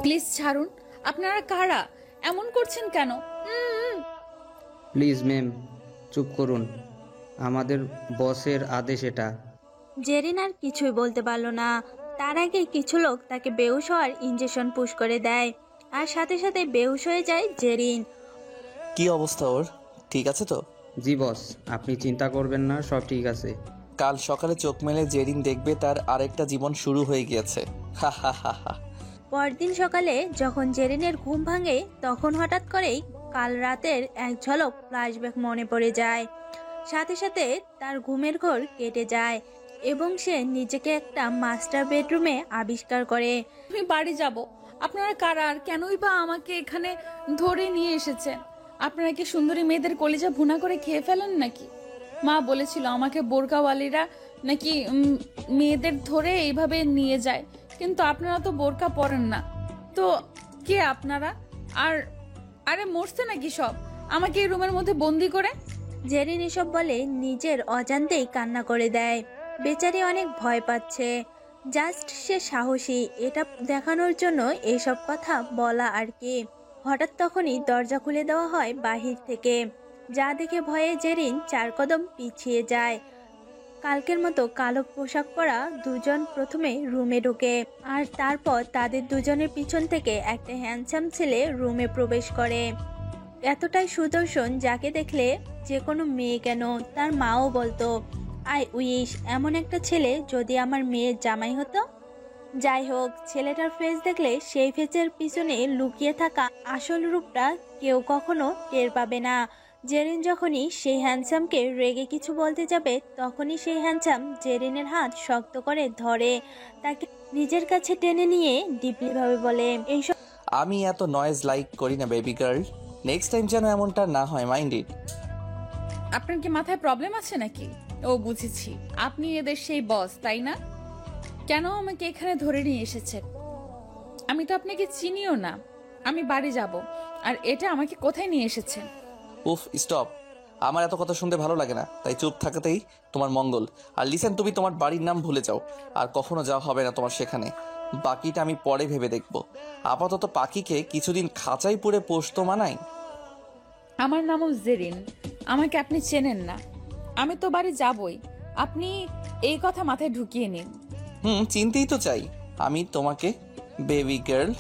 Please ছাড়ুন। আপনারা কারা? এমন করছেন কেন? প্লিজ ম্যাম, চুপ করুন। আমাদের বসের আদেশ এটা। জেরিন আর কিছুই বলতে পারল না। তার আগে কিছু লোক তাকে বেহুশ হওয়ার ইঞ্জেকশন পুশ করে দেয়, আর সাথে সাথে বেহুশ হয়ে যায় জেরিন। কি অবস্থা ওর? ঠিক আছে তো? জি বস, আপনি চিন্তা করবেন না, সব ঠিক আছে। কাল সকালে চোখ মেলে জেরিন দেখবে তার আরেকটা জীবন শুরু হয়ে গিয়েছে। হা হা হা হা। পরদিন সকালে যখন জেরিনের ঘুম ভাঙে, তখন হঠাৎ করেই কাল রাতের এক ঝলক ফ্ল্যাশব্যাক মনে পড়ে যায়। সাথে সাথে তার ঘুমের ঘোর কেটে যায় এবং সে নিজেকে একটা মাস্টার বেডরুমে আবিষ্কার করে। আমি বাড়ি যাব। আপনারা কারা আর কেনই বা আমাকে এখানে ধরে নিয়ে এসেছেন? আপনারা কি সুন্দরী মেয়েদের কলিজা ভুনা করে খেয়ে ফেলেন নাকি? মা বলেছিল আমাকে বোরকাওয়ালিরা নাকি মেয়েদের ধরে এইভাবে নিয়ে যায়, কিন্তু আপনারা তো বোরকা পরেন না। তো কে আপনারা? আর আরে মরছে নাকি সব আমাকে এই রুমের মধ্যে বন্দি করে? জেরিন এসব বলে নিজের অজান্তেই কান্না করে দেয়। বেচারি অনেক ভয় পাচ্ছে। জাস্ট সে সাহসী, এটা দেখানোর জন্য এসব কথা বলা আর কি। হঠাৎ তখনই দরজা খুলে দেওয়া হয় বাহির থেকে, যা দেখে ভয়ে জেরিন 4 কদম পিছিয়ে যায়। কালকের মতো কালো পোশাক পরা দুজন প্রথমে রুমে ঢোকে, আর তারপর তাদের দুজনের পিছন থেকে একটা হ্যান্ডসাম ছেলে রুমে প্রবেশ করে। এতটাই সুদর্শন যাকে দেখলে যে কোনো মেয়ে কেন তার মাও বলতো, আই উইশ এমন একটা ছেলে যদি আমার মেয়ের জামাই হতো। যাই হোক, ছেলেটার ফেস দেখলে সেই ফেসের পিছনে লুকিয়ে থাকা আসল রূপটা কেউ কখনো টের পাবে না। জেরিন যখনই সেই হ্যান্ডসামকে রেগে কিছু বলতে যাবে, তখনই সেই হ্যান্ডসাম জেরিনের হাত শক্ত করে ধরে তাকে নিজের কাছে টেনে নিয়ে ডিপলি ভাবে বলে, এইসব আমি এত নয়েজ লাইক করি না বেবি গার্ল। নেক্সট টাইম যেন এমনটা না হয়, মাইন্ড ইট। আপনার কি মাথায় প্রবলেম আছে নাকি? ও বুঝেছি, আপনি এদের সেই বস, তাই না? কেন আমাকে এখানে ধরে নিয়ে এসেছেন? আমি তো আপনাকে চিনিও না। আমি বাড়ি যাব। আর এটা আমাকে কোথায় নিয়ে এসেছেন? উফ, স্টপ। আমার এত কথা শুনতে ভালো লাগে না, তাই চুপ থাকাতেই তোমার মঙ্গল। আর লিসেন, তুমি তোমার বাড়ির নাম ভুলে যাও, আর কখনো যাওয়া হবে না তোমার সেখানে। বাকিটা আমি পরে ভেবে দেখব। আপাতত পাখিকে কিছুদিন খাঁচাই পুরে পোষতো মানাই। আমার নামও জেরিন। আমাকে আপনি চেনেন না। আমি তো বাড়ি যাবই। আপনি এই কথা মাথায় ঢুকিয়ে নিন। চিনতেই তো চাই আমি তোমাকে, বেবি গার্ল।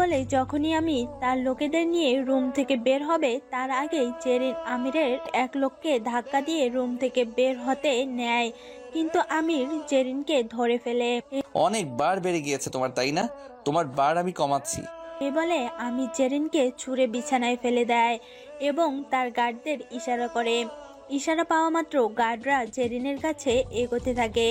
বলে যখনই আমি তার লোকেদের নিয়ে রুম থেকে বের হবে, তার আগেই জেরিন আমিরের এক লোককে ধাক্কা দিয়ে রুম থেকে বের হতে নেয়, কিন্তু আমির জেরিনকে ধরে ফেলে। অনেকবার বেড়ে গিয়েছে তোমার, তাই না? তোমার বার আমি কমাচ্ছি। এ বলে আমির জেরিনকে ছুঁড়ে বিছানায় ফেলে দেয় এবং তার গার্ডদের ইশারা করে। ইশারা পাওয়া মাত্র গার্ডরা জেরিনের কাছে এগোতে থাকে।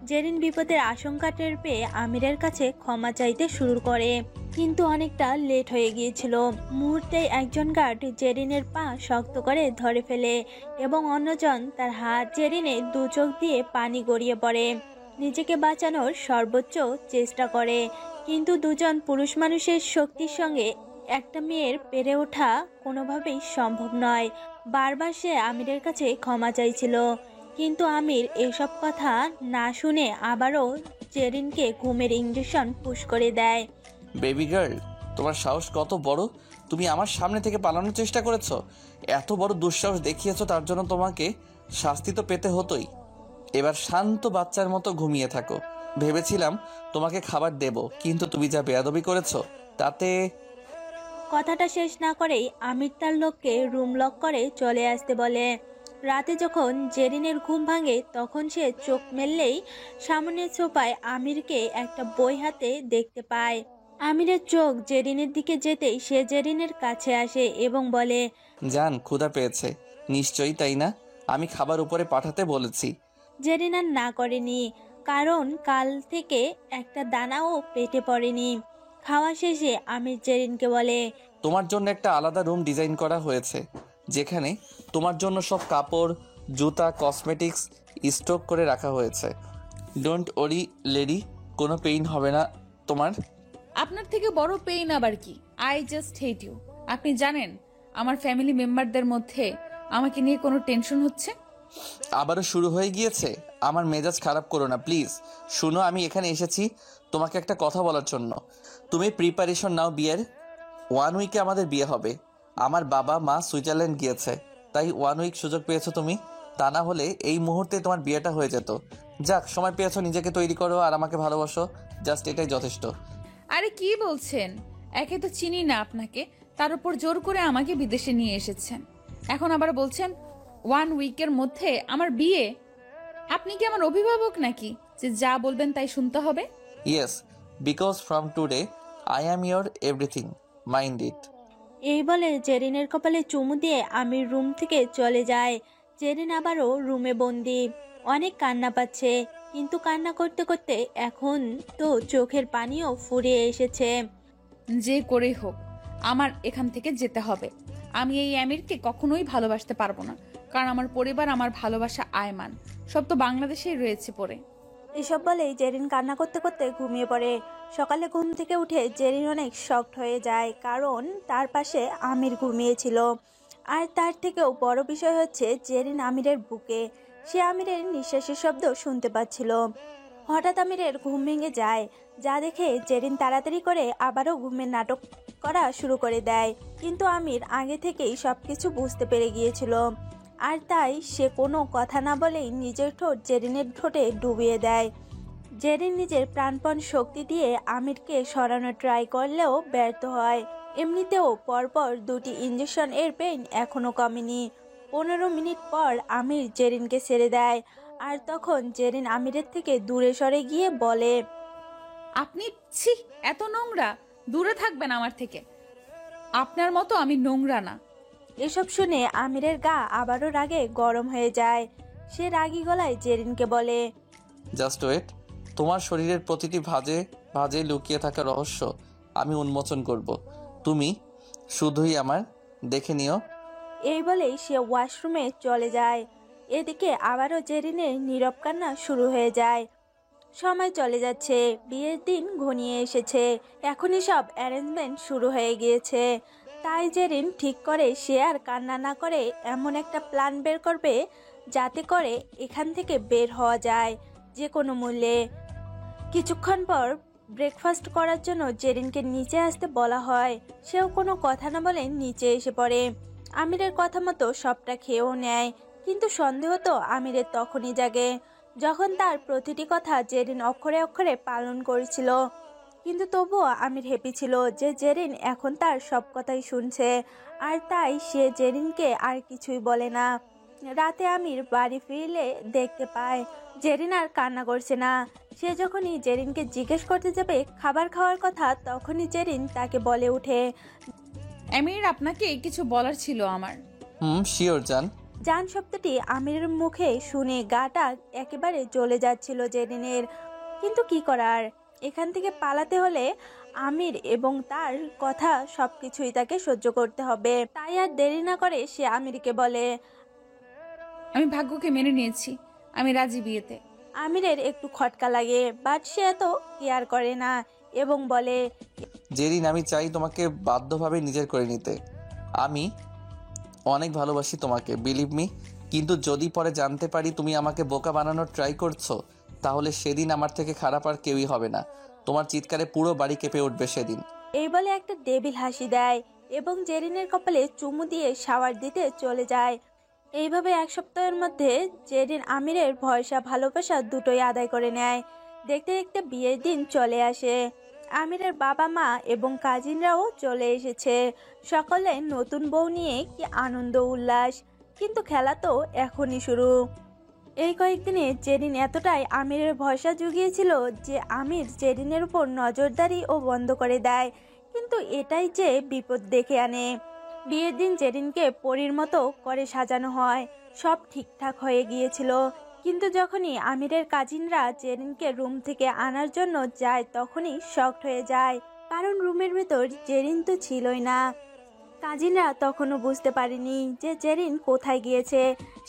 জেরিন বিপদের আশঙ্কা টের পেয়ে আমিরের কাছে ক্ষমা চাইতে শুরু করে, কিন্তু অনেকটা লেট হয়ে গিয়েছিল। মুহূর্তে একজন গার্ড জেরিনের পা শক্ত করে ধরে ফেলে এবং অন্যজন তার হাত জেরিনে 2 চোখ দিয়ে পানি গড়িয়ে পড়ে। নিজেকে বাঁচানোর সর্বোচ্চ চেষ্টা করে, কিন্তু দুজন পুরুষ মানুষের শক্তির সঙ্গে একটা মেয়ের পেরে ওঠা কোনোভাবেই সম্ভব নয়। বারবার সে আমিরের কাছে ক্ষমা চাইছিল, কিন্তু আমির এসব কথা না শুনে আবারও জেরিনকে ঘুমের ইঞ্জেকশন পুশ করে দেয়। বেবি গার্ল, তোমার সাহস কত বড়! তুমি আমার সামনে থেকে পালানোর চেষ্টা করেছো, এত বড় দুঃসাহস দেখিয়েছো, তার জন্য তোমাকে শাস্তি তো পেতে হতোই। এবার শান্ত বাচ্চার মতো ঘুমিয়ে থাকো। ভেবেছিলাম তোমাকে খাবার দেব, কিন্তু তুমি যা বেয়াদবি করেছো তাতে। কথাটা শেষ না করেই আমির তার লোককে রুম লক করে চলে আসতে বলে। রাতে যখন জেরিনের ঘুম ভাঙে, তখন সে চোখ মেললেই সামনের সোফায় আমিরকে একটা বই হাতে দেখতে পায়। আমিরের চোখ জেরিনের দিকে যেতেই সে জেরিনের কাছে আসে এবং বলে, জান, ক্ষুধা পেয়েছে নিশ্চয়ই, তাই না? আমি খাবার উপরে পাঠাতে বলেছি। জেরিন আর না করেনি, কারণ কাল থেকে একটা দানাও পেটে পড়েনি। খাওয়া শেষে আমির জেরিনকে বলে, তোমার জন্য একটা আলাদা রুম ডিজাইন করা হয়েছে, যেখানে তোমার জন্য সব কাপড়, জুতা, কসমেটিক্স স্টক করে রাখা হয়েছে। ডোন্ট ওরি লেডি, কোনো পেইন হবে না তোমার। আপনার থেকে বড় পেইন আবার কি? I just hate you. আপনি জানেন আমার ফ্যামিলি মেম্বারদের মধ্যে আমাকে নিয়ে কোনো টেনশন হচ্ছে? আবারও শুরু হয়ে গিয়েছে। আমার মেজাজ খারাপ করো না প্লিজ। শুনো, আমি এখানে এসেছি তোমাকে একটা কথা বলার জন্য। তুমি প্রিপারেশন নাও বিয়ের। 1 উইকে আমাদের বিয়ে হবে। আমার বাবা মা সুইজারল্যান্ড গিয়েছে, তাই 1 উইক সুযোগ পেয়েছো তুমি। তা না হলে এই মুহূর্তে তোমার বিয়েটা হয়ে যেত। যাক, সময় পেয়েছো, নিজেকে তৈরি করো আর আমাকে ভালোবাসো। জাস্ট এটাই যথেষ্ট। আরে কি বলছেন? একে তো চিনি না আপনাকে, তার উপর জোর করে আমাকে বিদেশে নিয়ে এসেছেন। এখন আবার বলছেন 1 উইকের মধ্যে আমার বিয়ে? আপনি কি আমার অভিভাবক নাকি যে যা বলবেন তাই শুনতে হবে? Yes, because from today I am your everything, mind it. এই বলে জেরিনের কপালে চুমু দিয়ে আমির রুম থেকে চলে যায়। জেরিন আবারও রুমে বন্দি, অনেক কান্না পাচ্ছে, কিন্তু কান্না করতে করতে এখন তো চোখের পানিও ফুরিয়ে এসেছে। যে করেই হোক আমার এখান থেকে যেতে হবে। আমি এই আমিরকে কখনোই ভালোবাসতে পারবো না, কারণ আমার পরিবার, আমার ভালোবাসা, আয়মান সব তো বাংলাদেশেই রয়েছে পড়ে। এসব বলেই জেরিন কান্না করতে করতে ঘুমিয়ে পড়ে। সকালে ঘুম থেকে উঠে জেরিন অনেক শকড হয়ে যায়, কারণ তার পাশে আমির ঘুমিয়েছিল। আর তার থেকেও বড় বিষয় হচ্ছে জেরিন আমিরের বুকে, সে আমিরের নিঃশ্বাসের শব্দ শুনতে পাচ্ছিল। হঠাৎ আমিরের ঘুম ভেঙে যায়, যা দেখে জেরিন তাড়াতাড়ি করে আবারও ঘুমের নাটক করা শুরু করে দেয়। কিন্তু আমির আগে থেকেই সবকিছু বুঝতে পেরে গিয়েছিল, আর তাই সে কোনো কথা না বলেই নিজের ঠোঁট জেরিনের ঠোঁটে ডুবিয়ে দেয়। জেরিন নিজের প্রাণপণ শক্তি দিয়ে আমিরকে সরানোর ট্রাই করলেও ব্যর্থ হয়। এমনিতেও পরপর 2টি ইঞ্জেকশন এর পেইন এখনো কমেনি। 15 মিনিট পর আমির জেরিনকে ছেড়ে দেয়, আর তখন জেরিন আমিরের থেকে দূরে সরে গিয়ে বলে, আপনি ছি, এত নোংরা, দূরে থাকবেন আমার থেকে। আপনার মতো আমি নোংরা না। এসব শুনে আমিরের গা আবারও রাগে গরম হয়ে যায়। সে রাগী গলায় জেরিনকে বলে, জাস্ট ওয়েট, তোমার শরীরের প্রতিটি ভাঁজে ভাঁজে লুকিয়ে থাকা রহস্য আমি উন্মোচন করব। তুমি শুধুই আমার দেখে নিও। এই বলেই সে ওয়াশরুমে চলে যায়। এদিকে আবারও জেরিনের নীরব কান্না শুরু হয়ে যায়। সময় চলে যাচ্ছে, বিয়ের দিন ঘনিয়ে এসেছে, এখনই সব অ্যারেঞ্জমেন্ট শুরু হয়ে গিয়েছে। তাই জেরিন ঠিক করে সে আর কান্না না করে এমন একটা প্ল্যান বের করবে যাতে করে এখান থেকে বের হওয়া যায় যে কোনো মূল্যে। কিছুক্ষণ পর ব্রেকফাস্ট করার জন্য জেরিনকে নিচে আসতে বলা হয়। সেও কোনো কথা না বলে নিচে এসে পড়ে। আমিরের কথা মতো সবটা খেয়েও নেয়, কিন্তু সন্দেহ তো আমিরের তখনই জাগে যখন তার প্রতিটি কথা জেরিন অক্ষরে অক্ষরে পালন করেছিল। কিন্তু তবুও আমির হ্যাপি ছিল যে জেরিন এখন তার সব কথাই শুনছে, আর তাই সে জেরিনকে আর কিছুই বলে না। রাতে আমির বাড়ি ফিরলে দেখতে পায় জেরিন আর কান্না করছে না। সে যখনই জেরিনকে জিজ্ঞেস করতে যাবে খাবার খাওয়ার কথা, তখনই জেরিন তাকে বলে ওঠে, আমির, আপনাকে কিছু বলার ছিল আমার। শিওর জান। জান শব্দটি আমিরের মুখে শুনে গাটা একেবারে জ্বলে যাচ্ছিল জেরিনের। কিন্তু কি করার, এখান থেকে পালাতে হলে আমির এবং তার কথা সবকিছুই তাকে সহ্য করতে হবে। তাই আর দেরি না করে সে আমিরকে বলে, আমি ভাগ্যকে মেনে নিয়েছি, আমি রাজি বিয়েতে। আমিরের একটু খটকা লাগে, বাট সে এত কেয়ার করে না এবং বলে, জেরিন, আমি চাই তোমাকে বাধ্যভাবে নিজের করে নিতে। আমি অনেক ভালোবাসি তোমাকে, বিলিভ মি। কিন্তু যদি পরে জানতে পারি তুমি আমাকে বোকা বানানোর ট্রাই করছো, তাহলে সেদিন আমার থেকে খারাপ আর কেউই হবে না। তোমার চিৎকারে পুরো বাড়ি কেঁপে উঠবে সেদিন। এই বলে একটা ডেভিল হাসি দেয় এবং জেরিনের কপালে চুমু দিয়ে শাওয়ার দিতে চলে যায়। এইভাবে 1 সপ্তাহের মধ্যে জেরিন আমিরের ভরসা ভালোবাসা দুটোই আদায় করে নেয়। দেখতে দেখতে বিয়ের দিন চলে আসে। আমিরের বাবা মা এবং কাজিনরাও চলে এসেছে। সকলে নতুন বউ নিয়ে কি আনন্দ উল্লাস, কিন্তু খেলা তো এখনই শুরু। এই কয়েকদিনে জেরিন এতটাই আমিরের ভরসা জুগিয়েছিল যে আমির জেরিনের উপর নজরদারি ও বন্ধ করে দেয়, কিন্তু এটাই যে বিপদ ডেকে আনে। বিয়ের দিন জেরিনকে পরীর মতো করে সাজানো হয়, সব ঠিকঠাক হয়ে গিয়েছিল। কিন্তু যখনই আমিরের কাজিনরা জেরিনকে রুম থেকে আনার জন্য যায়, তখনই শকড হয়ে যায়, কারণ রুমের ভেতর জেরিন তো ছিলই না। কাজিনরা তখনও বুঝতে পারেনি যে জেরিন কোথায় গিয়েছে।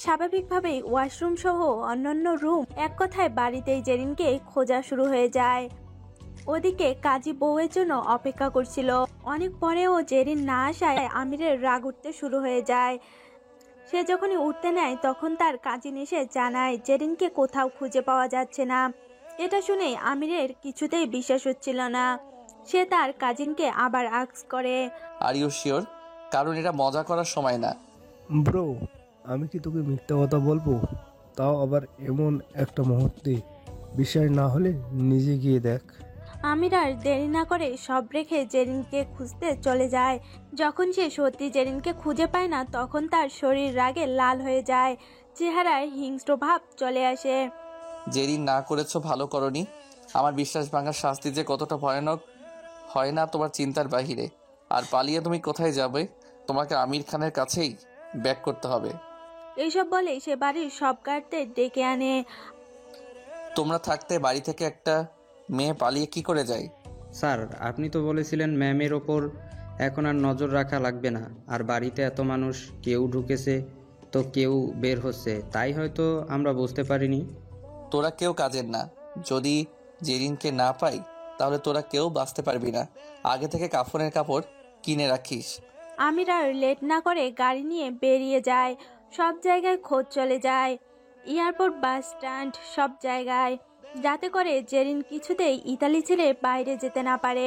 স্বাভাবিকভাবেই ওয়াশরুম সহ অন্যান্য রুম, এক কথায় বাড়িতেই জেরিনকে খোঁজা শুরু হয়ে যায়। ওদিকে কাজী বউয়ের জন্য অপেক্ষা করছিল। অনেক পরেও জেরিন না আসায় আমিরের রাগ উঠতে শুরু হয়ে যায়। সে যখনই উঠতে নেয় তখন তার কাজিন এসে জানায় জেরিনকে কোথাও খুঁজে পাওয়া যাচ্ছে না। এটা শুনে আমিরের কিছুতেই বিশ্বাস হচ্ছিল না। সে তার কাজিনকে আবার আস্ক করে। Are you sure? কারণ এটা মজা করার সময় না। ব্রো, আমি কি তোকে মিথ্যা কথা বলবো? তাও আবার এমন একটা মুহূর্তে? বিশ্বাস না হলে নিজে গিয়ে দেখ। আমির আর দেরি না করে সব রেখে জেরিনকে খুঁজতে চলে যায়। যখন সে সত্যি জেরিনকে খুঁজে পায় না, তখন তার শরীর রাগে লাল হয়ে যায়, চেহারায় হিংস্র ভাব চলে আসে। জেরিন, না করেছো ভালো করনি। আমার বিশ্বাস ভাঙার শাস্তি যে কতটা ভয়ানক হয় না তোমার চিন্তার বাহিরে। আর পালিয়ে তুমি কোথায় যাবে? তোমাকে আমির খানের কাছেই ব্যাক করতে হবে। এইসব বলে সে বাড়ির সব গার্ডদের ডেকে আনে। তোমরা থাকতে বাড়ি থেকে একটা মেয়ে পালিয়ে কি করে যায়? স্যার, আপনি তো বলেছিলেন ম্যামের ওপর এখন আর নজর রাখা লাগবে না। আর বাড়িতে এত মানুষ, কেউ ঢুকেছে তো কেউ বের হচ্ছে, তাই হয়তো আমরা বুঝতে পারিনি। তোরা কেউ কাজের না। যদি জেরিনকে না পাই তাহলে তোরা কেউ বাঁচতে পারবি না। আগে থেকে কাফনের কাপড় কিনে রাখিস। আমির আর লেট না করে গাড়ি নিয়ে বেরিয়ে যায়। সব জায়গায় খোঁজ চলে যায়, এয়ারপোর্ট, বাস স্ট্যান্ড, সব জায়গায়, যাতে করে জেরিন কিছুতেই ইতালি ছেড়ে বাইরে যেতে না পারে।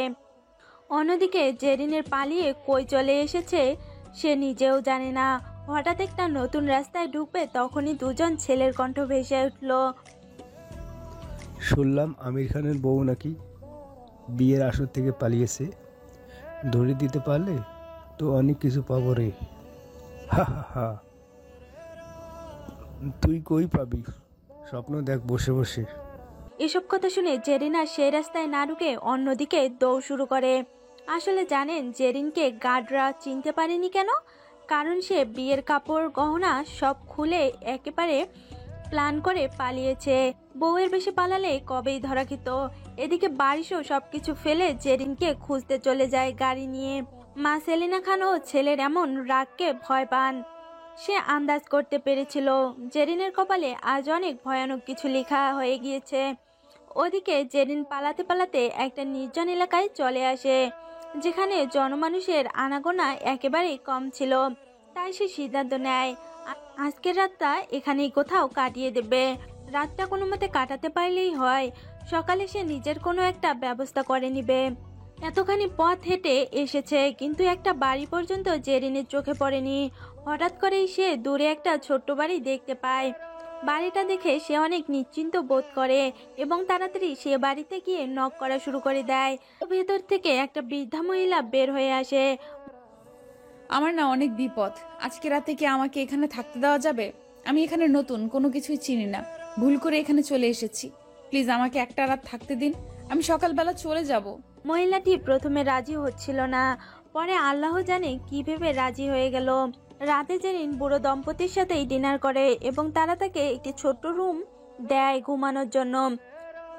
অন্যদিকে জেরিনের পালিয়ে কই চলে এসেছে সে নিজেও জানে না। হঠাৎ একটা নতুন রাস্তায় ঢুকবে, তখনই দুজন ছেলের কণ্ঠ ভেসে উঠল। শুনলাম আমির খানের বউ নাকি বিয়ের আসর থেকে পালিয়েছে। ধরে দিতে পারলে তো অনেক কিছু পাবো রে। হা হা হা। তুই কই পাবি? স্বপ্ন দেখ বসে বসে। এসব কথা শুনে জেরিন আর সেই রাস্তায় না ঢুকে অন্যদিকে দৌড় শুরু করে। আসলে জানেন জেরিনকে গার্ডরা চিনতে পারেনি কেন? কারণ সে বিয়ের কাপড় গহনা সব খুলে একেবারে প্ল্যান করে পালিয়েছে। বউয়ের বেশি পালালে কবেই ধরা খেত। এদিকে বারিশও সবকিছু ফেলে জেরিনকে খুঁজতে চলে যায় গাড়ি নিয়ে। মা সেলিনা খানও ছেলের এমন রাগকে ভয় পান। সে আন্দাজ করতে পেরেছিল জেরিনের কপালে আজ অনেক ভয়ানক কিছু লেখা হয়ে গিয়েছে। ওদিকে জেরিন পালাতে পালাতে একটা নির্জন এলাকায় চলে আসে, যেখানে জনমানুষের আনাগোনা একেবারেই কম ছিল। তাই সে সিদ্ধান্ত নেয় আজকের রাতটা এখানেই কোথাও কাটিয়ে দেবে। রাতটা কোনো মতে কাটাতে পারলেই হয়, সকালে সে নিজের কোনো একটা ব্যবস্থা করে নিবে। এতখানি পথ হেঁটে এসেছে, কিন্তু একটা বাড়ি পর্যন্ত জেরিনের চোখে পড়েনি। হঠাৎ করেই সে দূরে একটা ছোট্ট বাড়ি দেখতে পায়। বাড়িটা দেখে সে অনেক নিশ্চিন্ত বোধ করে এবং তাড়াতাড়ি সে বাড়িতে গিয়ে নক করা শুরু করে দেয়। ভেতর থেকে একটা বৃদ্ধা মহিলা বের হয়ে আসে। আমার না অনেক বিপদ। আজকে রাতে কি আমাকে এখানে থাকতে দেওয়া যাবে? আমি এখানে নতুন, কোনো কিছুই চিনি না, ভুল করে এখানে চলে এসেছি। প্লিজ আমাকে একটা রাত থাকতে দিন, আমি সকালবেলা চলে যাব। মহিলাটি প্রথমে রাজি হচ্ছিল না, পরে আল্লাহ জানে কি ভেবে রাজি হয়ে গেল। রাতে জেরিন বুড়ো দম্পতির সাথেই ডিনার করে এবং তারা তাকে একটি ছোট্ট রুম দেয় ঘুমানোর জন্য।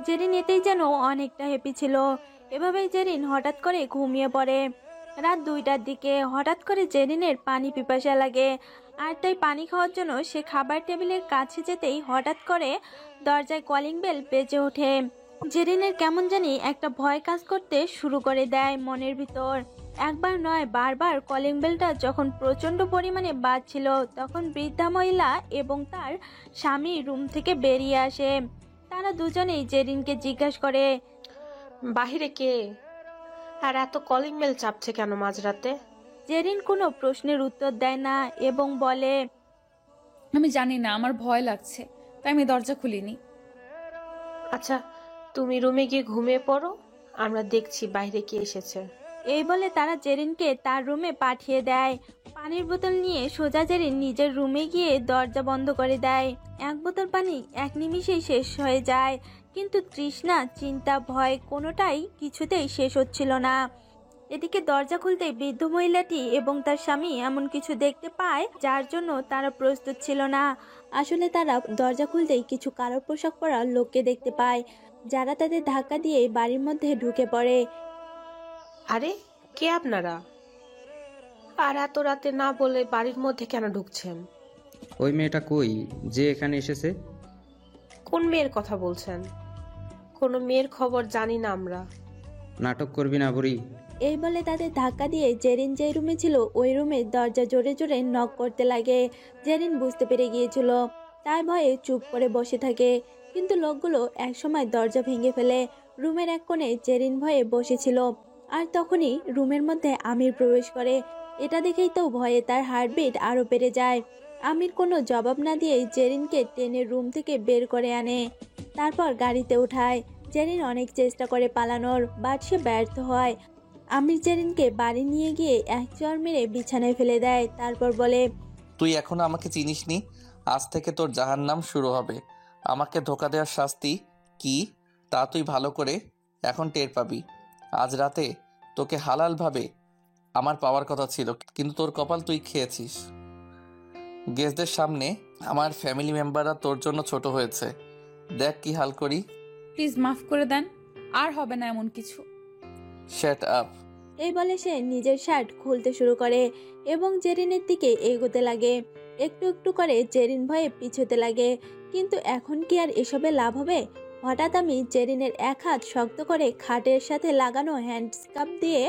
জেরিন এতেই যেন অনেকটা হ্যাপি ছিল। এভাবেই জেরিন হঠাৎ করে ঘুমিয়ে পড়ে। রাত 2টার দিকে হঠাৎ করে জেরিনের পানি পিপাসা লাগে, আর তাই পানি খাওয়ার জন্য সে খাবার টেবিলের কাছে যেতেই হঠাৎ করে দরজায় কলিং বেল বেজে ওঠে। জেরিনের কেমন জানি একটা ভয় কাজ করতে শুরু করে দেয় মনের ভিতর। একবার নয়, বারবার কলিং বেলটা যখন প্রচন্ড পরিমাণে বাজছিল, তখন বৃদ্ধা মহিলা এবং তার স্বামী রুম থেকে বেরিয়ে আসে। তারা দুজনেই জেরিনকে জিজ্ঞাসা করে, বাহিরে কে? আর এত কলিং বেল চাপছে কেন মাঝরাতে? জেরিন কোনো প্রশ্নের উত্তর দেয় না এবং বলে, আমি জানি না, আমার ভয় লাগছে, তাই আমি দরজা খুলিনি। আচ্ছা, তুমি রুমে গিয়ে ঘুমিয়ে পড়ো, আমরা দেখছি বাইরে কে এসেছে। এই বলে তারা জেরিনকে তার রুমে পাঠিয়ে দেয়। পানির বোতল নিয়ে সোজা জেরিন নিজের রুমে গিয়ে দরজা বন্ধ করে দেয়। এক বোতল পানি এক নিমিষেই শেষ হয়ে যায়, কিন্তু তৃষ্ণা, চিন্তা, ভয় কোনোটাই কিছুতেই শেষ হচ্ছিল না। এদিকে দরজা খুলতেই বৃদ্ধ মহিলাটি এবং তার স্বামী এমন কিছু দেখতে পায় যার জন্য তারা প্রস্তুত ছিল না। আসলে তারা দরজা খুলতেই কিছু কালো পোশাক পরা লোককে দেখতে পায়, যারা তাদের ধাক্কা দিয়ে বাড়ির মধ্যে ঢুকে পড়ে। আরে, কে আপনারা? আর এত রাতে না বলে বাড়ির মধ্যে কেন ঢুকছেন? ওই মেয়েটা কই যে এখানে এসেছে? কোন মেয়ের কথা বলছেন? কোনো মেয়ের খবর জানি না আমরা। নাটক করবি না বুড়ি। এই বলে তাদের ধাক্কা দিয়ে জেরিন যে রুমে ছিল ওই রুমের দরজা জোরে জোরে নক করতে লাগে। জেরিন বুঝতে পেরে গিয়েছিল, তাই ভয়ে চুপ করে বসে থাকে। কিন্তু লোকগুলো একসময় দরজা ভেঙে ফেলে। রুমের এক কোণে জেরিন ভয়ে বসেছিল। আর তখনই রুমের মধ্যে আমির প্রবেশ করে। এটা দেখেই তো ভয়ে তার হার্টবিট আরো বেড়ে যায়। আমির কোনো জবাব না দিয়ে জেরিনকে টেনে রুম থেকে বের করে আনে, তারপর গাড়িতে উঠায়। জেরিন অনেক চেষ্টা করে পালানোর, বাট সে ব্যর্থ হয়। আমির জেরিনকে বাড়ি নিয়ে গিয়ে এক চড় মেরে বিছানায় ফেলে দেয়, তারপর বলে, তুই এখনো আমাকে চিনিসনি। আজ থেকে তোর জাহান্নাম শুরু হবে। আমাকে ধোকা দেওয়ার শাস্তি কি তা তুই ভালো করে এখন টের পাবি। আজ রাতে তোকে হালালভাবে আমার পাওয়ার কথা ছিল, কিন্তু তোর কপাল তুই খেয়েছিস। গেস্টদের সামনে আমার ফ্যামিলি মেম্বাররা তোর জন্য ছোট হয়েছে। দেখ কি হাল করি। প্লিজ মাফ করে দেন, আর হবে না এমন কিছু। Shut up. এই বলে সে নিজের শার্ট খুলতে শুরু করে এবং জেরিনের দিকে এগোতে লাগে। একটু একটু করে জেরিন ভয়ে পিছোতে লাগে, কিন্তু এখন কি আর এসবে লাভ হবে? হঠাৎ আমি জেরিনের এক হাত শক্ত করে খাটের সাথে লাগানো হ্যান্ডস্কাপ দিয়ে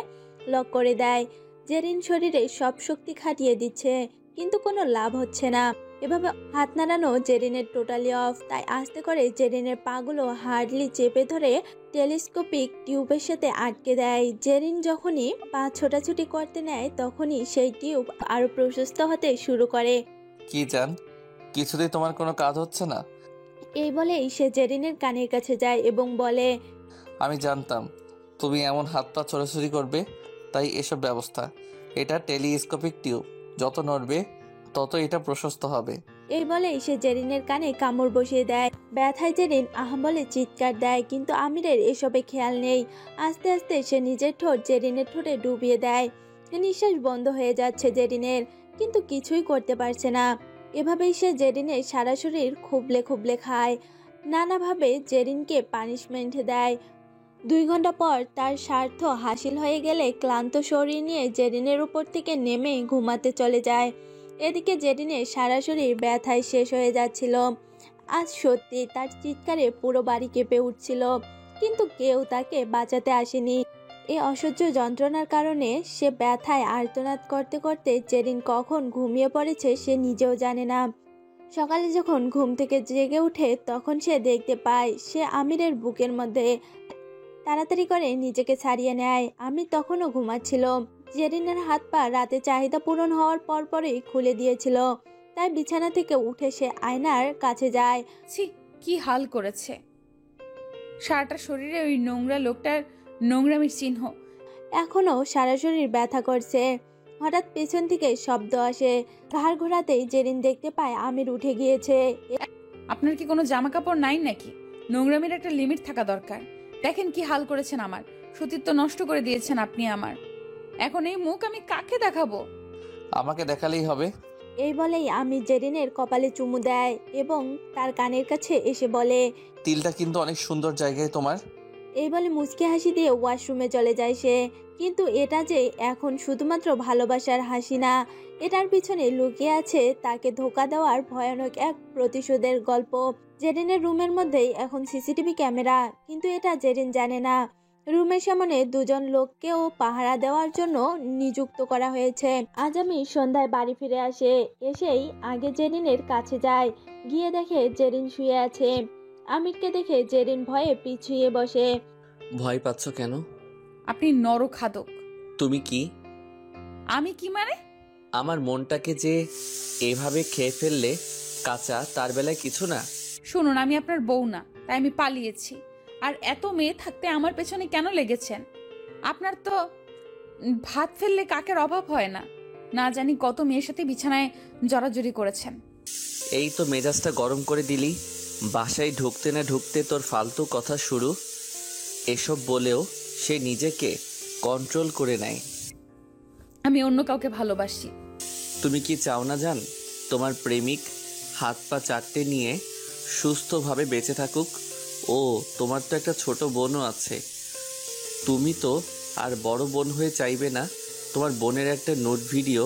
লক করে দেয়। জেরিন শরীরে সব শক্তি খাটিয়ে দিচ্ছে, কিন্তু কোনো লাভ হচ্ছে না। এভাবে হাত নাড়ানো জেরিনের টোটালি অফ। তাই আস্তে করে জেরিনের পাগুলো হার্ডলি চেপে ধরে টেলিস্কোপিক টিউবের সাথে আটকে দেয়। জেরিন যখনই পা ছোটাছুটি করতে নেয়, তখনই সেই টিউব আরো প্রশস্ত হতে শুরু করে। কি জান, কিছুতেই তোমার কোনো কাজ হচ্ছে না? এই বলেই সে জেরিনের কানের কাছে যায় এবং বলে, আমি জানতাম তুমি এমন হাত পা ছোড়াছুড়ি করবে, তাই এসব ব্যবস্থা। এটা টেলিস্কোপিক টিউব, যত নড়বে তত এটা প্রশস্ত হবে। এই বলেই সে জেরিনের কানে কামড় বসিয়ে দেয়। ব্যথায় জেরিন আহ বলে চিৎকার দেয়, কিন্তু আমিরের এসবে খেয়াল নেই। আস্তে আস্তে সে নিজের ঠোঁট জেরিনের ঠোঁটে ডুবিয়ে দেয়। নিঃশ্বাস বন্ধ হয়ে যাচ্ছে জেরিনের, কিন্তু কিছুই করতে পারছে না। এভাবেই সে জেরিনের সারা শরীর খুবলে খুবলে খায়, নানাভাবে জেরিনকে পানিশমেন্ট দেয়। 2 ঘন্টা পর তার স্বার্থ হাসিল হয়ে গেলে ক্লান্ত শরীর নিয়ে জেরিনের উপর থেকে নেমে ঘুমাতে চলে যায়। এদিকে জেরিনের সারা শরীর ব্যথায় শেষ হয়ে যাচ্ছিল। আজ সত্যি তার চিৎকারে পুরো বাড়ি কেঁপে উঠছিল, কিন্তু কেউ তাকে বাঁচাতে আসেনি। এই অসহ্য যন্ত্রণার কারণে সে ব্যথায় আর্তনাদ করতে করতে জেরিন কখন ঘুমিয়ে পড়েছে সে নিজেও জানে না। সকালে যখন ঘুম থেকে জেগে ওঠে, তখন সে দেখতে পায় সে আমিরের বুকের মধ্যে। তাড়াতাড়ি করে নিজেকে ছাড়িয়ে নেয়। আমির তখনও ঘুমাচ্ছিল। জেরিনের হাত পা রাতে চাহিদা পূরণ হওয়ার পরপরই খুলে দিয়েছিল, তাই বিছানা থেকে উঠে সে আয়নার কাছে যায়। ছি, কি হাল করেছে! সারাটা শরীরে ওই নোংরা লোকটার নোংরামির চিহ্ন। এখনো সারা শরীর ব্যথা করছে। হঠাৎ পেছন থেকে শব্দ আসে। ঘাড় ঘোরাতেই জেরিন দেখতে পায় আমির উঠে গিয়েছে। আপনার কি কোনো জামা কাপড় নাই নাকি? নোংরামির একটা লিমিট থাকা দরকার। দেখেন কি হাল করেছেন, আমার সতীত্ব নষ্ট করে দিয়েছেন আপনি আমার। এখন এই মুখ আমি কাকে দেখাবো? আমাকে দেখালেই হবে। এই বলেই আমির জেরিনের কপালে চুমু দেয় এবং তার কানের কাছে এসে বলে, তিলটা কিন্তু অনেক সুন্দর জায়গায় তোমার। এই বলে মুচকি হাসি দিয়ে ওয়াশরুমে চলে যায় সে। কিন্তু এটা যে এখন শুধুমাত্র ভালোবাসার হাসি না, এটার পিছনে লুকিয়ে আছে তাকে ধোঁকা দেওয়ার ভয়ানক এক প্রতিশোধের গল্প। জেরিনের রুমের মধ্যেই এখন সিসিটিভি ক্যামেরা, কিন্তু এটা জেরিন জানে না। রুমের সামনে 2 জন লোককেও পাহারা দেওয়ার জন্য নিযুক্ত করা হয়েছে। আজ আমি সন্ধ্যায় বাড়ি ফিরে আসে। এসেই আগে জেরিনের কাছে যায়, গিয়ে দেখে জেরিন শুয়ে আছে। আমিরকে দেখে জেরিন ভয়ে পিছিয়ে বসে। ভয় পাচ্ছ কেন? আপনি নরখাদক। তুমি কি? আমি কি মানে? আমার মনটাকে যে এভাবে খেয়ে ফেললে কাঁচা, তার বেলায় কিছু না। শুনুন, আমি আপনার বউ না, তাই আমি পালিয়েছি। আর এত মেয়ে থাকতে আমার পেছনে কেন লেগেছেন? আপনার তো ভাত ফেললে কাকের অভাব হয় না। না জানি কত মেয়ের সাথে বিছানায় জড়াজড়ি করেছেন। এই তো মেজাজটা গরম করে দিলি। বাসায় ঢুকতে না ঢুকতে তোর ফালতু কথা শুরু। এসব বলেও সে নিজেকে কন্ট্রোল করে নেয়। আমি অন্য কাউকে ভালোবাসি। তুমি কি চাও না জান তোমার প্রেমিক হাত পা চারটে নিয়ে সুস্থভাবে বেঁচে থাকুক? ও তোমার তো একটা ছোট বোনও আছে। তুমি তো আর বড় বোন হয়ে চাইবে না তোমার বোনের একটা নোট ভিডিও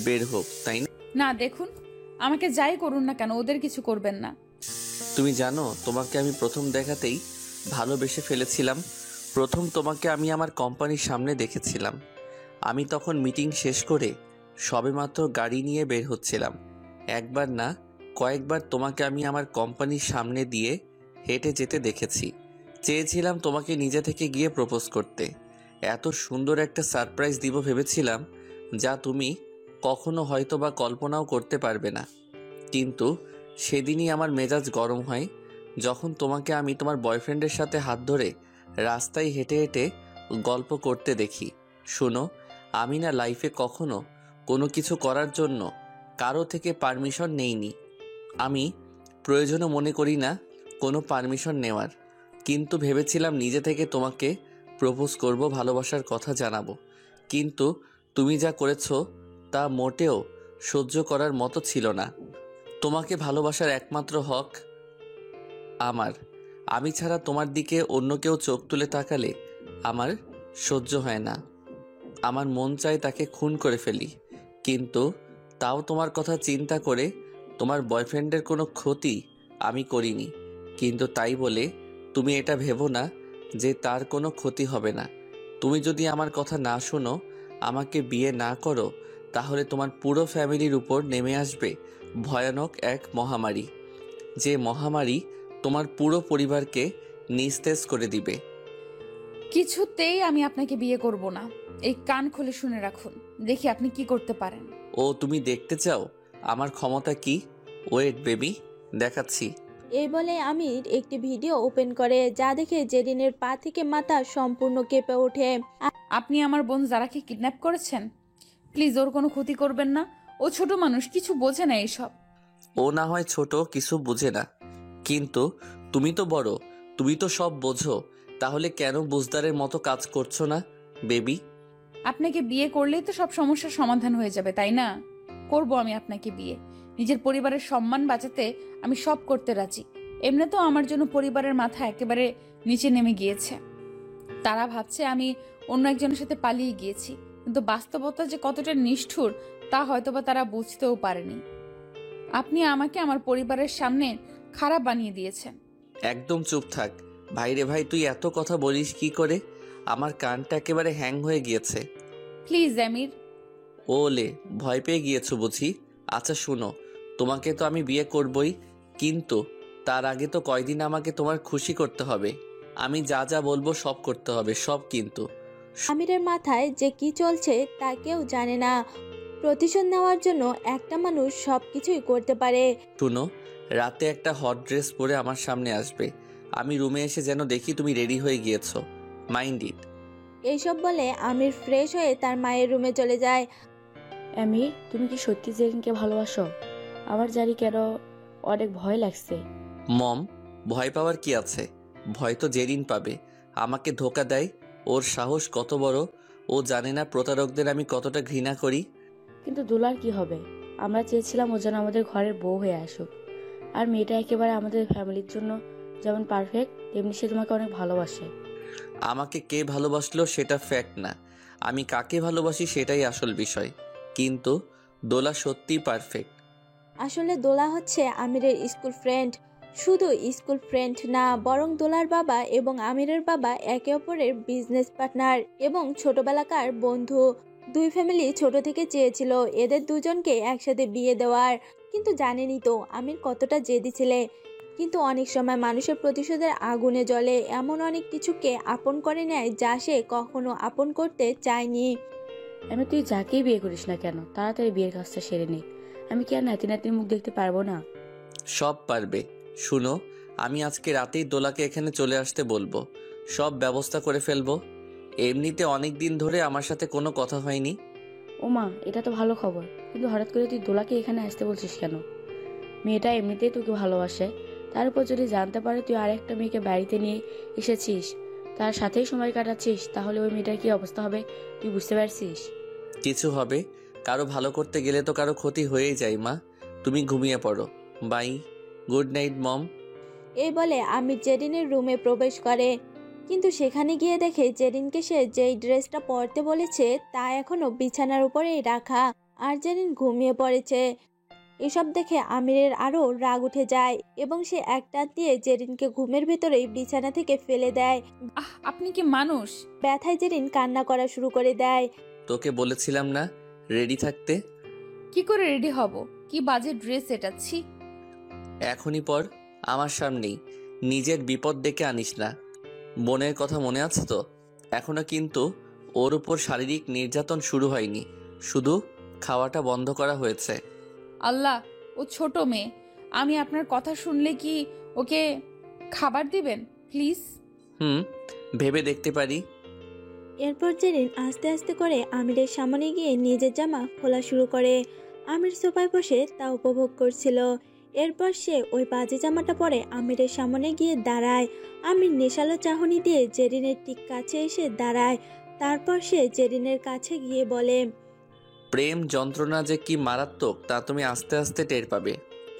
বের হোক, তাই না? না, দেখুন, আমাকে যাই করুন না কেন, ওদের কিছু করবেন না। তুমি জানো তোমাকে আমি প্রথম দেখাতেই ভালোবেসে ফেলেছিলাম। প্রথম তোমাকে আমি আমার কোম্পানির সামনে দেখেছিলাম। আমি তখন মিটিং শেষ করে সবেমাত্র গাড়ি নিয়ে বের হচ্ছিলাম। একবার না কয়েকবার তোমাকে আমি আমার কোম্পানির সামনে দিয়ে হেঁটে যেতে দেখেছি। চেয়েছিলাম তোমাকে নিজে থেকে গিয়ে প্রপোজ করতে, এত সুন্দর একটা সারপ্রাইজ দিব ভেবেছিলাম, যা তুমি কখনো হয়তো বা কল্পনাও করতে পারবে না। কিন্তু সেদিনই আমার মেজাজ গরম হয়, যখন তোমাকে আমি তোমার বয়ফ্রেন্ডের সাথে হাত ধরে রাস্তায় হেঁটে হেঁটে গল্প করতে দেখি। শোনো, আমি না লাইফে কখনো কোনো কিছু করার জন্য কারো থেকে পারমিশন নেইনি। আমি প্রয়োজনও মনে করি না কোনো পারমিশন নেওয়ার। কিন্তু ভেবেছিলাম নিজে থেকে তোমাকে প্রপোজ করব, ভালোবাসার কথা জানাবো। কিন্তু তুমি যা করেছো তা মোটেও সহ্য করার মতো ছিল না। তোমাকে ভালোবাসার একমাত্র হক আমার। আমি ছাড়া তোমার দিকে অন্য কেউ চোখ তুলে তাকালে আমার সহ্য হয় না। আমার মন চায় তাকে খুন করে ফেলি। কিন্তু তাও তোমার কথা চিন্তা করে তোমার বয়ফ্রেন্ডের কোনো ক্ষতি আমি করিনি। কিন্তু তাই বলে তুমি এটা ভেবো না যে তার কোনো ক্ষতি হবে না। তুমি যদি আমার কথা না শোনো, আমাকে বিয়ে না করো, তাহলে তোমার পুরো ফ্যামিলির উপর নেমে আসবে ভয়ানক এক মহামারী, যে মহামারী তোমার পুরো পরিবারকে নিস্তেজ করে দিবে। কিছুতেই আমি আপনাকে বিয়ে করব না। এই কান খুলে শুনে রাখুন, দেখি আপনি কি করতে পারেন। ও তুমি দেখতে চাও আমার ক্ষমতা কি? ওয়েট বেবি, দেখাচ্ছি। এই বলে আমির একটি ভিডিও ওপেন করে, যা দেখে জেরিনের পা থেকে মাথা সম্পূর্ণ কেঁপে ওঠে। আপনি আমার বোন যারাকে কিডন্যাপ করেছেন, প্লিজ ওর কোনো ক্ষতি করবেন না। ও ছোট মানুষ, কিছু বোঝে না এইসব। ও না হয় ছোট, কিছু বুঝে না, কিন্তু তুমি তো বড়, তুমি তো সব বোঝো। তাহলে কেন বুঝদারের মতো কাজ করছো না বেবি? আপনাকে বিয়ে করলেই তো সব সমস্যার সমাধান হয়ে যাবে, তাই না? করব আমি আপনাকে বিয়ে। নিজের পরিবারের সম্মান বাঁচাতে আমি সব করতে রাজি। এমনি তো আমার জন্য পরিবারের মাথা একেবারে নিচে নেমে গিয়েছে। তারা ভাবছে আমি অন্য একজনের সাথে পালিয়ে গিয়েছি, কিন্তু বাস্তবতা যে কতটা নিষ্ঠুর তা হয়তোবা তারা বুঝতেও পারেনি। আপনি আমাকে আমার পরিবারের সামনে খারাপ বানিয়ে দিয়েছেন। একদম চুপ থাক। ভাইরে ভাই, তুই এত কথা বলিস কি করে? আমার কানটা একেবারে হ্যাং হয়ে গিয়েছে। প্লিজ আমির। ওলে, ভয় পেয়ে গিয়েছো বুঝি? আচ্ছা শুনো, তোমাকে তো আমি বিয়ে করবই, কিন্তু তার আগে তো কয়দিন আমাকে তোমার খুশি করতে হবে। আমি যা যা বলবো সব করতে হবে, সব। কিন্তু আমিরের মাথায় যে কি চলছে তা কেউ জানে না। প্রতিশোধ নেওয়ার জন্য একটা মানুষ সবকিছুই করতে পারে। শুনো, রাতে একটা হট ড্রেস পরে আমার সামনে আসবে। আমি রুমে এসে যেন দেখি তুমি রেডি হয়ে গিয়েছো। Mind it. এইসব বলে আমির ফ্রেশ হয়ে তার মায়ের রুমে চলে যায়। অ্যামি, তুমি কি সত্যি জেরিনকে ভালোবাসো? আমার জানি কেন অনেক ভয় লাগছে। মম, ভয় পাওয়ার কি আছে? ভয় তো জেরিন পাবে। আমাকে ধোকা দেয়, ওর সাহস কত বড়। ও জানে না প্রতারকদের আমি কতটা ঘৃণা করি। কিন্তু দুলার কি হবে? আমরা চেয়েছিলাম ও যেন আমাদের ঘরের বউ হয়ে আসুক। আর মেয়েটা একেবারে আমাদের ফ্যামিলির জন্য যেমন পারফেক্ট, তেমনি সে তোমাকে অনেক ভালোবাসে। আমাকে কে ভালোবাসলো সেটা ফ্যাক্ট না, আমি কাকে ভালোবাসি সেটাই আসল বিষয়। কিন্তু দোলা সত্যিই পারফেক্ট। আসলে দোলা হচ্ছে আমিরের স্কুল ফ্রেন্ড। শুধু স্কুল ফ্রেন্ড না, বরং দোলার বাবা এবং আমিরের বাবা একে অপরের বিজনেস পার্টনার এবং ছোটবেলাকার বন্ধু। দুই ফ্যামিলি ছোট থেকে চেয়েছিল এদের দুজনকে একসাথে বিয়ে দেওয়ার। কিন্তু জানেনই তো আমির কতটা জেদি ছেলে। কিন্তু অনেক সময় মানুষের প্রতিশোধের আগুনে জ্বলে এমন অনেক কিছুকে আপন করে নেয় যা সে কখনো আপন করতে চায়নি। আমি তুই যাকেই বিয়ে করিস না কেন, তাড়াতাড়ি বিয়ের কাজটা সেরে নে। আমি কি আর নাতি নাতির মুখ দেখতে পারবো না? সব পারবে। শুনো, আমি আজকে রাতেই দোলাকে এখানে চলে আসতে বলবো, সব ব্যবস্থা করে ফেলবো। এমনিতে অনেক দিন ধরে আমার সাথে কোনো কথা হয়নি। ওমা, এটা তো ভালো খবর, কিন্তু হঠাৎ করে তুই দোলাকে এখানে আসতে বলছিস কেন? মেয়েটা এমনিতেই তোকে ভালোবাসে, তার উপর যদি জানতে পারে তুই আরেকটা মেয়েকে বাড়িতে নিয়ে এসেছিস, তার সাথেই সময় কাটাচ্ছিস, তাহলে ওই মেয়েটার কি অবস্থা হবে তুই বুঝতে পারছিস? কিছু হবে, কারো ভালো করতে গেলে তো কারো ক্ষতি হয়েই যায়। মা, তুমি ঘুমিয়ে পড়ো। বাই, গুড নাইট মম। এই বলে আমির জেরিনের রুমে প্রবেশ করে, কিন্তু সেখানে গিয়ে দেখে জেরিনকে সে যেই ড্রেসটা পরতে বলেছে তা এখনো বিছানার উপরেই রাখা, আর জেরিন ঘুমিয়ে পড়েছে। এসব দেখে আমিরের আরো রাগ উঠে যায় এবং সে একটা দিয়ে জেরিনকে ঘুমের ভেতরেই বিছানা থেকে ফেলে দেয়। আপনি কি মানুষ? ব্যথায় জেরিন কান্না করা শুরু করে দেয়। তোকে বলেছিলাম না রেডি থাকতে? কি করে রেডি হব? কি বাজে ড্রেস এটা, ছি। এখনই পর, আমার সামনেই। নিজের বিপদ ডেকে আনিস না। বোনের কথা মনে আছে তো? এখনো কিন্তু ওর উপর শারীরিক নির্যাতন শুরু হয়নি, শুধু খাওয়াটা বন্ধ করা হয়েছে। আল্লাহ, ও ছোট মেয়ে, আমি আপনার কথা শুনলে কি ওকে খাবার দিবেন প্লিজ? ভেবে দেখতে পারি। এরপর জেরিন আস্তে আস্তে করে আমিরের সামনে গিয়ে নিজের জামা খোলা শুরু করে। আমির সোফায় বসে তা উপভোগ করছিল। এরপর সে ওই বাজে জামাটা পরে আমিরের সামনে গিয়ে দাঁড়ায়। আমির নেশালো চাহনি দিয়ে জেরিনের ঠিক কাছে এসে দাঁড়ায়। তারপর সে জেরিনের কাছে গিয়ে বলে, প্রেম যন্ত্রণা যে কি মারাত্মক তা তুমি আস্তে আস্তে টের পাবে।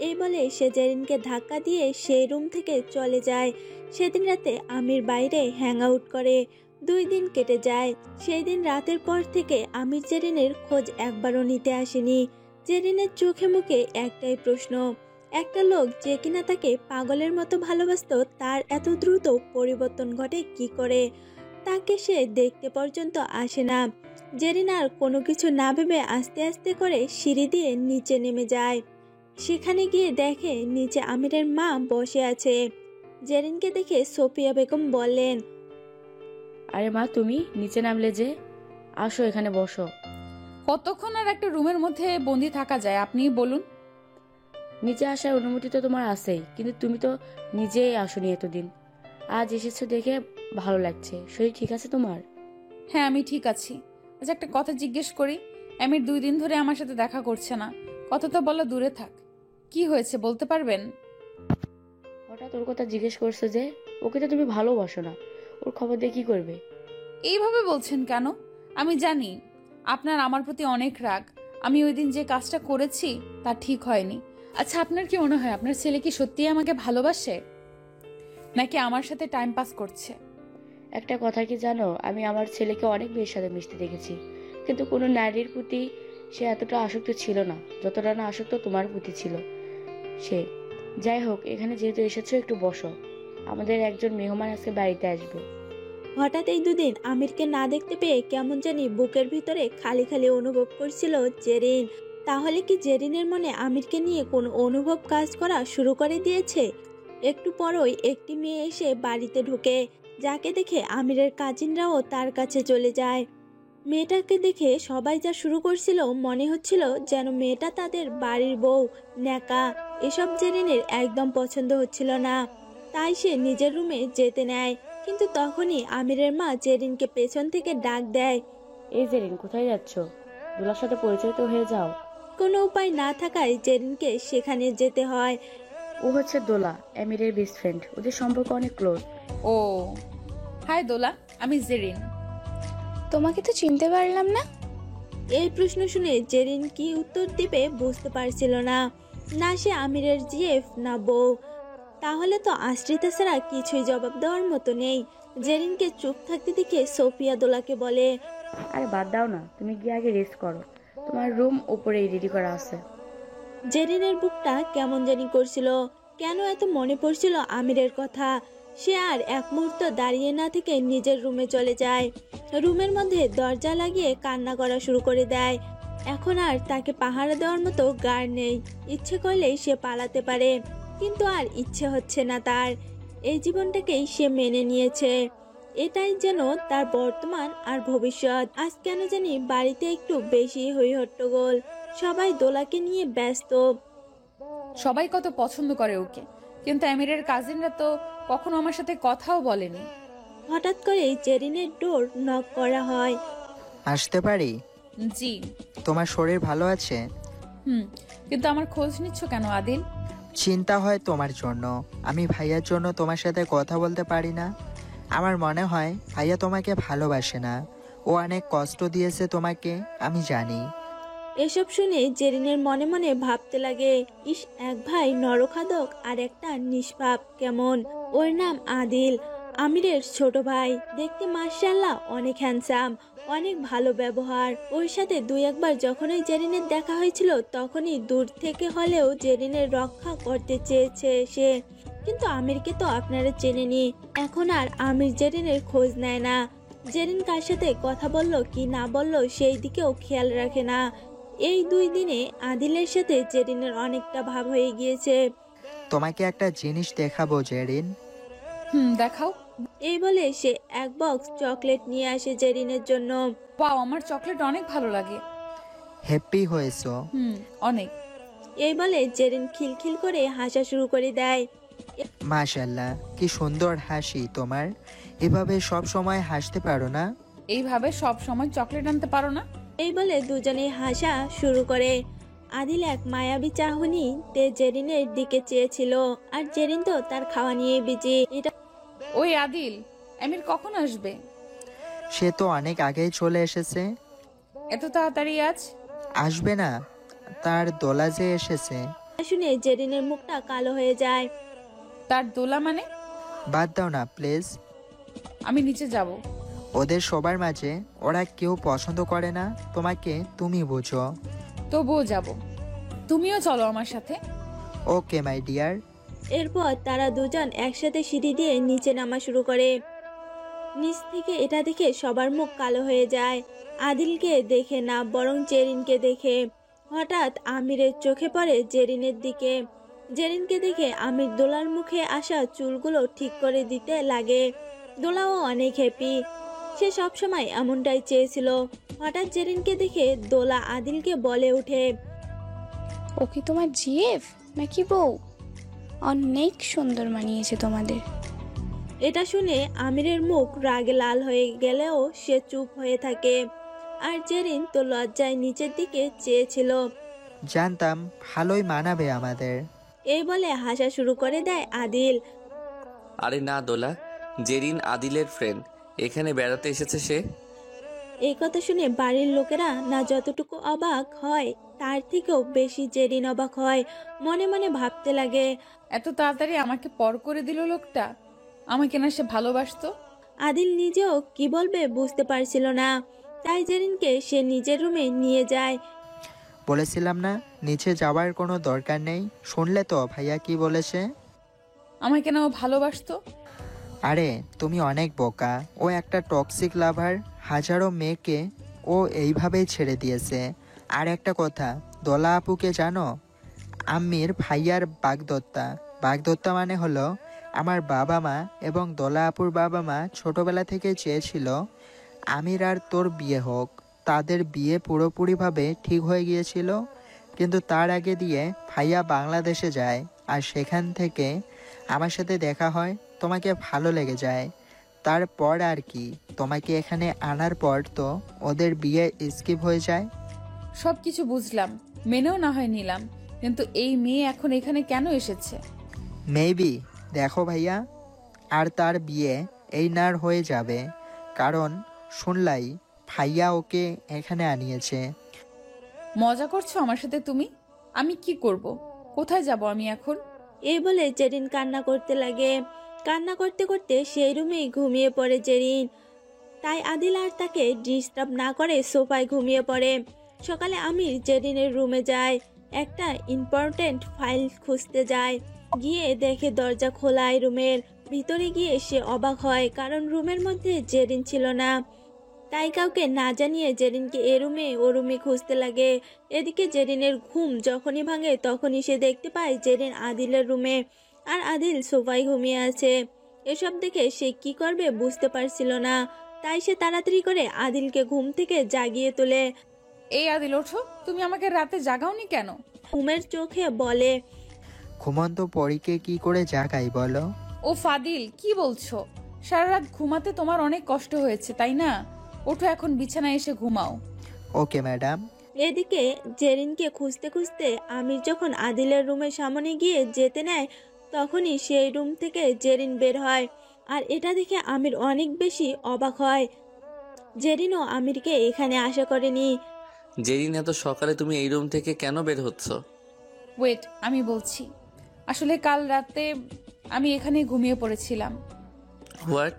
এই বলে সে জেরিনকে ধাক্কা দিয়ে সেই রুম থেকে চলে যায়। সেদিন রাতে আমির বাইরে হ্যাং আউট করে। 2 দিন কেটে যায়। সেই দিন রাতের পর থেকে আমির জেরিনের খোঁজ একবারও নিতে আসেনি। জেরিনের চোখে মুখে একটাই প্রশ্ন, একটা লোক যে কিনা তাকে পাগলের মতো ভালোবাসতো তার এত দ্রুত পরিবর্তন ঘটে কি করে? তাকে সে দেখতে পর্যন্ত আসে না। জেরিন আর কোনো কিছু না ভেবে আস্তে আস্তে করে সিঁড়ি দিয়ে নিচে নেমে যায়। সেখানে গিয়ে দেখে নিচে আমিরের মা বসে আছে। জেরিনকে দেখে সোফিয়া বেগম বললেন, আরে মা, তুমি নিচে নামলে যে? আসো এখানে বসো। কতক্ষণ আর একটা রুমের মধ্যে বন্দি থাকা যায় আপনিই বলুন? নিচে আসার অনুমতি তো তোমার আছেই, কিন্তু তুমি তো নিজেই আসোনি এতদিন। আজ এসেছো দেখে ভালো লাগছে। শরীর ঠিক আছে তোমার? হ্যাঁ, আমি ঠিক আছি। আচ্ছা, একটা কথা জিজ্ঞেস করি। আমির 2 দিন ধরে আমার সাথে দেখা করছে না, কথা তো বলা দূরে থাক। কি হয়েছে বলতে পারবেন? হঠাৎ ওর কথা জিজ্ঞেস করছো যে? ওকে তো তুমি ভালোবাসো না, ওর খবর দিয়ে কি করবে? এইভাবে বলছেন কেন? আমি জানি আপনার আমার প্রতি অনেক রাগ। আমি ওই দিন যে কাজটা করেছি তা ঠিক হয়নি। আচ্ছা, আপনার কি মনে হয় আপনার ছেলে কি সত্যিই আমাকে ভালোবাসে, নাকি আমার সাথে টাইম পাস করছে? একটা কথা কি জানো, আমি আমার ছেলেকে অনেক মেয়ের সাথে মিশতে দেখেছি, কিন্তু কোনো নারীর প্রতি সে এতটা আসক্ত ছিল না যতটা না আসক্ত তোমার প্রতি ছিল সে। যাই হোক, এখানে যেহেতু এসেছো একটু বসো, আমাদের একজন মেহমান আজকে বাড়িতে আসবে। হঠাৎ এই 2 দিন আমিরকে না দেখতে পেয়ে কেমন জানি বুকের ভিতরে খালি খালি অনুভব করছিল জেরিন। তাহলে কি জেরিনের মনে আমিরকে নিয়ে কোনো অনুভব কাজ করা শুরু করে দিয়েছে? একটু পরই একটি মেয়ে এসে বাড়িতে ঢোকে, যাকে দেখে আমিরের কাজিনরাও তার কাছে চলে যায়। মেয়েটাকে দেখে সবাই যা শুরু করছিল, মনে হচ্ছিল যেন মেয়েটা তাদের বাড়ির বউ, ন্যাকা। এসব জেরিনের একদম পছন্দ হচ্ছিল না। তাই সে নিজের রুমে যেতে নেয়, কিন্তু তখনই আমিরের মা জেরিনকে পেছন থেকে ডাক দেয়। এই জেরিন, কোথায় যাচ্ছ? দুলার সাথে পরিচয় তো হয়ে যাও। কোনো উপায় না থাকায় জেরিনকে সেখানে যেতে হয়। ও হচ্ছে দোলা, আমিরের বেস্ট ফ্রেন্ড। ওদের সম্পর্ক অনেক ক্লোজ। ও হাই দোলা, আমি জেরিন। তোমাকে তো চিনতে পারলাম না। এই প্রশ্ন শুনে জেরিন কি উত্তর দিবে বুঝতে পারছিল না। না সে আমিরের জিএফ, না বউ। তাহলে তো আশ্রিতা ছাড়া কিছুই জবাব দেওয়ার মতো নেই। জেরিনকে চুপ থাকতে দেখে সোফিয়া দোলাকে বলে, আরে বাদ দাও না, তুমি গিয়ে আগে রেস্ট করো, তোমার রুম উপরেই রেডি করা আছে। জেরিনের বুকটা কেমন জানি করছিল। কেন এত মনে পড়ছিল আমিরের কথা। সে আর এক মুহূর্ত দাঁড়িয়ে না থেকে নিজের রুমে চলে যায়। রুমের মধ্যে দরজা লাগিয়ে কান্না করা শুরু করে দেয়। এখন আর তাকে পাহারা দেওয়ার মতো গার্ড নেই। ইচ্ছে করলেই সে পালাতে পারে, কিন্তু আর ইচ্ছে হচ্ছে না তার। এই জীবনটাকেই সে মেনে নিয়েছে। এটাই যেন তার বর্তমান আর ভবিষ্যৎ। আজ কেন জানি বাড়িতে একটু বেশি হই হট্টগোল। সবাই দোলাকে নিয়ে ব্যস্ত। সবাই কত পছন্দ করে ওকে, কিন্তু আমিরের কাজিনরা তো কখনো আমার সাথে কথাও বলেনি। হঠাৎ করে জেরিনের ডোর নক করা হয়। আসতে পারি? জি। তোমার শরীর ভালো আছে? কিন্তু আমার খোঁজ নিচ্ছ কেন আদিল? চিন্তা হয় তোমার জন্য। আমি ভাইয়ার জন্য তোমার সাথে কথা বলতে পারি না। আমার মনে হয় ভাইয়া তোমাকে ভালোবাসে না। ও অনেক কষ্ট দিয়েছে তোমাকে, আমি জানি। এসব শুনে জেরিনের মনে মনে ভাবতে লাগে, ইস, এক ভাই নরখাদক আর একটা নিষ্পাপ কেমন। ওর নাম আদিল, আমিরের ছোট ভাই। দেখতে মাশাআল্লাহ অনেক হ্যান্ডসাম, অনেক ভালো ব্যবহার। ওর সাথে 2-1 বার যখনই জেরিনের দেখা হয়েছিল, তখনই দূর থেকে হলেও জেরিনের রক্ষা করতে চেয়েছে সে। কিন্তু আমিরকে তো আপনারা চেনেনি। এখন আর আমির জেরিনের খোঁজ নেয় না। জেরিন কার সাথে কথা বলল কি না বলল সেই দিকেও খেয়াল রাখে না। এই 2 দিনে আদিলের সাথে জেরিনের অনেকটা ভাব হয়ে গিয়েছে। তোমাকে একটা জিনিস দেখাবো জেরিন। দেখাও। এই বলে সে এক বক্স চকলেট নিয়ে আসে জেরিনের জন্য। পাও, আমার চকলেট অনেক ভালো লাগে। হ্যাপি হয়েছো? অনেক। এই বলে জেরিন খিলখিল করে হাসা শুরু করে দেয়। মাশাল্লাহ, কি সুন্দর হাসি তোমার। এভাবে সব সময় হাসতে পারো না? এইভাবে সব সময় চকলেট আনতে পারো না? এই বলে দুজনেই হাসা শুরু করে। আদিল এক মায়াবী চাহনিতে জেরিনের দিকে চেয়েছিল, আর জেরিন তো তার খাওয়া নিয়ে বিজি। এটা ওই আদিল, আমির কখন আসবে? সে তো অনেক আগেই চলে এসেছে। এত তাড়াতাড়ি আজ? আসবে না, তার দোলা যে এসেছে। শুনে জেরিনের মুখটা কালো হয়ে যায়। তার দোলা মানে? বাদ দাও না প্লিজ। আমি নিচে যাব। ওদের সবার মাঝে ওরা কেউ পছন্দ করে না তোমাকে, তুমি বুঝো। তবুও যাব। তুমিও চলো আমার সাথে। ওকে মাই ডিয়ার। এরপর তারা দুজন একসাথে সিঁড়ি দিয়ে নিচে নামা শুরু করে। নিচ থেকে এটা দেখে সবার মুখ কালো হয়ে যায়। আদিলকে দেখে না, বরং জেরিনকে দেখে। হঠাৎ আমিরের চোখে পড়ে জেরিনের দিকে। জেরিনকে দেখে আমির দোলার মুখে আসা চুলগুলো ঠিক করে দিতে লাগে। দোলাও অনেক হ্যাপি, সে সবসময় এমনটাই চেয়েছিল। হঠাৎ জেরিনকে দেখে দোলা আদিলকে বলে ওঠে, ও কি তোমার জিএফ নাকি বউ? অনেক সুন্দর মানিয়েছে তোমাদের। এটা শুনে আমিরের মুখ রাগে লাল হয়ে গেলেও সে চুপ হয়ে থাকে। আর জেরিন তো লজ্জায় নিচের দিকে চেয়েছিল। জানতাম ভালোই মানাবে আমাদের। এই বলে হাসা শুরু করে দেয় আদিল। আরে না দোলা, জেরিন আদিলের ফ্রেন্ড, এখানে বেড়াতে এসেছে সে। এই কথা শুনে বাড়ির লোকেরা না যতটুকু অবাক হয়, তার থেকেও বেশি জেরিন অবাক হয়। মনে মনে ভাবতে লাগে, এত তাড়াতাড়ি আমাকে পর করে দিল লোকটা। আমাকে না সে ভালোবাসতো? আদিল নিজেও কি বলবে বুঝতে পারছিল না। তাই জেরিনকে সে নিজের রুমে নিয়ে যায়। বলেছিলাম না নিচে যাওয়ার কোনো দরকার নেই? শুনলে তো ভাইয়া কি বলেছে? আমাকে না ও ভালোবাসতো? আরে তুমি অনেক বোকা। ও একটা টক্সিক লাভার, হাজারো মেয়েকে ও এইভাবেই ছেড়ে দিয়েছে। আর একটা কথা, দোলা আপুকে জানো? আম্মির ভাইয়ার বাগদত্তা। বাগদত্তা মানে হলো আমার বাবা মা এবং দোলা আপুর বাবা মা ছোটবেলা থেকে চেয়েছিল আমির আর তোর বিয়ে হোক। তাদের বিয়ে পুরোপুরিভাবে ঠিক হয়ে গিয়েছিল, কিন্তু তার আগে দিয়ে ভাইয়া বাংলাদেশে যায়, আর সেখান থেকে আমার সাথে দেখা হয়, তোমাকে ভালো লেগে যায়। তারপর আর কি, তোমাকে এখানে আনার পর তো ওদের বিয়ে স্কিপ হয়ে যায়। সব কিছু বুঝলাম, মেনেও না হয় নিলাম, কিন্তু এই মেয়ে এখন এখানে কেন এসেছে? মেবি দেখো ভাইয়া, আর তার বিয়ে এই নার হয়ে যাবে, কারণ শুনলাই ভাইয়া ওকে এখানে আনিয়েছে। মজা করছো আমার সাথে তুমি? আমি কি করব? কোথায় যাব আমি এখন? এই বলে জেরিন কান্না করতে লাগে। কান্না করতে করতে সেই রুমেই ঘুমিয়ে পড়ে জেরিন। তাই আদিল আর তাকে ডিস্টার্ব না করে সোফায় ঘুমিয়ে পড়ে। সকালে আমির জেরিনের রুমে যায়, একটা ইম্পর্টেন্ট ফাইল খুঁজতে যায়। গিয়ে দেখে দরজা খোলায় রুমের। ভিতরে গিয়ে সে অবাক হয়, কারণ রুমের মধ্যে জেরিন ছিল না। তাই কাউকে না জানিয়ে জেরিনকে এ রুমে ও রুমে খুঁজতে লাগে। এদিকে জেরিনের ঘুম যখনই ভাঙে তখনই সে দেখতে পায় জেরিন আদিলের রুমে, আর আদিল সোফায় ঘুমিয়ে আছে। এসব দেখে সে কি করবে বুঝতে পারছিল না। তাই সে তাড়াতাড়ি করে আদিলকে ঘুম থেকে জাগিয়ে তোলে। এই আদিল, ওঠো, তুমি আমাকে রাতে জাগাওনি কেন? ঘুমের চোখে বলে, ঘুমন্ত পরীকে কি করে জাগাই বলো? ও ফাদিল, কি বলছো? সারা রাত ঘুমাতে তোমার অনেক কষ্ট হয়েছে তাই না? ওঠো, এখন বিছানায় এসে ঘুমাও। Okay madam. এদিকে জেরিনকে খুঁজতে খুঁজতে আমির যখন আদিলের রুমের সামনে গিয়ে যেতে নেয়, তখনই সেই রুম থেকে জেরিন বের হয়। আর এটা দেখে আমির অনেক বেশি অবাক হয়। জেরিনও আমিরকে এখানে আশা করেনি। জেরিন, এত সকালে তুমি এই রুম থেকে কেন বের হচ্ছ? ওয়েট, আমি বলছি। আসলে কাল রাতে আমি এখানে ঘুমিয়ে পড়েছিলাম। হোয়াট?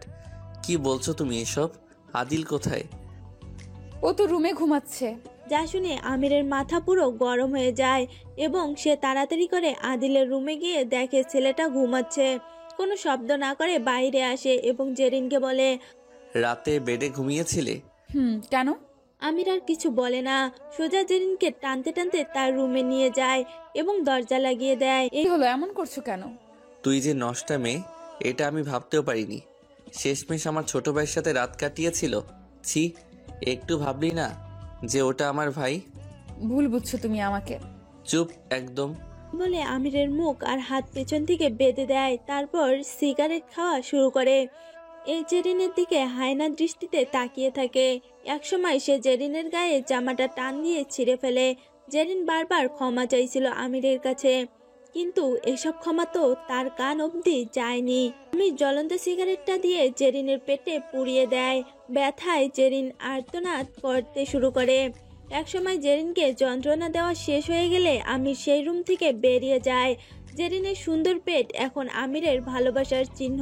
কি বলছো তুমি এসব? আদিল কোথায়? ও তো রুমে ঘুমাচ্ছে। যা শুনে আমিরের মাথা পুরো গরম হয়ে যায় এবং সে তাড়াতাড়ি করে আদিলের রুমে গিয়ে দেখে ছেলেটা ঘুমাচ্ছে। কোনো শব্দ না করে বাইরে আসে এবং জেরিনকে বলে, রাতে বেডে ঘুমিয়েছিলে? কেন? আমির আর কিছু বলে না, সোজা জেরিনকে টানতে টানতে তার রুমে নিয়ে যায় এবং দরজা লাগিয়ে দেয়। এই হলো, এমন করছো কেন? তুই যে নষ্টা মেয়ে, এটা আমি ভাবতেও পারিনি। শেষমেশ আমার ছোট ভাইয়ের সাথে রাত কাটিয়েছিল। ছি, একটু ভাবলি না যে ওটা আমার ভাই? ভুল বুঝছো তুমি আমাকে। চুপ একদম। বলে আমিরের মুখ আর হাত পেছন থেকে বেঁধে দেয়, তারপর সিগারেট খাওয়া শুরু করে। এই জেরিনের দিকে হায়না দৃষ্টিতে তাকিয়ে থাকে। একসময় সে জেরিনের গায়ে জামাটা টান দিয়ে ছিঁড়ে ফেলে। জেরিন বারবার ক্ষমা চাইছিল আমিরের কাছে, কিন্তু এসব ক্ষমা তো তার কান অবধি যায়নি। আমি জ্বলন্ত সিগারেটটা দিয়ে জেরিনের পেটে পুড়িয়ে দেয়। ব্যথায় জেরিন আর্তনাদ করতে শুরু করে। একসময় জেরিনকে যন্ত্রণা দেওয়া শেষ হয়ে গেলে আমির সেই রুম থেকে বেরিয়ে যায়। জেরিনের সুন্দর পেট এখন আমিরের ভালোবাসার চিহ্ন।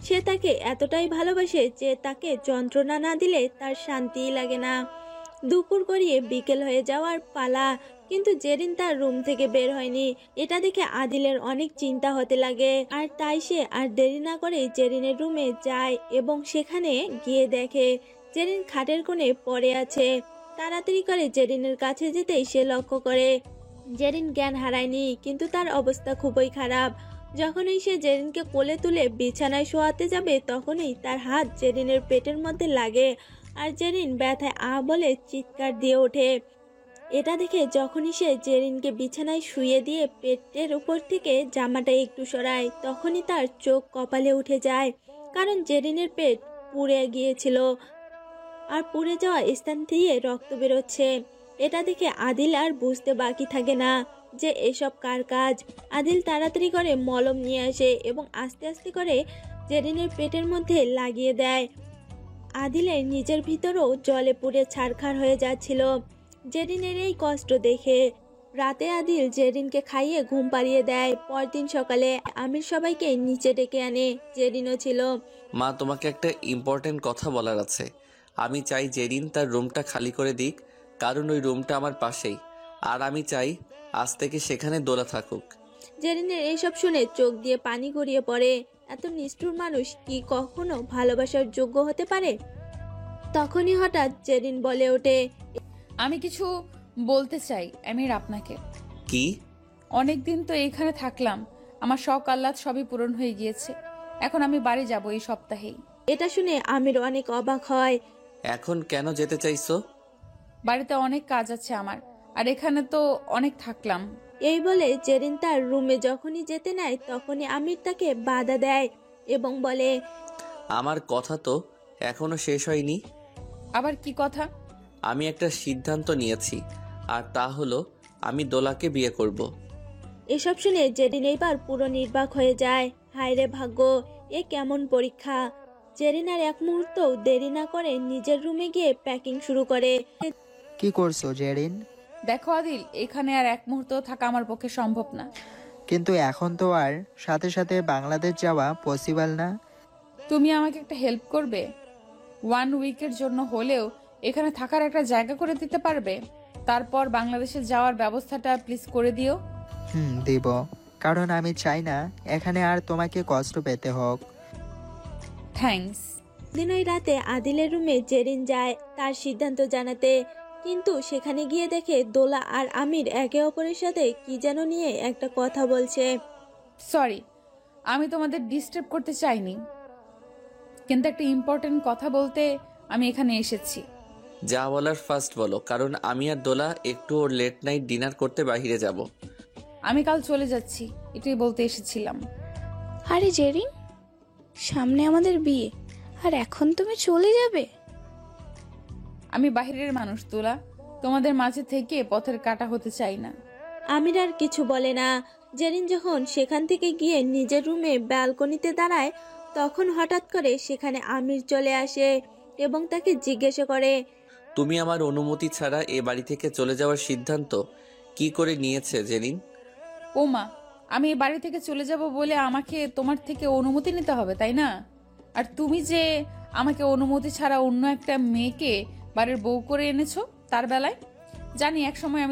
সে তাকে এতটাই ভালোবাসে যে তাকে যন্ত্রণা না দিলে তার শান্তিই লাগে না। দুপুর গড়িয়ে বিকেল হয়ে যাওয়ার পালা, কিন্তু জেরিন তার রুম থেকে বের হয়নি। এটা দেখে আদিলের অনেক চিন্তা হতে লাগে, আর তাই সে আর দেরি না করে জেরিনের রুমে যায় এবং সেখানে গিয়ে দেখে জেরিন খাটের কোণে পড়ে আছে। তাড়াতাড়ি করে জেরিনের কাছে যেতেই সে লক্ষ্য করে জেরিন জ্ঞান হারায়নি, কিন্তু তার অবস্থা খুবই খারাপ। যখনই সে জেরিনকে কোলে তুলে বিছানায় শোয়াতে যাবে তখনই তার হাত জেরিনের পেটের মধ্যে লাগে, আর জেরিন ব্যথায় বলে চিৎকার দিয়ে ওঠে। এটা দেখে যখনই সে জেরিনকে বিছানায় শুয়ে দিয়ে পেটের উপর থেকে জামাটা একটু সরায়, তখনই তার চোখ কপালে উঠে যায়, কারণ জেরিনের পেট পুড়ে গিয়েছিল আর পুড়ে যাওয়া স্থান দিয়ে রক্ত বেরোচ্ছে। এটা দেখে আদিল আর বুঝতে বাকি থাকে না যে এসব কার কাজ। আদিল তাড়াতাড়ি করে মলম নিয়ে আসে এবং আস্তে আস্তে করে জেরিনের পেটের মধ্যে লাগিয়ে দেয়। আদিলের নিজের ভিতরও জলে পুড়ে ছারখার হয়ে যাচ্ছিল জেরিনের এই কষ্ট দেখে। রাতে আদিল জেরিনকে খাইয়ে ঘুম পাড়িয়ে দেয়। পরদিন সকালে আমির সবাইকে নিচে ডেকে আনে, জেরিনও ছিল। মা, তোমাকে একটা ইম্পর্টেন্ট কথা বলার আছে। আমি চাই জেরিন তার রুমটা খালি করে দিক, কারণ ওই রুমটা আমার পাশেই, আর আমি চাই আজ থেকে সেখানে দোলা থাকুক। জেরিনের এইসব শুনে চোখ দিয়ে পানি গড়িয়ে পড়ে। এত নিষ্ঠুর মানুষ কি কখনো ভালোবাসার যোগ্য হতে পারে? তখনই হঠাৎ জেরিন বলে ওঠে, আমি কিছু বলতে চাই আমির আপনাকে। কি? অনেক দিন তো এইখানে থাকলাম, আমার শখ আহ্লাদ সবই পূরণ হয়ে গিয়েছে। এখন আমি বাড়ি যাব এই সপ্তাহেই। এটা শুনে আমির অনেক অবাক হয়। এখন কেন যেতে চাইছো? বাড়িতে অনেক কাজ আছে আমার, আর এখানে তো অনেক থাকলাম। এই বলে জেরিন তার রুমে যখনই যেতে নেয় তখনই আমির তাকে বাধা দেয় এবং বলে, আমার কথা তো এখনো শেষ হয়নি। আবার কি কথা? আমি একটা সিদ্ধান্ত নিয়েছি, আর তা হলো আমি দোলাকে বিয়ে করব। এসব শুনে জেরিন এইবার পুরো নির্বাক হয়ে যায়। হায় রে ভাগ্য, এ কেমন পরীক্ষা! জেরিন আর এক মুহূর্ত দেরি না করে নিজের রুমে গিয়ে প্যাকিং শুরু করে। কি করছো জেরিন? দেখো আদিল, এখানে আর এক মুহূর্ত থাকা আমার পক্ষে সম্ভব না। কিন্তু এখন তো আর সাথে সাথে বাংলাদেশ যাওয়া পসিবল না। তুমি আমাকে একটা হেল্প করবে? 1 উইকের জন্য হলেও এখানে থাকার একটা জায়গা করে দিতে পারবে? তারপর বাংলাদেশে যাওয়ার ব্যবস্থাটা প্লিজ করে দিও। দিব, কারণ আমি চাই না এখানে আর তোমাকে কষ্ট পেতে হোক। থ্যাঙ্কস। দিন ওই রাতে আদিলের রুমে জেরিন যায় তার সিদ্ধান্ত জানাতে, কিন্তু সেখানে গিয়ে দেখে দোলা আর আমির একে অপরের সাথে কি যেন নিয়ে একটা কথা বলছে। সরি, আমি তোমাদের ডিস্টার্ব করতে চাইনি, কিন্তু একটা ইম্পর্টেন্ট কথা বলতে আমি এখানে এসেছি। যা বলার ফার্স্ট বলো, কারণ আমি আর দোলা একটু ওর লেট নাইট ডিনার করতে বাইরে যাব। আমি কাল চলে যাচ্ছি, এটাই বলতে এসেছিলাম। আরে জেরিন, সামনে আমাদের বিয়ে, আর এখন তুমি চলে যাবে? আমি বাইরের মানুষ তোলা, তোমাদের মাঝে থেকে পথের কাটা হতে চাই না। আমির আর কিছু বলে না। জেরিন যখন সেখান থেকে গিয়ে নিজের রুমে ব্যালকনিতে দাঁড়ায় তখন হঠাৎ করে সেখানে আমির চলে আসে এবং তাকে জিজ্ঞাসা করে, তুমি আমার অনুমতি ছাড়া এ বাড়ি থেকে চলে যাওয়ার সিদ্ধান্ত কি করে নিয়েছে জেরিন? ও মা, আমি এই বাড়ি থেকে চলে যাব বলে আমাকে তোমার থেকে অনুমতি নিতে হবে, তাই না? আর তুমি যে আমাকে অনুমতি ছাড়া অন্য একটা মেয়েকে বাড়ির বউ করে এনেছো তার বেলায় জানি এক সময়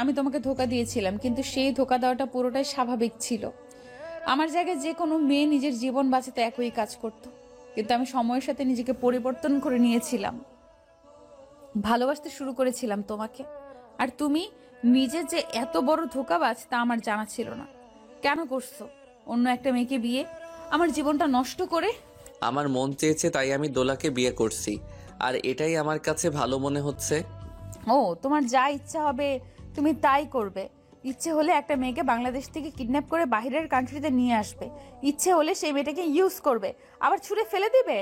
আমি তোমাকে ধোকা দিয়েছিলাম, কিন্তু সেই ধোকা দেওয়াটা পুরোটাই স্বাভাবিক ছিল। আমার জায়গায় যে কোনো মেয়ে নিজের জীবন বাঁচাতে একই কাজ করত, কিন্তু আমি সময়ের সাথে নিজেকে পরিবর্তন করে নিয়েছিলাম, ভালোবাসতে শুরু করেছিলাম তোমাকে। আর তুমি নিজে যে এত বড় ধোকাবাজ তা আমার জানা ছিল না। কেন করছো অন্য একটা মেয়েকে বিয়ে, আমার জীবনটা নষ্ট করে? আমার মন চেয়েছে তাই আমি দোলাকে বিয়ে করছি, আর এটাই আমার কাছে ভালো মনে হচ্ছে। ও, তোমার যা ইচ্ছা হবে তুমি তাই করবে। ইচ্ছে হলে একটা মেয়েকে বাংলাদেশ থেকে কিডন্যাপ করে বাইরের কান্ট্রিতে নিয়ে আসবে, ইচ্ছে হলে সেই মেয়েটাকে ইউজ করবে, আবার ছুঁড়ে ফেলে দিবে।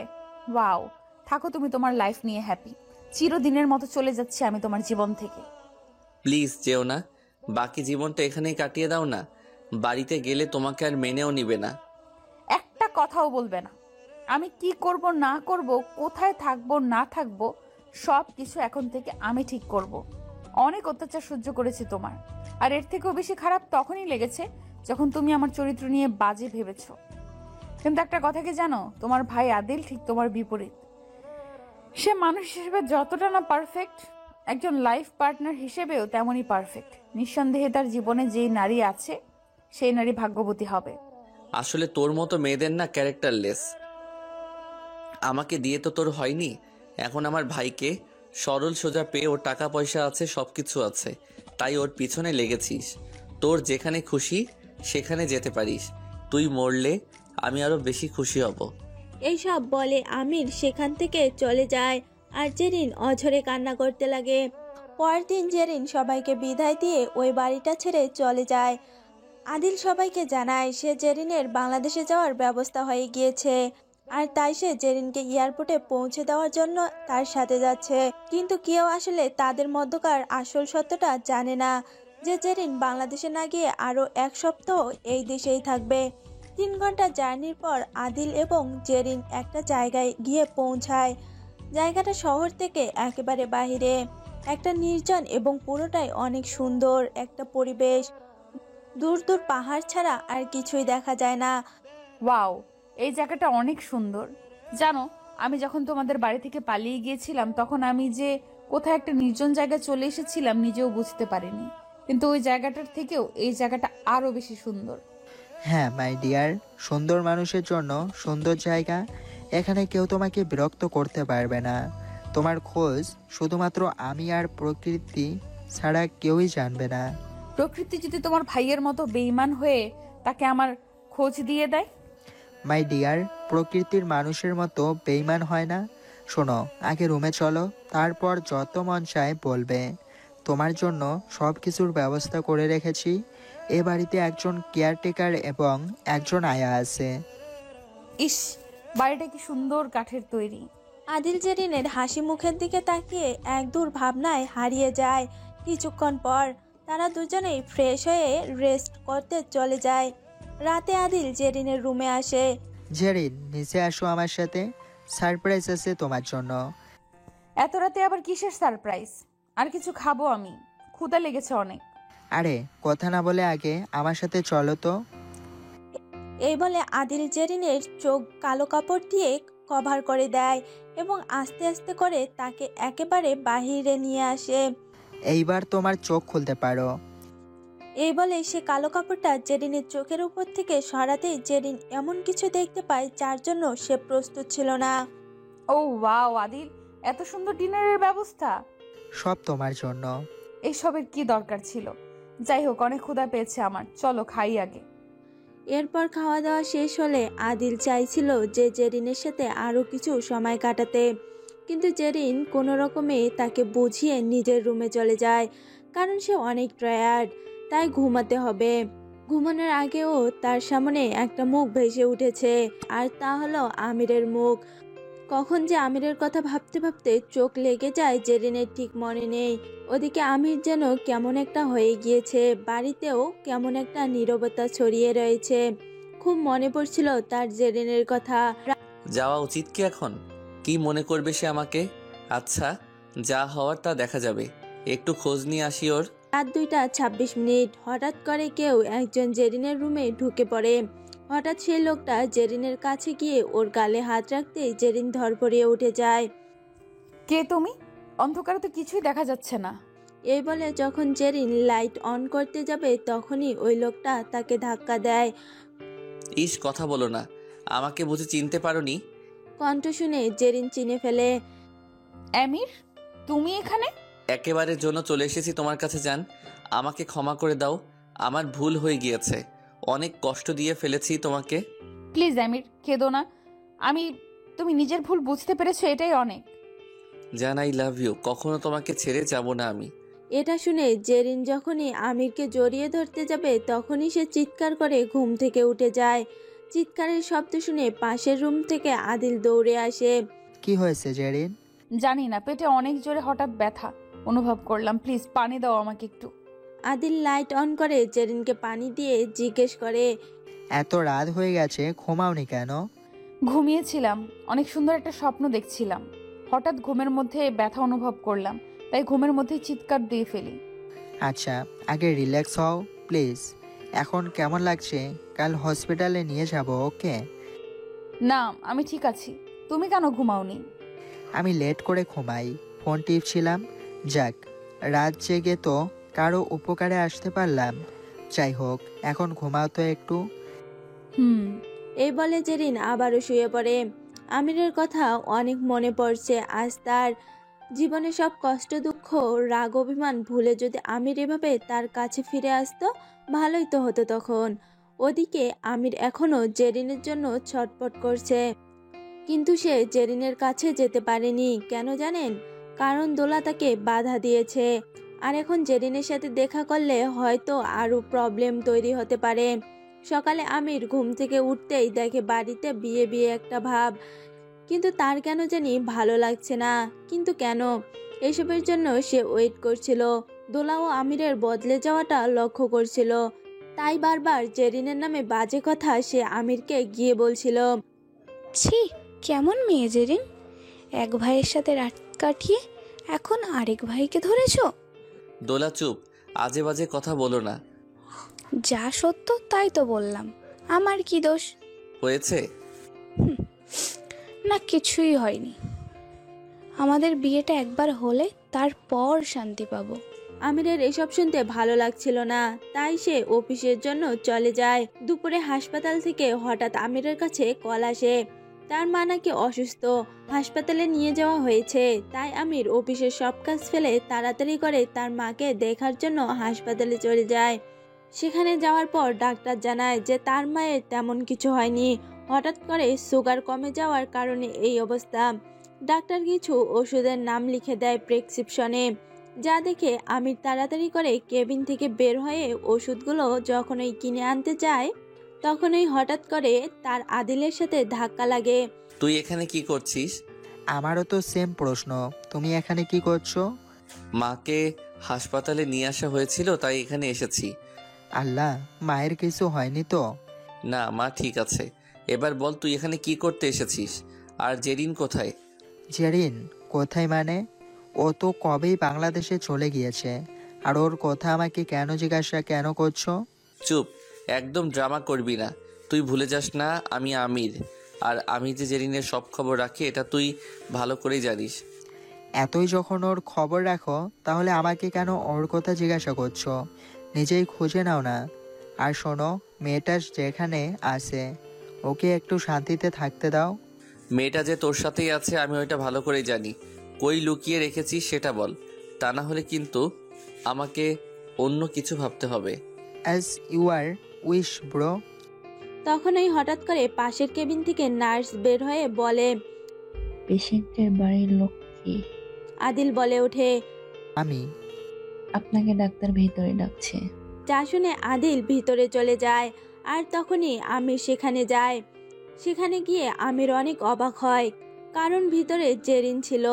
ওয়াও, থাকো তুমি তোমার লাইফ নিয়ে হ্যাপি। চিরদিনের মতো চলে যাচ্ছি আমি তোমার জীবন থেকে। প্লিজ যেও না, বাকি জীবনটা এখানেই কাটিয়ে দাও না। বাড়িতে গেলে তোমাকে আর মেনেও নিবে না। একটা কথাও বলবে না। আমি কি করব না করব, কোথায় থাকবো না থাকবো, সব কিছু এখন থেকে আমি ঠিক করব। অনেক অত্যাচার সহ্য করেছি তোমার, আর এর থেকেও বেশি খারাপ তখনই লেগেছে যখন তুমি আমার চরিত্র নিয়ে বাজে ভেবেছ। কিন্তু একটা কথা কি জানো, তোমার ভাই আদিল ঠিক তোমার বিপরীত। সে মানুষ হিসেবে যতটা না পারফেক্ট, একজন লাইফ পার্টনার হিসেবেও তেমনই পারফেক্ট। নিঃসন্দেহে তার জীবনে যেই নারী আছে সেই নারী ভাগ্যবতী হবে। আসলে তোর মতো মেয়েদের না ক্যারেক্টারলেস। আমাকে দিয়ে তো তোর হয়নি। এখন আমার ভাইকে সরল সোজা পেয়ে, ওর টাকা পয়সা আছে, সবকিছু আছে, তাই ওর পিছনে লেগেছিস। তোর যেখানে খুশি সেখানে যেতে পারিস। তুই মরলে আমি আরো বেশি খুশি হব। এইসব বলে আমির সেখান থেকে চলে যায় আর জেরিন অঝরে কান্না করতে লাগে। পরদিন জেরিন সবাইকে বিদায় দিয়ে ওই বাড়িটা ছেড়ে চলে যায়। আদিল সবাইকে জানায় সে জেরিনের বাংলাদেশে যাওয়ার ব্যবস্থা হয়ে গিয়েছে, আর তাই সে জেরিনকে এয়ারপোর্টে পৌঁছে দেওয়ার জন্য তার সাথে যাচ্ছে। কিন্তু কেউ আসলে তাদের মধ্যকার আসল সত্যটা জানে না যে জেরিন বাংলাদেশে না গিয়ে আরও 1 সপ্তাহ এই দেশেই থাকবে। 3 ঘন্টা জার্নির পর আদিল এবং জেরিন একটা জায়গায় গিয়ে পৌঁছায়। জায়গাটা শহর থেকে একেবারে বাইরে, একটা নির্জন এবং পুরোটাই অনেক সুন্দর একটা পরিবেশ। দূর দূর পাহাড় ছাড়া আর কিছুই দেখা যায় না। ওয়াও, এই জায়গাটা অনেক সুন্দর। জানো, আমি যখন তোমাদের বাড়ি থেকে পালিয়ে গিয়েছিলাম তখন আমি যে কোথায় একটা নির্জন জায়গায় চলে এসেছিলাম নিজেও বুঝতে পারিনি, কিন্তু ওই জায়গাটার থেকেও এই জায়গাটা আরো বেশি সুন্দর। হ্যাঁ মাই ডিয়ার, সুন্দর মানুষের জন্য সুন্দর জায়গা। এখানে কেউ তোমাকে বিরক্ত করতে পারবে না। তোমার খোঁজ শুধুমাত্র আমি আর প্রকৃতি ছাড়া কেউই জানবে না। প্রকৃতি যদি তোমার ভাইয়ের মতো বেঈমান হয়ে তাকে আমার খোঁজ দিয়ে দেয়? মাই ডিয়ার, প্রকৃতির মানুষের মতো বেইমান হয় না। শোনো, আগে রুমে চলো, তারপর যত মন চায় বলবে। তোমার জন্য সব কিছুর ব্যবস্থা করে রেখেছি। এ বাড়িতে একজন কেয়ারটেকার এবং একজন আয়া আছে। ইস, বাড়িটা কি সুন্দর কাঠের তৈরি। আদিল জেরিনের হাসি মুখের দিকে তাকিয়ে এক দূর ভাবনায় হারিয়ে যায়। কিছুক্ষণ পর তারা দুজনেই ফ্রেশ হয়ে রেস্ট করতে চলে যায়। রাতে আদিল জেরিনের রুমে আসে। জেরিন, নিচে আসো আমার সাথে, সারপ্রাইজ আছে তোমার জন্য। এত রাতে আবার কিসের সারপ্রাইজ? আর কিছু খাবো আমি, ক্ষুধা লেগেছে অনেক। আরে কথা না বলে আগে আমার সাথে চলো তো। এই বলে আদিল জেরিনের চোখ কালো কাপড় দিয়ে কভার করে দেয় এবং আস্তে আস্তে করে তাকে একেবারে বাহিরে নিয়ে আসে। এইবার তোমার চোখ খুলতে পারো। এই বলে সে কালো কাপড়টা জেরিনের চোখের উপর থেকে সরাতেই জেরিন এমন কিছু দেখতে পায় যার জন্য সে প্রস্তুত ছিল না। ও ওয়াও আদিল, এত সুন্দর ডিনারের ব্যবস্থা। সব তোমার জন্য। এইসবের কি দরকার ছিল? যাই হোক, অনেক ক্ষুধা পেয়েছে আমার, চলো খাই আগে। এরপর খাওয়া দাওয়া শেষ হলে আদিল চাইছিল যে জেরিনের সাথে আরও কিছু সময় কাটাতে, কিন্তু জেরিন কোনো রকমে তাকে বুঝিয়ে নিজের রুমে চলে যায়, কারণ সে অনেক টায়ার্ড, তাই ঘুমাতে হবে। ঘুমানোর আগেও তার সামনে একটা মুখ ভেসে উঠেছে, আর তা হলো আমিরের মুখ। কখন যে আমিরের কথা ভাবতে ভাবতে চোখ লেগে যায় জেরিনের ঠিক মনে নেই। ওদিকে আমির যেন কেমন একটা হয়ে গিয়েছে, বাড়িতেও কেমন একটা নীরবতা ছড়িয়ে রয়েছে। খুব মনে পড়ছিল তার জেরিনের কথা। যাওয়া উচিত কি এখন? কি মনে করবে সে আমাকে? আচ্ছা, যা হওয়ার তা দেখা যাবে। একটু খোঁজ নিয়ে আসি ওর। রাত 2:26 হঠাৎ করে কেউ একজন জেরিনের রুমে ঢুকে পড়ে। হঠাৎ সেই লোকটা জেরিনের কাছে গিয়ে ওর গালে হাত রাখতেই জেরিন ধরপড়িয়ে উঠে যায়। কে তুমি? অন্ধকারে তো কিছুই দেখা যাচ্ছে না। এই বলে যখন জেরিন লাইট অন করতে যাবে তখনই ওই লোকটা তাকে ধাক্কা দেয়। ইস, কথা বলো না। আমাকে বুঝে চিনতে পারোনি? কণ্ঠ শুনে জেরিন চিনে ফেলে। আমির, তুমি এখানে? একেবারের জন্য চলে এসেছি তোমার কাছে। যান, আমাকে ক্ষমা করে দাও। আমার ভুল হয়ে গিয়েছে, অনেক কষ্ট দিয়ে ফেলেছি তোমাকে। প্লিজ আমির, কেঁদো না। তুমি নিজের ভুল বুঝতে পেরেছো, এটাই অনেক। জান আই লাভ ইউ, কখনো তোমাকে ছেড়ে যাব না আমি। এটা শুনে জেরিন যখনই আমিরকে জড়িয়ে ধরতে যাবে তখনই সে চিৎকার করে ঘুম থেকে উঠে যায়। চিৎকারের শব্দ শুনে পাশের রুম থেকে আদিল দৌড়ে আসে। কি হয়েছে জেরিন? জানি না, পেটে অনেক জোরে হঠাৎ ব্যথা অনুভব করলাম, প্লিজ পানি দাও আমাকে একটু। আদিল লাইট অন করে জেরিনকে পানি দিয়ে জিজ্ঞেস করে, এত রাত হয়ে গেছে, ঘুমাওনি কেন? ঘুমিয়েছিলাম, অনেক সুন্দর একটা স্বপ্ন দেখছিলাম, হঠাৎ ঘুমের মধ্যে ব্যথা অনুভব করলাম, তাই ঘুমের মধ্যে চিৎকার দিয়ে ফেলি। আচ্ছা, আগে রিল্যাক্স হও প্লিজ। এখন কেমন লাগছে? কাল হসপিটালে নিয়ে যাব, ওকে? না, আমি ঠিক আছি। তুমি কেন ঘুমাওনি? আমি লেট করে ঘুমাই, ফোন টিপছিলাম। যাক, রাত জেগে তো কারো উপকারে আসতে পারলাম। যাই হোক, এখন ঘুমাও তো একটু। এই বলে জেরিন আবারও শুয়ে পড়ে। আমিরের কথা অনেক মনে পড়ছে। আজ তার জীবনে সব কষ্ট, দুঃখ, রাগ, অভিমান ভুলে যদি আমির এভাবে তার কাছে ফিরে আসতো ভালোই তো হতো তখন। ওদিকে আমির এখনো জেরিনের জন্য ছটফট করছে, কিন্তু সে জেরিনের কাছে যেতে পারেনি। কেন জানেন? কারণ দোলা তাকে বাধা দিয়েছে। আর এখন জেরিনের সাথে দেখা করলে হয়তো আরও প্রবলেম তৈরি হতে পারে। সকালে আমির ঘুম থেকে উঠতেই দেখে বাড়িতে বিয়ে বিয়ে একটা ভাব, কিন্তু তার কেন জানি ভালো লাগছে না। কিন্তু কেন? এসবের জন্য সে ওয়েট করছিল। দোলা ও আমিরের বদলে যাওয়াটা লক্ষ্য করছিল, তাই বারবার জেরিনের নামে বাজে কথা সে আমিরকে গিয়ে বলছিল। ছি, কেমন মেয়ে জেরিন! এক ভাইয়ের সাথে রাত কাটিয়ে এখন আরেক ভাইকে ধরেছো। দোলা চুপ, আজে বাজে কথা বলো না। যা সত্য তাই তো বললাম, আমার কি দোষ? হয়েছে? না, কিছুই হয়নি। আমাদের বিয়েটা একবার হলে তারপর শান্তি পাবো। আমিরের এসব শুনতে ভালো লাগছিল না, তাই সে অফিসের জন্য চলে যায়। দুপুরে হাসপাতাল থেকে হঠাৎ আমিরের কাছে কল আসে। তার মা নাকি অসুস্থ, হাসপাতালে নিয়ে যাওয়া হয়েছে। তাই আমির অফিসের সব কাজ ফেলে তাড়াতাড়ি করে তার মাকে দেখার জন্য হাসপাতালে চলে যায়। সেখানে যাওয়ার পর ডাক্তার জানায় যে তার মায়ের তেমন কিছু হয়নি, হঠাৎ করে সুগার কমে যাওয়ার কারণে এই অবস্থা। ডাক্তার কিছু ওষুধের নাম লিখে দেয় প্রেসক্রিপশনে, যা দেখে আমির তাড়াতাড়ি করে কেবিন থেকে বের হয়ে ওষুধগুলো যখনই কিনে আনতে যায় তখনই হঠাৎ করে তার আদিলের সাথে ধাক্কা লাগে। তুই এখানে কি করছিস? আমারও তো সেম প্রশ্ন, তুমি এখানে কি করছো? মাকে হাসপাতালে নিয়ে আসা হয়েছিল, তাই এখানে এসেছি। আল্লাহ, মায়ের কিছু হয়নি তো? না, মা ঠিক আছে। এবার বল, তুই এখানে কি করতে এসেছিস? আর জেরিন কোথায়? জেরিন কোথায় মানে? ও তো কবেই বাংলাদেশে চলে গিয়েছে। আর ওর কথা আমাকে কেন জিজ্ঞাসা কেন করছো? চুপ, একদম ড্রামা করবি না। তুই ভুলে যাস না আমি আমির, আর আমি যে জেরিনের সব খবর রাখি এটা তুই ভালো করেই জানিস। এতই যখন ওর খবর রাখো তাহলে আমাকে কেন ওর কথা জিজ্ঞাসা করছো? নিজেই খুঁজে নাও না। আর শোনো, মেয়েটা যেখানে আছে ওকে একটু শান্তিতে থাকতে দাও। মেয়েটা যে তোর সাথেই আছে আমি ওইটা ভালো করেই জানি। কই লুকিয়ে রেখেছিস সেটা বল, তা না হলে কিন্তু আমাকে অন্য কিছু ভাবতে হবে। As you are wish bro. তখনই হঠাৎ করে পাশের কেবিন থেকে নার্স বের হয়ে বলে, পেশেন্টের বাড়ির লোক কি? আদিল বলে ওঠে, আমি। আপনাকে ডাক্তার ভেতরে ডাকছে। যা শুনে আদিল ভিতরে চলে যায়। আর তখনই আমির সেখানে যায়। সেখানে গিয়ে আমির অনেক অবাক হয়, কারণ ভিতরে জেরিন ছিল।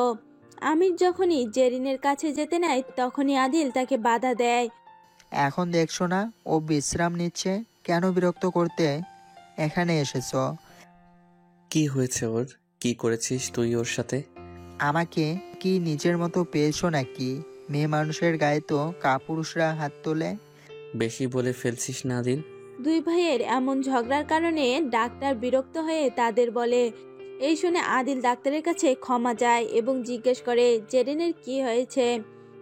আমির যখনই জেরিনের কাছে যেতে নেয় তখনই আদিল তাকে বাধা দেয়। এখন দেখছো না ও বিশ্রাম নিচ্ছে, কেন বিরক্ত করতে এখানে এসেছো? কি হয়েছে ওর? কি করেছিস তুই ওর সাথে? আমাকে কি নিজের মতো পেয়েছো নাকি? মেয়ে মানুষের গায়ে তো কাপুরুষরা হাত তোলে। বেশি বলে ফেলছিস না আদিল? দুই ভাইয়ের এমন ঝগড়ার কারণে ডাক্তার বিরক্ত হয়ে তাদের বলে। এই শুনে আদিল ডাক্তারের কাছে ক্ষমা চায় এবং জিজ্ঞেস করে জেরিনের কি হয়েছে।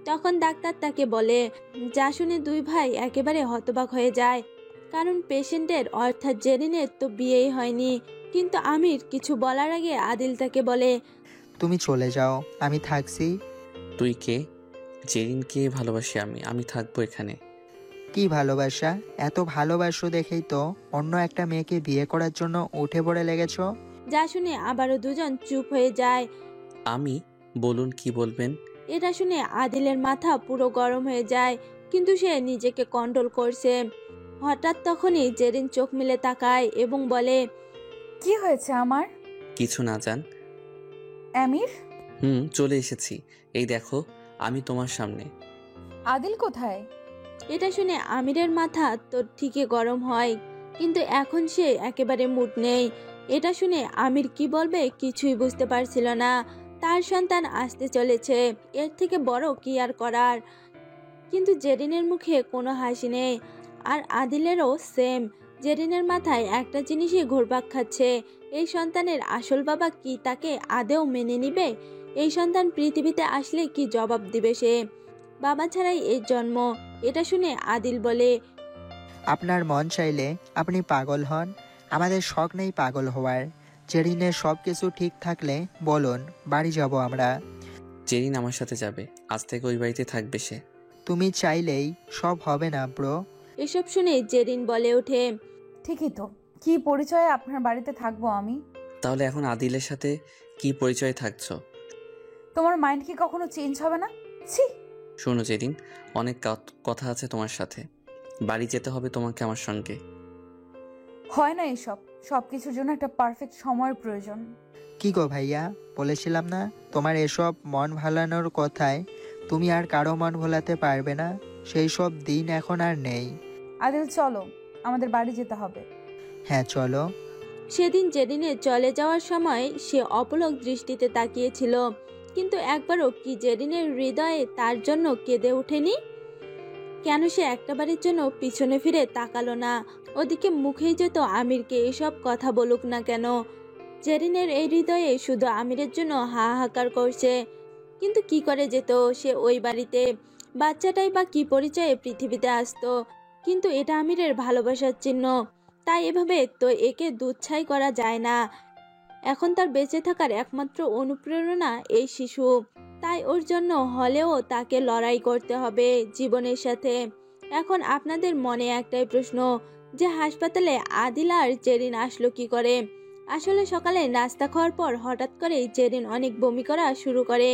তখন ডাক্তার তাকে বলে, যা শুনে দুই ভাই একেবারে হতবাক হয়ে যায়, কারণ পেশেন্টের অর্থাৎ জেরিনের তো বিয়েই হয়নি। কিন্তু আমির কিছু বলার আগে আদিল তাকে বলে, তুমি চলে যাও, আমি থাকছি। তুই কে? জেরিনকে ভালোবাসি আমি থাকবো এখানে। কি ভালোবাসা? এত ভালোবাসো দেখেই তো অন্য একটা মেয়েকে বিয়ে করার জন্য উঠে পড়ে লেগেছো। যা শুনে আবারও দুজন চুপ হয়ে যায়। আমি বলুন কি বলবেন? এটা শুনে আদিলের মাথা পুরো গরম হয়ে যায়, কিন্তু সে নিজেকে কন্ট্রোল করছে। হঠাৎ তখনই জেরিন চোখ মেলে তাকায় এবং বলে, কি হয়েছে আমার? কিছু না জান। আমির? চলে এসেছি। এই দেখো আমি তোমার সামনে। আদিল কোথায়? এটা শুনে আমিরের মাথা তো ঠিকই গরম হয়, কিন্তু এখন সে একেবারে মুড নেই। এটা শুনে আমির কি বলবে কিছুই বুঝতে পারছিল না। তার সন্তান আসতে চলেছে, এর থেকে বড় কি আর করার। কিন্তু জেরিনের মুখে কোনো হাসি নেই, আর আদিলেরও সেম। জেরিনের মাথায় একটা জিনিসই ঘুরপাক খাচ্ছে, এই সন্তানের আসল বাবা কি তাকে আদেও মেনে নিবে? এই সন্তান পৃথিবীতে আসলে কি জবাব দিবে সে? বাবা ছাড়াই এর জন্ম। এটা শুনে আদিল বলে, আপনার মন চাইলে আপনি পাগল হন, আমাদের শখ নেই পাগল হওয়ার। জেরিনের সব কিছু ঠিক থাকলে বলুন, বাড়ি যাব আমরা। জেরিন আমার সাথে যাবে, আজ থেকে ওই বাড়িতে থাকবে সে। তুমি চাইলেই সব হবে না ব্রো। এসব শুনে জেরিন বলে ওঠে, ঠিকই তো, কি পরিচয়ে আপনার বাড়িতে থাকবো আমি? তাহলে এখন আদিলের সাথে কি পরিচয় থাকছো? তোমার মাইন্ড কি কখনো চেঞ্জ হবে না? ছি! শোনো জেরিন, অনেক কথা আছে তোমার সাথে। বাড়ি যেতে হবে তোমাকে আমার সঙ্গে। হয় না এসব, সবকিছুর জন্য একটা পারফেক্ট সময়ের প্রয়োজন। কি গো ভাইয়া, বলেছিলাম না তোমার এসব মন ভালানোর কথায় তুমি আর কারো মন ভোলাতে পারবে না। সেই সব দিন এখন আর নেই। আদিল চলো, আমাদের বাড়ি যেতে হবে। হ্যাঁ চলো। সেদিন জেরিনের চলে যাওয়ার সময় সে অপলক দৃষ্টিতে তাকিয়েছিল, কিন্তু একবারও কি জেরিনের হৃদয়ে তার জন্য কেঁদে ওঠেনি? কেন সে একটাবারের জন্য পিছনে ফিরে তাকালো না? ওদিকে মুখেই যেত আমিরকে এসব কথা বলুক না কেন, জেরিনের এই হৃদয়ে শুধু আমিরের জন্য হাহাকার করছে। কিন্তু কি করে যেত সে ওই বাড়িতে? বাচ্চাটাই বা কি পরিচয়ে পৃথিবীতে আসতো? কিন্তু এটা আমিরের ভালোবাসার চিহ্ন, তাই এভাবে তো একে দুচ্ছাই করা যায় না। এখন তার বেঁচে থাকার একমাত্র অনুপ্রেরণা এই শিশু, তাই ওর জন্য হলেও তাকে লড়াই করতে হবে জীবনের সাথে। এখন আপনাদের মনে একটাই প্রশ্ন, যে হাসপাতালে আদিল আর জেরিন আসলো কি করে? আসলে সকালে নাস্তা খাওয়ার পর হঠাৎ করে জেরিন অনেক বমি করা শুরু করে।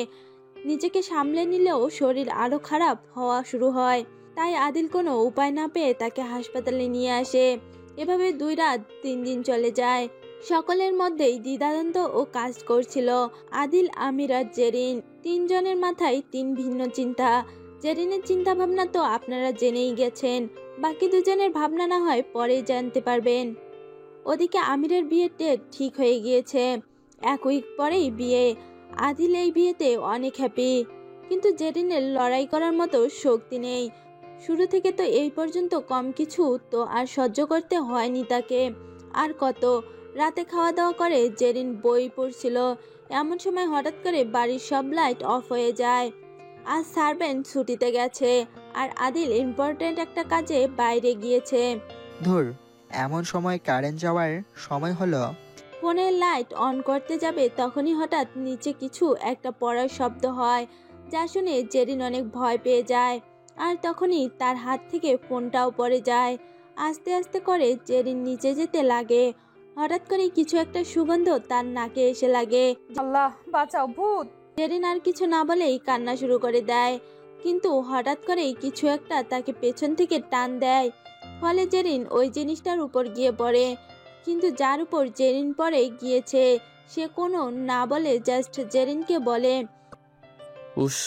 নিজেকে সামলে নিলেও শরীর আরো খারাপ হওয়া শুরু হয়, তাই আদিল কোনো উপায় না পেয়ে তাকে হাসপাতালে নিয়ে আসে। এভাবে 2 রাত 3 দিন চলে যায়। সকলের মধ্যেই দ্বিধাদ্বন্দ্ব ও কাজ করছিল। আদিল, আমির আর জেরিন, 3 জনের মাথায় 3 ভিন্ন চিন্তা। জেরিনের চিন্তা ভাবনা তো আপনারা জেনেই গেছেন, বাকি 2 জনের ভাবনা না হয় পরে জানতে পারবেন। ওদিকে আমিরের বিয়ের ডেট ঠিক হয়ে গিয়েছে, 1 উইক পরেই বিয়ে। আদিল এই বিয়েতে অনেক হ্যাপি, কিন্তু জেরিনের লড়াই করার মতো শক্তি নেই। শুরু থেকে তো এই পর্যন্ত কম কিছু তো আর সহ্য করতে হয়নি তাকে। আর কত? রাতে খাওয়া দাওয়া করে জেরিন বই পড়ছিল, এমন সময় হঠাৎ করে বাড়ির সব লাইট অফ হয়ে যায়। আজ সার্ভেন্ট ছুটিতে গেছে, আর আদিল ইম্পর্টেন্ট একটা কাজে বাইরে গিয়েছে। ধুর, এমন সময় কারেন্ট যাওয়ার সময় হলো। ফোনের লাইট অন করতে যাবে তখনই হঠাৎ নিচে কিছু একটা পড়ার শব্দ হয়, যা শুনে জেরিন অনেক ভয় পেয়ে যায়। আর তখনই তার হাত থেকে ফোনটাও পড়ে যায়। আস্তে আস্তে করে জেরিন নিচে যেতে লাগে। হঠাৎ করে কিছু একটা সুগন্ধ তার নাকে এসে লাগে। আল্লাহ বাঁচাও, ভূত! জেরিন আর কিছু না বলেই কান্না শুরু করে দেয়, কিন্তু হঠাৎ করেই কিছু একটা তাকে পেছন থেকে টান দেয়। ফলে জেরিন ওই জিনিসটার উপর গিয়ে পড়ে, কিন্তু যার উপর জেরিন পড়ে গিয়েছে সে কোনো না বলে জাস্ট জেরিনকে বলে, উস।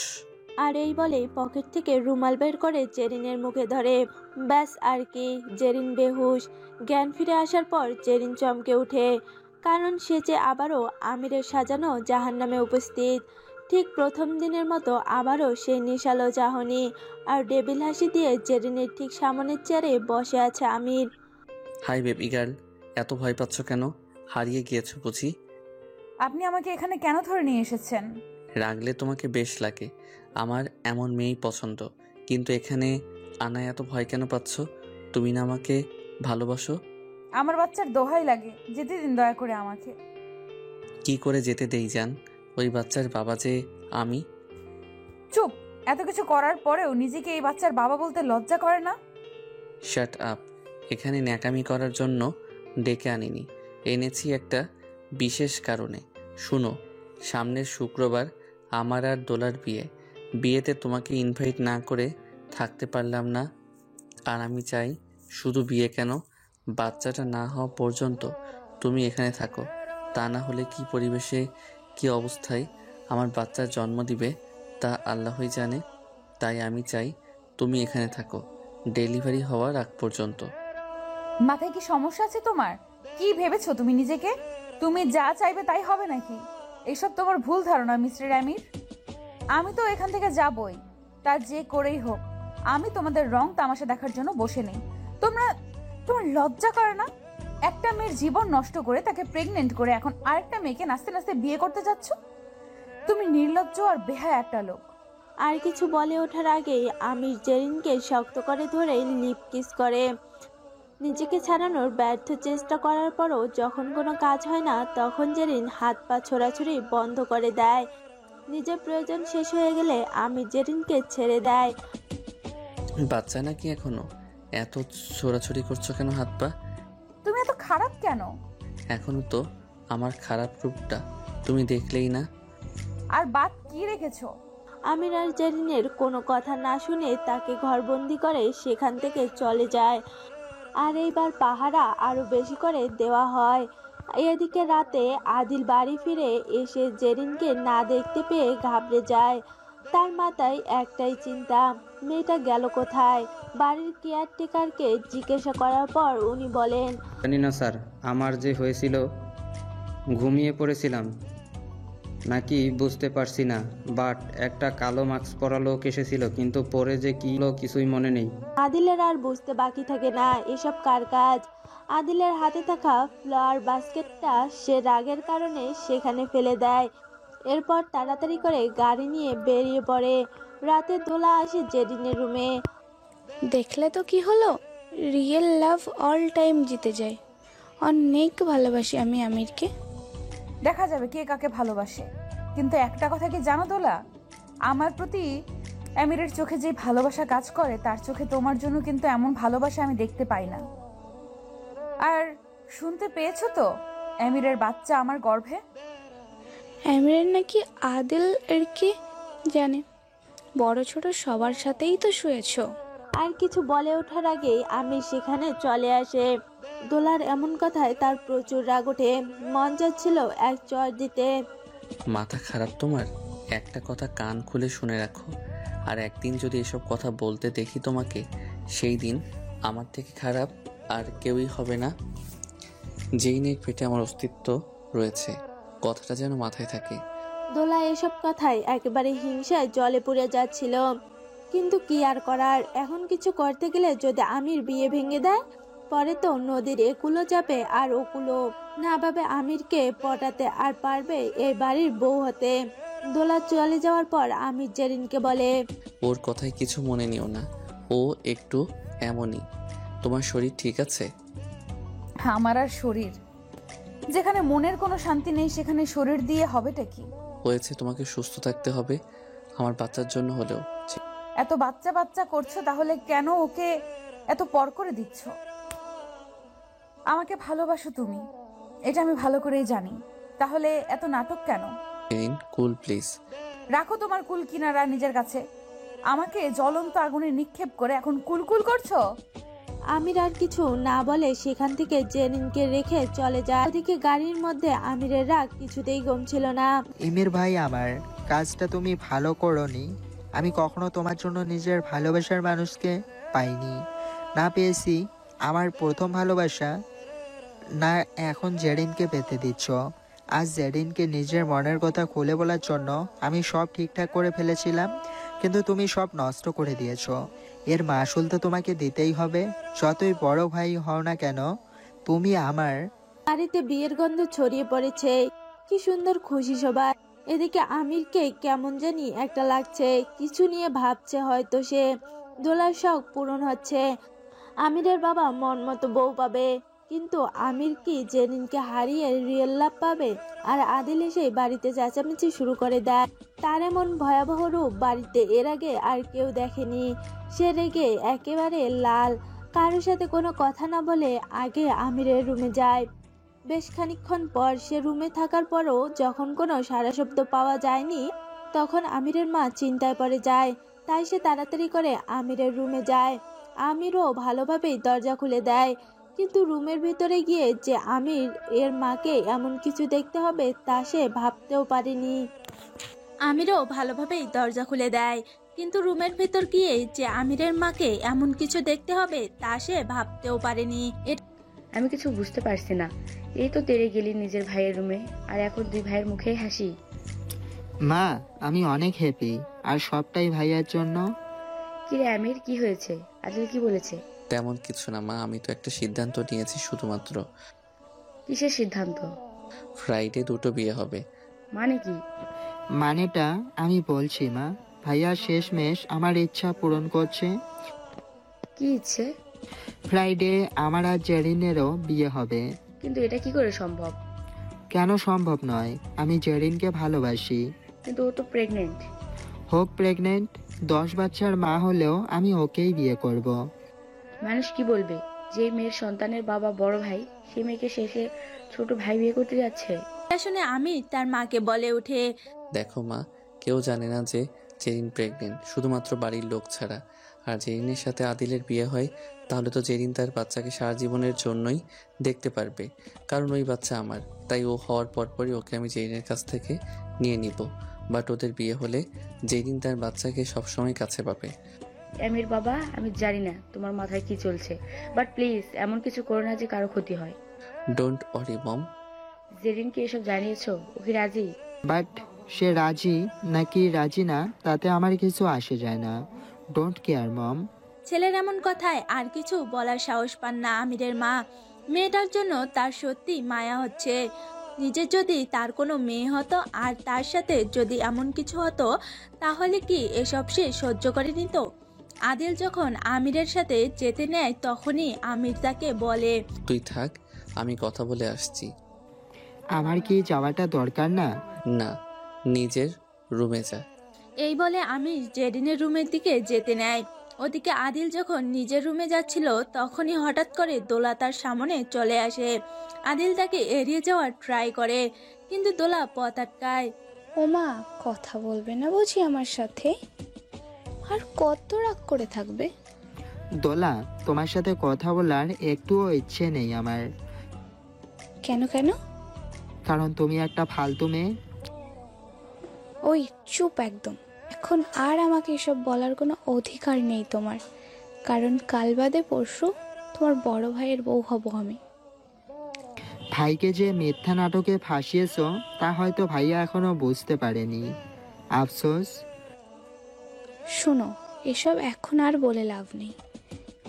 আর এই বলেই পকেট থেকে রুমাল বের করে জেরিনের মুখে ধরে। ব্যাস আর কি, জেরিন বেহুশ। জ্ঞান ফিরে আসার পর জেরিন চমকে ওঠে, কারণ সে যে আবারও আমিরের সাজানো জাহান্নামে উপস্থিত। ঠিক প্রথম দিনের মতো আবারও সে নেশালো চাহনি, আর ডেবিল হাসি দিয়ে জেরিনের ঠিক সামনের চেয়ারে বসে আছে আমির। হাই বেবি গার্ল, এত ভয় পাচ্ছ কেন? হারিয়ে গিয়েছো বুঝি? আপনি আমাকে এখানে কেন ধরে নিয়ে এসেছেন? রাগলে তোমাকে বেশ লাগে, আমার এমন মেয়েই পছন্দ। কিন্তু এখানে আনায় এত ভয় কেন পাচ্ছ? তুমি না আমাকে ভালোবাসো? আমার বাচ্চার দোহাই লাগে, যেতে দিন দয়া করে আমাকে। কি করে যেতে দেই জান? ওই বাচ্চার বাবা যে আমি। চুপ! এত কিছু করার পরেও নিজেকে এই বাচ্চার বাবা বলতে লজ্জা করে না? Shut up! এখানে ন্যাকামি করার জন্য ডেকে আনিনি, এনেছি একটা বিশেষ কারণে। শুনো, সামনের শুক্রবার আমার আর দোলার বিয়ে। বিয়েতে তোমাকে ইনভাইট না করে থাকতে পারলাম না। আর আমি চাই শুধু বিয়ে কেন, বাচ্চাটা না হওয়া পর্যন্ত তুমি এখানে থাকো। তা না হলে কি পরিবেশে, কি অবস্থায় আমার বাচ্চার জন্ম দিবে তা আল্লাহই জানে। তাই আমি চাই তুমি এখানে থাকো ডেলিভারি হওয়ার আগ পর্যন্ত। মাথায় কি সমস্যা আছে তোমার? কি ভেবেছো তুমি নিজেকে? তুমি যা চাইবে তাই হবে নাকি? এসব তোমার ভুল ধারণা মিস্টার আমির। আমি তো এখান থেকে যাবই, তা যে করেই হোক। আমি তোমাদের রং তামাশা দেখার জন্য বসে নেই। তোমার লজ্জা করে না? একটা মেয়ের জীবন নষ্ট করে তাকে প্রেগনেন্ট করে এখন আরেকটা মেয়েকে নাচতে নাচতে বিয়ে করতে যাচ্ছ? তুমি নির্লজ্জ আর বেহায়া একটা লোক। আর কিছু বলে ওঠার আগেই আমির জেরিনকে শক্ত করে ধরে লিপ কিস করে। নিজেকে ছাড়ানোর ব্যর্থ চেষ্টা করার পরও যখন কোনো কাজ হয় না, তখন জেরিন হাত পা ছোড়াছুড়ি বন্ধ করে দেয়। নিজের প্রয়োজন শেষ হয়ে গেলে আমির জেরিনকে ছেড়ে দেয়। বাচ্চা নাকি এখনো? এত ছোড়াছুড়ি করছো কেন হাত পা? তুমি এত খারাপ কেন? এখনো তো আমার খারাপ রূপটা তুমি দেখলেই না। আর বাদ কি রেখেছো? আমির আর জেরিনের কোনো কথা না শুনে তাকে ঘরবন্দি করে সেখান থেকে চলে যায়। আর এইবার পাহারা আরো বেশি করে দেওয়া হয়। এদিকে রাতে আদিল বাড়ি ফিরে এসে জেরিনকে না দেখতে পেয়ে ঘাবড়ে যায়। তার মাথায় একটাই চিন্তা, মেয়েটা গেল কোথায়। বাড়ির কেয়ারটেকারকে জিজ্ঞাসা করার পর উনি বলেন, জানি না স্যার, আমার যে হয়েছিল ঘুমিয়ে পড়েছিলাম নাকি বুঝতে পারছি না, বাট একটা কালো মাস্ক পরা লোক এসেছিল, কিন্তু পরে যে কি হলো কিছুই মনে নেই। আদিলের আর বুঝতে বাকি থাকে না এসব কার কাজ। আদিলের হাতে থাকা ফ্লাওয়ার বাস্কেটটা সে রাগের কারণে সেখানে ফেলে দেয়। এরপর তাড়াতাড়ি করে গাড়ি নিয়ে বেরিয়ে পড়ে। রাতে দোলা আসে জেরিনের রুমে। দেখলে তো কি হলো, রিয়েল লাভ অল টাইম জিতে যায়। অনেক ভালোবাসি আমি আমিরকে। দেখা যাবে কে কাকে ভালোবাসে। কিন্তু একটা কথা কি জানো দোলা, আমার প্রতি আমিরের চোখে যে ভালোবাসা কাজ করে, তার চোখে তোমার জন্য কিন্তু এমন ভালোবাসা আমি দেখতে পাই না। আর শুনতে পেয়েছো তো, আমিরের বাচ্চা আমার গর্ভে। আমিরের নাকি আদিল এর কি জানে, বড় ছোট সবার সাথেই তো শুয়েছো। আর কিছু বলে ওঠার আগেই আমি সেখানে চলে আসে। দোলার এমন কথায় তার প্রচুর রাগ ওঠে। মন যাচ্ছিল এক চড় দিতে। মাথা খারাপ তোমার? একটা কথা কান খুলে শুনে রাখো, আর একদিন যদি এসব কথা বলতে দেখি তোমাকে, সেই দিন আমার থেকে খারাপ আর কেউই হবে না। যেই নিয়ে পেটে আমার অস্তিত্ব রয়েছে, কথাটা যেন মাথায় থাকে। দোলা এসব কথায় একেবারে হিংসায় জলে পুড়ে যাচ্ছিল। কিন্তু কি আর করার, এখন কিছু করতে গেলে যদি আমির বিয়ে ভেঙে দেয়, পরে তো নদীর একুলো যাবে আর ওকুলো না পাবে আমিরকে পটাতে, আর পারবে এই বাড়ির বউ হতে। দোলা চলে যাওয়ার পর আমির জেরিনকে বলে, ওর কথায় কিছু মনে নিও না, ও একটু এমনই। তোমার শরীর ঠিক আছে? আমার আর শরীর? যেখানে মনের কোনো শান্তি নেই সেখানে শরীর দিয়ে হবেটা কি? হয়েছে, তোমাকে সুস্থ থাকতে হবে, আমার বাচ্চার জন্য হলেও। এত বাচ্চা বাচ্চা করছো, তাহলে কেন ওকে এত পর করে দিচ্ছ? আমাকে ভালোবাসো তুমি, এটা আমি ভালো করেই জানি, তাহলে এত নাটক কেন? কুল প্লিজ। রাখো তোমার কুল কিনারা নিজের কাছে। আমাকে জ্বলন্ত আগুনে নিক্ষেপ করে এখন কুলকুল করছো। আমির আর কিছু না বলে সেখান থেকে জেরিনকে রেখে চলে যায়। ওদিকে গাড়ির মধ্যে আমিরের রাগ কিছুতেই কমছিল না। ইমির ভাই, আমার কাজটা তুমি ভালো করোনি। আমি কখনো তোমার জন্য নিজের ভালোবাসার মানুষকে পাইনি, না পেয়েছি আমার প্রথম ভালোবাসা, না এখন জেরিনকে পেতে দিচ্ছ। আজ জেরিনকে নিজের মনের কথা খুলে বলার জন্য আমি সব ঠিকঠাক করে ফেলেছিলাম, কিন্তু তুমি সব নষ্ট করে দিয়েছো। এর মাসুল তো তোমাকে দিতেই হবে, যতই বড় ভাই হও না কেন তুমি আমার। বাড়িতে বিয়ের গন্ধ ছড়িয়ে পড়েছে, কি সুন্দর খুশি সবাই। এদিকে আমিরকে কেমন জানি একটা লাগছে, কিছু নিয়ে ভাবছে হয়তো সে। দোলার শখ পূরণ হচ্ছে, আমিরের বাবা মন মতো বউ পাবে। কিন্তু আমির কি জেরিনকে হারিয়ে রিয়েল লাভ পাবে? আর আদিল এসে বাড়িতে চেঁচামেচি শুরু করে দেয়। তার এমন ভয়াবহ রূপ বাড়িতে এর আগে আর কেউ দেখেনি। সে রেগে একেবারে লাল। কারোর সাথে কোনো কথা না বলে আগে আমিরের রুমে যায়। বেশ খানিকক্ষণ পর সে রুমে থাকার পরও যখন কোনো সাড়া শব্দ পাওয়া যায়নি, তখন আমিরের মা চিন্তায় পড়ে যায়। তাই সে তাড়াতাড়ি করে আমিরের রুমে যায়। আমিরও ভালোভাবেই দরজা খুলে দেয়, কিন্তু রুমের ভিতরে গিয়ে যে আমির এর মাকে এমন কিছু দেখতে হবে তা সে ভাবতেও পারেনি। আমিরও ভালোভাবেই দরজা খুলে দেয়, কিন্তু রুমের ভেতর গিয়ে যে আমিরের মাকে এমন কিছু দেখতে হবে তা সে ভাবতেও পারেনি। আমি কিছু বুঝতে পারছি না। এই তো তেড়ে গেলি নিজের ভাইয়ের রুমে, আর এখন দুই ভাইয়ের মুখে হাসি। মা, আমি অনেক হ্যাপি, আর সবটাই ভাইয়ার জন্য। কি রে আমির, কি হয়েছে? আদিল কি বলেছে? তেমন কিছু না মা, আমি তো একটা সিদ্ধান্ত নিয়েছি শুধুমাত্র। কিসের সিদ্ধান্ত? ফ্রাইডে দুটো বিয়ে হবে। মানে কি? মানেটা আমি বলছি মা, ভাইয়া শেষমেশ আমার ইচ্ছা পূরণ করছে। কি ইচ্ছে? ফ্রাইডে আমার আর জেরিনেরও বিয়ে হবে। কিন্তু এটা কি করে সম্ভব? কেন সম্ভব নয়? আমি জেরিনকে ভালোবাসি। কিন্তু ও তো প্রেগনেন্ট। হোক প্রেগনেন্ট, 10 বাচ্চার মা হলেও আমি ওকেই বিয়ে করব। মানুষ কি বলবে? যে মেয়ের সন্তানের বাবা বড় ভাই, সে মেয়েকে শেষে ছোট ভাই বিয়ে করতে যাচ্ছে। এটা শুনে আমির তার মাকে বলে ওঠে, দেখো মা, কেউ জানে না যে জেরিন প্রেগনেন্ট, শুধুমাত্র বাড়ির লোক ছাড়া। আর জেরিনের সাথে আদিলের বিয়ে হয়, তাহলে তো জেরিন তার বাচ্চাকে সারা জীবনের জন্যই দেখতে পারবে, কারণ ওই বাচ্চা আমার। তাই ও হওয়ার পরপরই ওকে আমি জেরিনের কাছ থেকে নিয়ে নিব। বাট ওদের বিয়ে হলে জেরিন তার বাচ্চাকে সবসময় কাছে পাবে। আমির বাবা, আমি জানি না তোমার মাথায় কি চলছে, বাট প্লিজ এমন কিছু করো না যে কারো ক্ষতি হয়। ডোন্ট ওয়ারি মম। জেরিনকে এসব জানিয়েছো? ও কি রাজি? বাট সে রাজি নাকি রাজি না তাতে আমার কিছু আসে যায় না। ডোন্ট কেয়ার মম। ছেলের এমন কথায় আর কিছু বলার সাহস পান না আমিরের মা। মেয়েটার জন্য তার সত্যি মায়া হচ্ছে। নিজের যদি তার কোনো মেয়ে হতো আর তার সাথে যদি এমন কিছু হতো, তাহলে কি এসব সে সহ্য করে নিত? আদিল যখন আমিরের সাথে যেতে নেয়, তখনই আমির তাকে বলে, তুই থাক, আমি কথা বলে আসছি। আমার কি যাওয়াটা দরকার না? না, নিজের রুমে যা। এই বলে আমির জেরিনের রুমের দিকে যেতে নেয়। ওদিকে আদিল যখন নিজের রুমে যাচ্ছিল, তখনই হঠাৎ করে দোলা তার সামনে চলে আসে। আদিল তাকে এড়িয়ে যাওয়ার ট্রাই করে, কিন্তু দোলা পথ আটকায়। ওমা, কথা বলবে না বুঝি আমার সাথে? আর কত রাগ করে থাকবে? দোলা, তোমার সাথে কথা বলার একটুও ইচ্ছে নেই আমার। কেন কেন? কারণ তুমি একটা ফালতু মেয়ে। ওই চুপ একদম। এখন আর আমাকে এসব বলার কোনো অধিকার নেই তোমার, কারণ কাল বাদে পরশু তোমার বড় ভাইয়ের বউ হব আমি। ভাইকে যে মিথ্যা নাটকে ফাঁসিয়েছো তা হয়তো ভাইয়া এখনো বুঝতে পারেনি। আফসোস। শোনো, এসব এখন আর বলে লাভ নেই।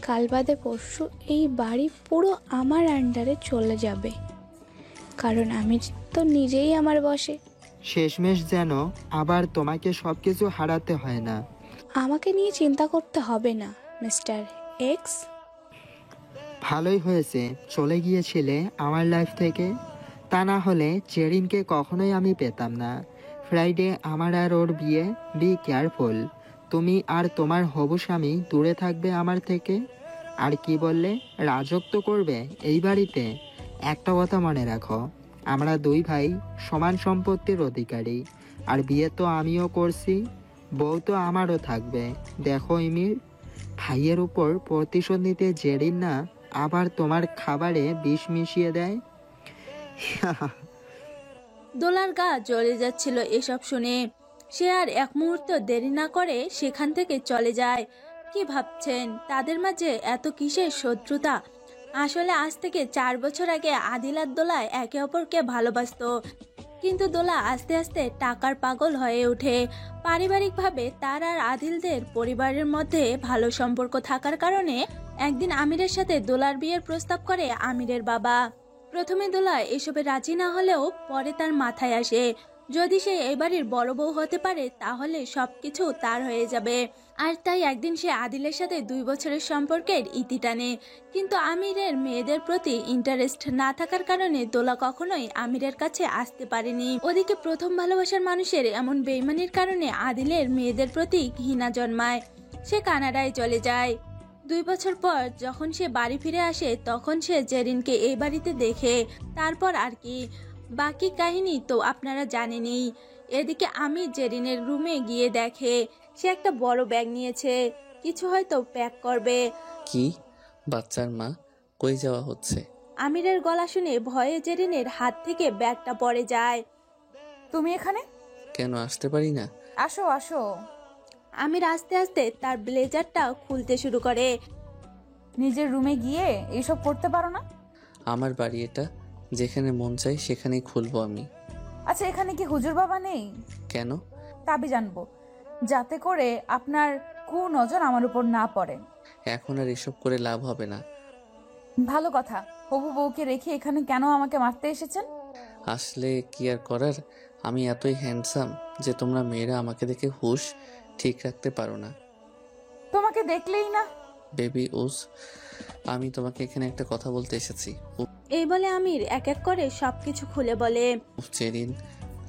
কাল বাদে পরশু এই বাড়ি পুরো আমার আন্ডারে চলে যাবে, কারণ আমি তো নিজেই আমার বসে। শেষমেশ যেন আবার তোমাকে সবকিছু হারাতে হয় না। আমাকে নিয়ে চিন্তা করতে হবে না মিস্টার এক্স। ভালোই হয়েছে চলে গিয়েছিলে আমার লাইফ থেকে, তা না হলে জেরিনকে কখনোই আমি পেতাম না। ফ্রাইডে আমার আর ওর বিয়ে। Be careful. তুমি আর তোমার হবু স্বামী দূরে থাকবে আমার থেকে। আর কি বললে? রাজত্ব করবে এই বাড়িতে? একটা কথা মনে রাখো, আমরা দুই ভাই সমান সম্পত্তির অধিকারী। আর বিয়ে তো আমিও করছি, বউ তো আমারও থাকবে। দেখো ইমির, ভাইয়ের উপর প্রতিশোধ নিতে জেরিন না আবার তোমার খাবারে বিষ মিশিয়ে দেয়। দোলার গা জ্বলে যাচ্ছিল এসব শুনে। সে আর এক মুহূর্ত দেরি না করে সেখান থেকে চলে যায়। কি ভাবছেন, তাদের মাঝে এত কিসের শত্রুতা? আসলে আজ থেকে 4 বছর আগে আদিল আর দোলা একে অপরকে ভালোবাসতো, কিন্তু দোলা আস্তে আস্তে টাকার পাগল হয়ে ওঠে। পারিবারিকভাবে তার আর আদিলদের পরিবারের মধ্যে ভালো সম্পর্ক থাকার কারণে একদিন আমিরের সাথে দোলার বিয়ের প্রস্তাব করে আমিরের বাবা। প্রথমে দোলা এসবে রাজি না হলেও পরে তার মাথায় আসে, যদি সে এই বাড়ির বড় বউ হতে পারে তাহলে সবকিছু তার হয়ে যাবে। আর তাই একদিন সে আদিলের সাথে 2 বছরের সম্পর্কের ইতি টানে। কিন্তু আমিরের মেয়েদের প্রতি ইন্টারেস্ট না থাকার কারণে দোলা কখনোই আমিরের কাছে আসতে পারেনি। ওদিকে প্রথম ভালোবাসার মানুষের এমন বেইমানির কারণে আদিলের মেয়েদের প্রতি ঘৃণা জন্মায়। সে কানাডায় চলে যায়। 2 বছর পর যখন সে বাড়ি ফিরে আসে তখন সে জেরিনকে এই বাড়িতে দেখে। তারপর আর কি, বাকি কাহিনী তো আপনারা জানেনই। এদিকে আমি জেরিনের রুমে গিয়ে দেখে সে একটা বড় ব্যাগ নিয়েছে, কিছু হয়তো প্যাক করবে। কি? বাচ্চার মা কই যাওয়া হচ্ছে? আমিরের গলা শুনে ভয়ে জেরিনের হাত থেকে ব্যাগটা পড়ে যায়। তুমি এখানে? কেন আসতে পারি না? আসো আসো। আমির আস্তে আস্তে তার ব্লেজারটা খুলতে শুরু করে। নিজের রুমে গিয়ে এইসব করতে পারো না? আমার বাড়ি এটা, যেখানে মন চাই সেখানেই খুলবো আমি। আচ্ছা, এখানে কি হুজুর বাবা নেই? কেন? তাবি জানবো, যাতে করে আপনার কুনজর আমার উপর না পড়ে। এখন আর এসব করে লাভ হবে না। ভালো কথা। হবু বউকে রেখে এখানে কেন আমাকে মারতে এসেছেন? আসলে কি আর করার, আমি এতই হ্যান্ডসাম যে তোমরা মেয়েরা আমাকে দেখে হুশ ঠিক রাখতে পারো না। তোমাকে দেখলেই না। বেবি উস, আমি তোমাকে এখানে একটা কথা বলতে এসেছি। এই বলে আমির এক এক করে সবকিছু খুলে বলে। জেরিন,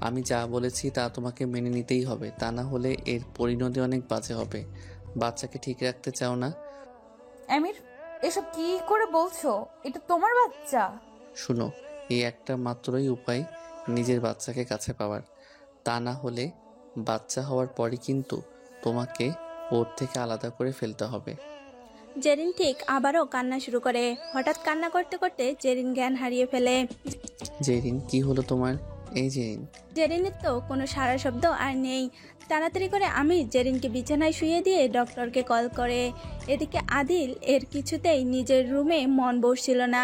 আমি যা বলেছি তা তোমাকে মেনে নিতেই হবে, তা না হলে এর পরিণতি অনেক বাজে হবে। বাচ্চাকে ঠিক রাখতে চাও না? আমির, এসব কি করে বলছো? এটা তোমার বাচ্চা। শুনো, এই একটা মাত্রই উপায় নিজের বাচ্চাকে কাছে পাওয়ার, তা না হলে বাচ্চা হওয়ার পরই কিন্তু তোমাকে ওর থেকে আলাদা করে ফেলতে হবে। জেরিন ঠিক আবারও কান্না শুরু করে। হঠাৎ কান্না করতে করতে জেরিন জ্ঞান হারিয়ে ফেলে। জেরিন, কি হলো তোমার? এই জেরিন। জেরিনের তো কোনো সারা শব্দ আর নেই। তাড়াতাড়ি করে আমি জেরিনকে বিছানায় শুয়ে দিয়ে ডক্টরকে কল করে। এদিকে আদিল এর কিছুতেই নিজের রুমে মন বসছিল না।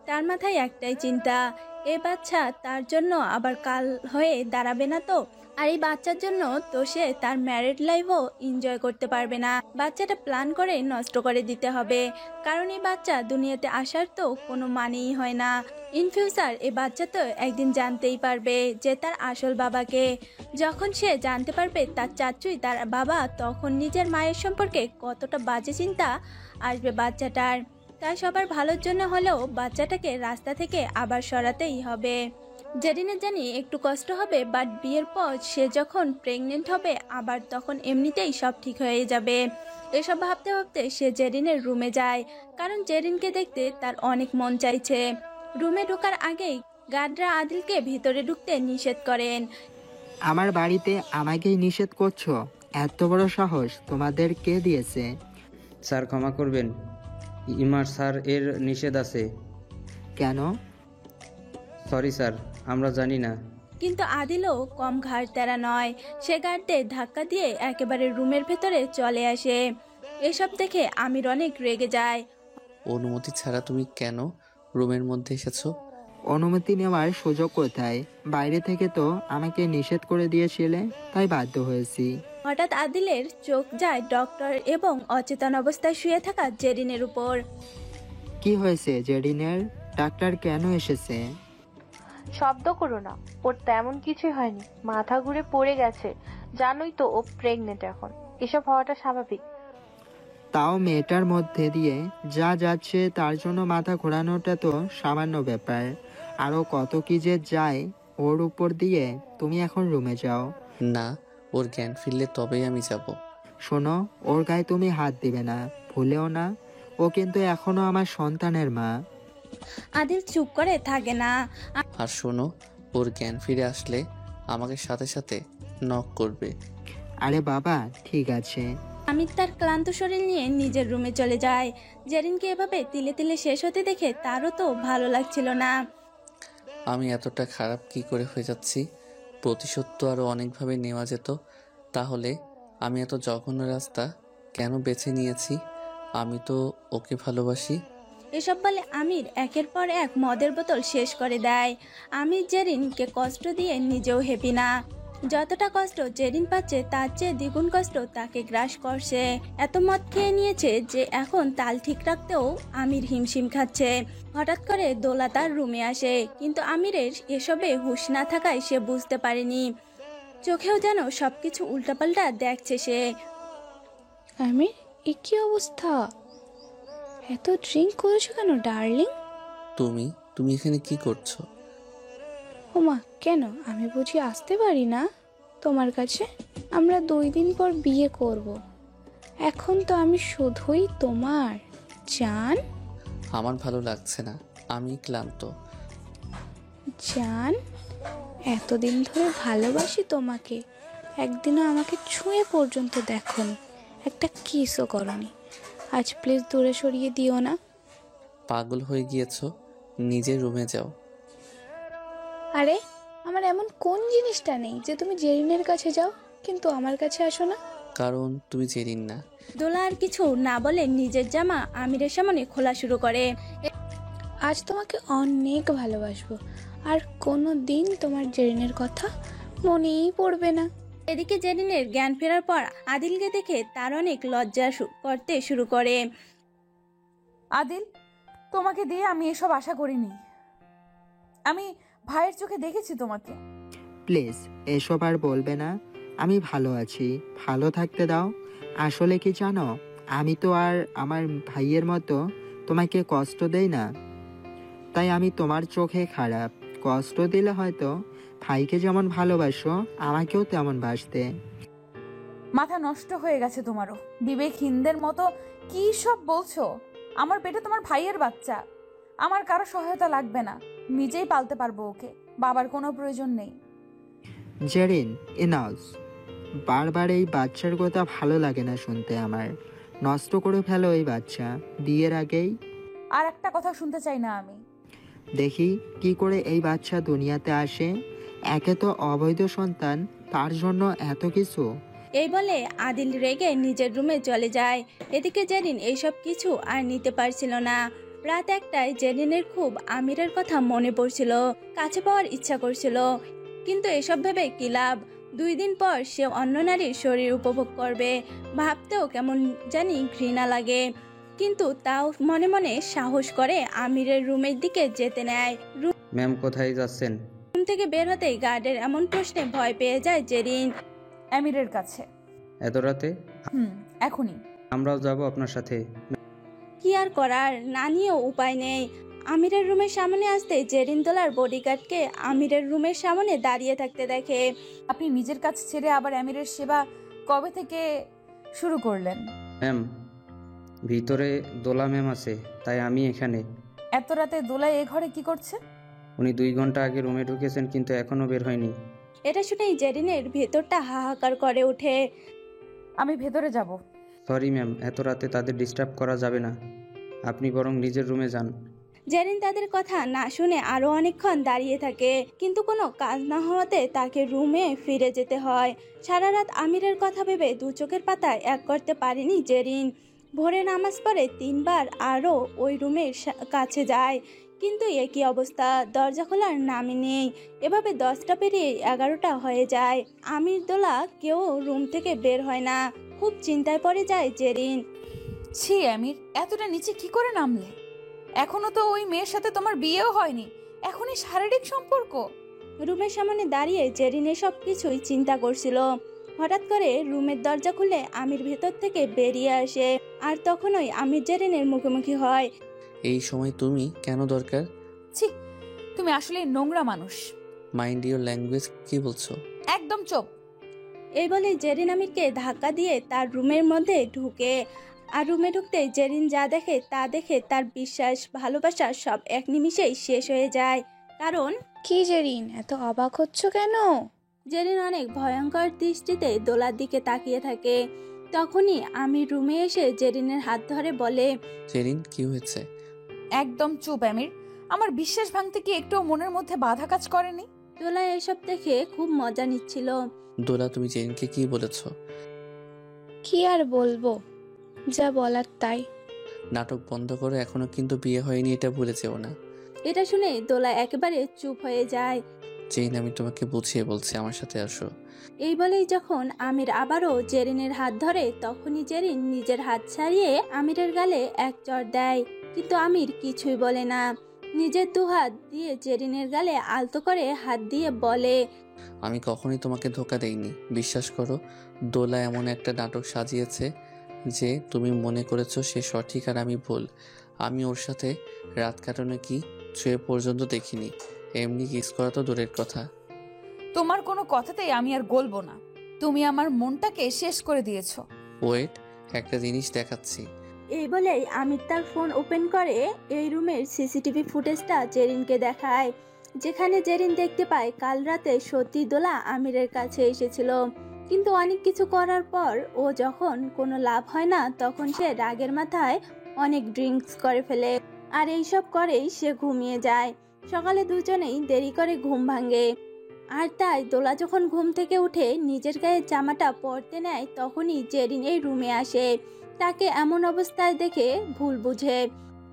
তার মাথায় একটাই চিন্তা, এই বাচ্চা তার জন্য আবার কাল হয়ে দাঁড়াবে না তো? আর এই বাচ্চার জন্য তো সে তার ম্যারিড লাইফও এনজয় করতে পারবে না। বাচ্চাটা প্ল্যান করে নষ্ট করে দিতে হবে, কারণ এই বাচ্চা দুনিয়াতে আসার তো কোনো মানেই হয় না। ইন ফিউচার এই বাচ্চা তো একদিন জানতেই পারবে যে তার আসল বাবাকে। যখন সে জানতে পারবে তার চাচুই তার বাবা, তখন নিজের মায়ের সম্পর্কে কতটা বাজে চিন্তা আসবে বাচ্চাটার। তাই সবার ভালোর জন্য হলেও বাচ্চাটাকে রাস্তা থেকে আবার সরাতেই হবে। জেরিনের জানি একটু কষ্ট হবে, বাট বিয়ের পর সে যখন প্রেগনেন্ট হবে আবার তখন এমনিতেই সব ঠিক হয়ে যাবে। এসব ভাবতে ভাবতে সে জেরিনের রুমে যায়, কারণ জেরিনকে দেখতে তার অনেক মন চাইছে। রুমে ঢোকার আগেই গার্ডরা আদিলকে ভিতরে ঢুকতে নিষেধ করেন। আমার বাড়িতে আমাকেই নিষেধ করছো? এত বড় সাহস তোমাদের কে দিয়েছে? স্যার ক্ষমা করবেন, ইমার স্যার এর নিষেধ আছে। কেন? সরি স্যার, আমরা জানি না। কিন্তু আদিলও কম ঘাড় তেরা নয়। সে গার্ডদের ধাক্কা দিয়ে একেবারে রুমের ভেতরে চলে আসে। এসব দেখে আমির অনেক রেগে যায়। অনুমতি ছাড়া তুমি কেন রুমের মধ্যে এসেছো? অনুমতি নেওয়ার সুযোগ কোথায়? বাইরে থেকে তো আমাকে নিষেধ করে দিয়েছিলে, তাই বাধ্য হয়েছি। হঠাৎ আদিলের চোখ যায় ডক্টর এবং অচেতন অবস্থায় শুয়ে থাকা জেরিনের উপর। কি হয়েছে জেরিনের? ডাক্তার কেন এসেছে? শব্দ করো না, ওর তেমন কিছুই হয়নি, মাথা ঘুরে পড়ে গেছে। জানোই তো ও প্রেগনেন্ট, এখন এসব হওয়াটা স্বাভাবিক। তাও মেয়েটার মধ্যে দিয়ে যা যাচ্ছে তার জন্য মাথা ঘোরানোটা তো সামান্য ব্যাপার, আরো কত কি যে যায় ওর উপর দিয়ে। তুমি এখন রুমে যাও। না, ওর জ্ঞান ফিরলে তবেই আমি যাব। শোনো, ওর গায়ে তুমি হাত দিবে না, ভুলেও না। ও কিন্তু এখনো আমার সন্তানের মা। আদিল চুপ করে থাকে না। আর শোনো, ওর জ্ঞান ফিরে আসলে আমাকে সাথে সাথে নক করবে। আরে বাবা, ঠিক আছে। আমির তার ক্লান্ত শরীর নিয়ে নিজের রুমে চলে যায়। জেরিনকে এভাবে তিলে তিলে শেষ হতে দেখে তারও তো ভালো লাগছিল না। আমি এতটা খারাপ কি করে হয়ে যাচ্ছি? প্রতিশোধ তো আরও অনেকভাবে নেওয়া যেত। তাহলে আমি এত জঘন্য রাস্তা কেন বেছে নিয়েছি? আমি তো ওকে ভালোবাসি। এসব বলে আমির একের পর এক মদের বোতল শেষ করে দেয়। আমির জেরিনকে কষ্ট দিয়ে নিজেও হ্যাপি না। যতটা কষ্ট জেরিন পাচ্ছে তার চেয়ে দ্বিগুণ কষ্ট তাকে গ্রাস করছে। এত মদ খেয়ে নিয়েছে যে এখন তাল ঠিক রাখতেও আমির হিমশিম খাচ্ছে। হঠাৎ করে দোলা তার রুমে আসে, কিন্তু আমিরের এসবে হুঁশ না থাকায় সে বুঝতে পারেনি। চোখেও যেন সবকিছু উল্টাপাল্টা দেখছে সে। আমির, এ কি অবস্থা? এত ড্রিঙ্ক করেছো কেন ডার্লিং? তুমি এখানে কি করছো? ওমা, কেন? আমি বুঝি আসতে পারি না তোমার কাছে? আমরা 2 দিন পর বিয়ে করব। এখন তো আমি শুধুই তোমার জান। আমার ভালো লাগছে না, আমি ক্লান্ত। জান, এতদিন ধরে ভালোবাসি তোমাকে, একদিনও আমাকে ছুঁয়ে পর্যন্ত দেখোনি, একটা কিসও করনি। আজ প্লিজ দূরে সরিয়ে দিও না। পাগল হয়ে গিয়েছো, নিজের রুমে যাও। আরে, আমার এমন কোন জিনিসটা নেই যে তুমি জেরিনের কাছে যাও কিন্তু আমার কাছে আসো না? কারণ তুমি জেরিন না। দোলা আর কিছু না বলে নিজের জামা আমিরের সামনে খোলা শুরু করে। আজ তোমাকে অনেক ভালোবাসবো, আর কোনো দিন তোমার জেরিনের কথা মনেই পড়বে না। এদিকে জেরিনের জ্ঞান ফেরার পর আদিলকে দেখে তার অনেক লজ্জা করতে শুরু করে। আদিল, তোমাকে দিয়ে আমি এসব আশা করিনি। আমি ভাইয়ের চোখে দেখেছি তোমাকে। প্লিজ এসব আর বলবে না। আমি ভালো আছি, ভালো থাকতে দাও। আসলে কি জানো, আমি তো আর আমার ভাইয়ের মতো তোমাকে কষ্ট দেই না, তাই আমি তোমার চোখে খারাপ। কষ্ট দিলে হয়তো ভাইকে যেমন ভালোবাসো আমাকেও তেমন বাসতে। মাথা নষ্ট হয়ে গেছে তোমারও, বিবেকহীনদের মতো কি সব বলছো। আমার পেটে তোমার ভাইয়ের বাচ্চা, আমার কারো সহায়তা লাগবে না, নিজেই পালতে পারবো ওকে, বাবার কোনো প্রয়োজন নেই। জেরিন, ইনাউস। বারবার এই বাচ্চার কথা ভালো লাগে না শুনতে আমার। নষ্ট করে ফেলো এই বাচ্চা বিয়ের আগেই। আর একটা কথা শুনতে চাই না আমি। দেখি কি করে এই বাচ্চা দুনিয়াতে আসে। একে তো অবৈধ সন্তান, তার জন্য এত কিছু। এই বলে আদিল রেগে নিজের রুমে চলে যায়। এদিকে জেরিন এইসব কিছু আর নিতে পারছিল না। রাত 1টায় জেরিনের খুব আমিরের কথা মনে পড়ছিল, কাছে পাওয়ার ইচ্ছা করছিল, কিন্তু এসব ভেবে কি লাভ। 2 দিন পর সে অন্য নারীর শরীর উপভোগ করবে, ভাবতেও কেমন জানি ঘৃণা লাগে, কিন্তু তাও মনে মনে সাহস করে আমিরের রুমের দিকে যেতে নেয়। ম্যাম কোথায় যাচ্ছেন? রুম থেকে বের হতেই গার্ডের এমন প্রশ্নে ভয় পেয়ে যায় জেরিন। আমিরের কাছে। এত রাতে? এখনই। আমরাও যাব আপনার সাথে। কি আর করার, না নিয়েও উপায় নেই। আমিরের রুমের সামনে আসতে জেরিন দোলার বডিগার্ডকে আমিরের রুমের সামনে দাঁড়িয়ে থাকতে দেখে। আপনি নিজের কাজ ছেড়ে আবার আমিরের সেবা কবে থেকে শুরু করলেন? ম্যাম, ভিতরে দোলা ম্যাম আছে, তাই আমি এখানে। এত রাতে দোলাই এ ঘরে কি করছে? উনি 2 ঘন্টা আগে রুমে ঢুকেছেন, কিন্তু এখনো বের হয়নি। এটা শুনেই জেরিনের ভেতরটা হাহাকার করে ওঠে। আমি ভেতরে যাব। সরি ম্যাম, এত রাতে তাদের ডিস্টার্ব করা যাবে না, আপনি বরং নিজের রুমে যান। জেরিন তাদের কথা না শুনে আরো অনেকক্ষণ দাঁড়িয়ে থাকে, কিন্তু কোনো কাজ না হওয়াতে তাকে রুমে ফিরে যেতে হয়। সারা রাত আমিরের কথা ভেবে 2 চোখের পাতা এক করতে পারেনি জেরিন। ভোরে নামাজ পড়ে 3 বার আরও ওই রুমের কাছে যায়, কিন্তু একই অবস্থা, দরজা খোলার নামই নেই। এভাবে 10টা পেরিয়ে 11টা হয়ে যায়, আমির দোলা কেউ রুম থেকে বের হয় না। খুব চিন্তায় পড়ে যায় জেরিন। ছি আমির, এতটা নিচে কি করে নামলে? এখনো তো ওই মেয়ের সাথে তোমার বিয়েও হয়নি, এখনই শারীরিক সম্পর্ক? রুমের সামনে দাঁড়িয়ে জেরিন সব কিছুই চিন্তা করছিল। হঠাৎ করে রুমের দরজা খুলে আমির ভেতর থেকে বেরিয়ে আসে, আর তখনই আমির জেরিনের মুখোমুখি হয়। এই সময় তুমি কেন দরকার? ছি, তুমি আসলে নোংরা মানুষ। মাইন্ড ইওর ল্যাঙ্গুয়েজ, কি বলছো? একদম চুপ। এই বলে জেরিন আমিরকে ধাক্কা দিয়ে তার রুমের মধ্যে ঢুকে, আর রুমে ঢুকতে জেরিন যা দেখে তা দেখে তার বিশ্বাস ভালোবাসা সব এক নিমিষেই শেষ হয়ে যায়। কারণ কি জেরিন, এত অবাক হচ্ছ কেন? জেরিন অনেক ভয়ঙ্কর দৃষ্টিতে দোলার দিকে তাকিয়ে থাকে। তখনই আমির রুমে এসে জেরিনের হাত ধরে বলে, জেরিন, কি হয়েছে? একদম চুপ আমির, আমার বিশ্বাস ভাঙতে কি একটুও মনের মধ্যে বাধা কাজ করেনি? দোলা এসব দেখে খুব মজা নিচ্ছিল। দোলা, তুমি জেরিনকে কি বলেছো? কি আর বলবো, যা বলার তাই। নাটক বন্ধ করো, এখনো কিন্তু বিয়ে হয়নি, এটা ভুলে যেও না। এটা শুনে দোলা একেবারে চুপ হয়ে যায়। জেরিন, আমি তোমাকে বুঝিয়ে বলছি, আমার সাথে আসো। এই বলেই যখন আমির আবারও জেরিনের হাত ধরে, তখনই জেরিন নিজের হাত ছাড়িয়ে আমিরের গালে এক চড় দেয়, কিন্তু আমির কিছুই বলে না। নিজের 2 হাত দিয়ে জেরিনের গালে আলতো করে হাত দিয়ে বলে, আমি কখনোই তোমাকে ধোকা দেইনি, বিশ্বাস করো। দোলা এমন একটা নাটক সাজিয়েছে যে তুমি মনে করেছো সে সঠিক আর আমি ভুল। আমি ওর সাথে রাত কাটানো কি ছুঁয়ে পর্যন্ত দেখিনি, এমনি কিস করা তো দূরের কথা। তোমার কোনো কথাতেই আমি আর গলবো না, তুমি আমার মনটাকে শেষ করে দিয়েছো। ওয়েট, একটা জিনিস দেখাচ্ছি। এই বলেই আমির তার ফোন ওপেন করে এই রুমের সিসিটিভি ফুটেজটা জেরিনকে দেখায়, যেখানে জেরিন দেখতে পায় কাল রাতে সত্যি দোলা আমিরের কাছে এসেছিল, কিন্তু অনেক কিছু করার পর ও যখন কোনো লাভ হয় না তখন সে রাগের মাথায় অনেক ড্রিঙ্কস করে ফেলে, আর এইসব করেই সে ঘুমিয়ে যায়। সকালে দুজনেই দেরি করে ঘুম ভাঙে, আর তাই দোলা যখন ঘুম থেকে উঠে নিজের গায়ে জামাটা পরতে নেয় তখনই জেরিন এই রুমে আসে। তাকে এমন অবস্থায় দেখে ভুল বুঝে।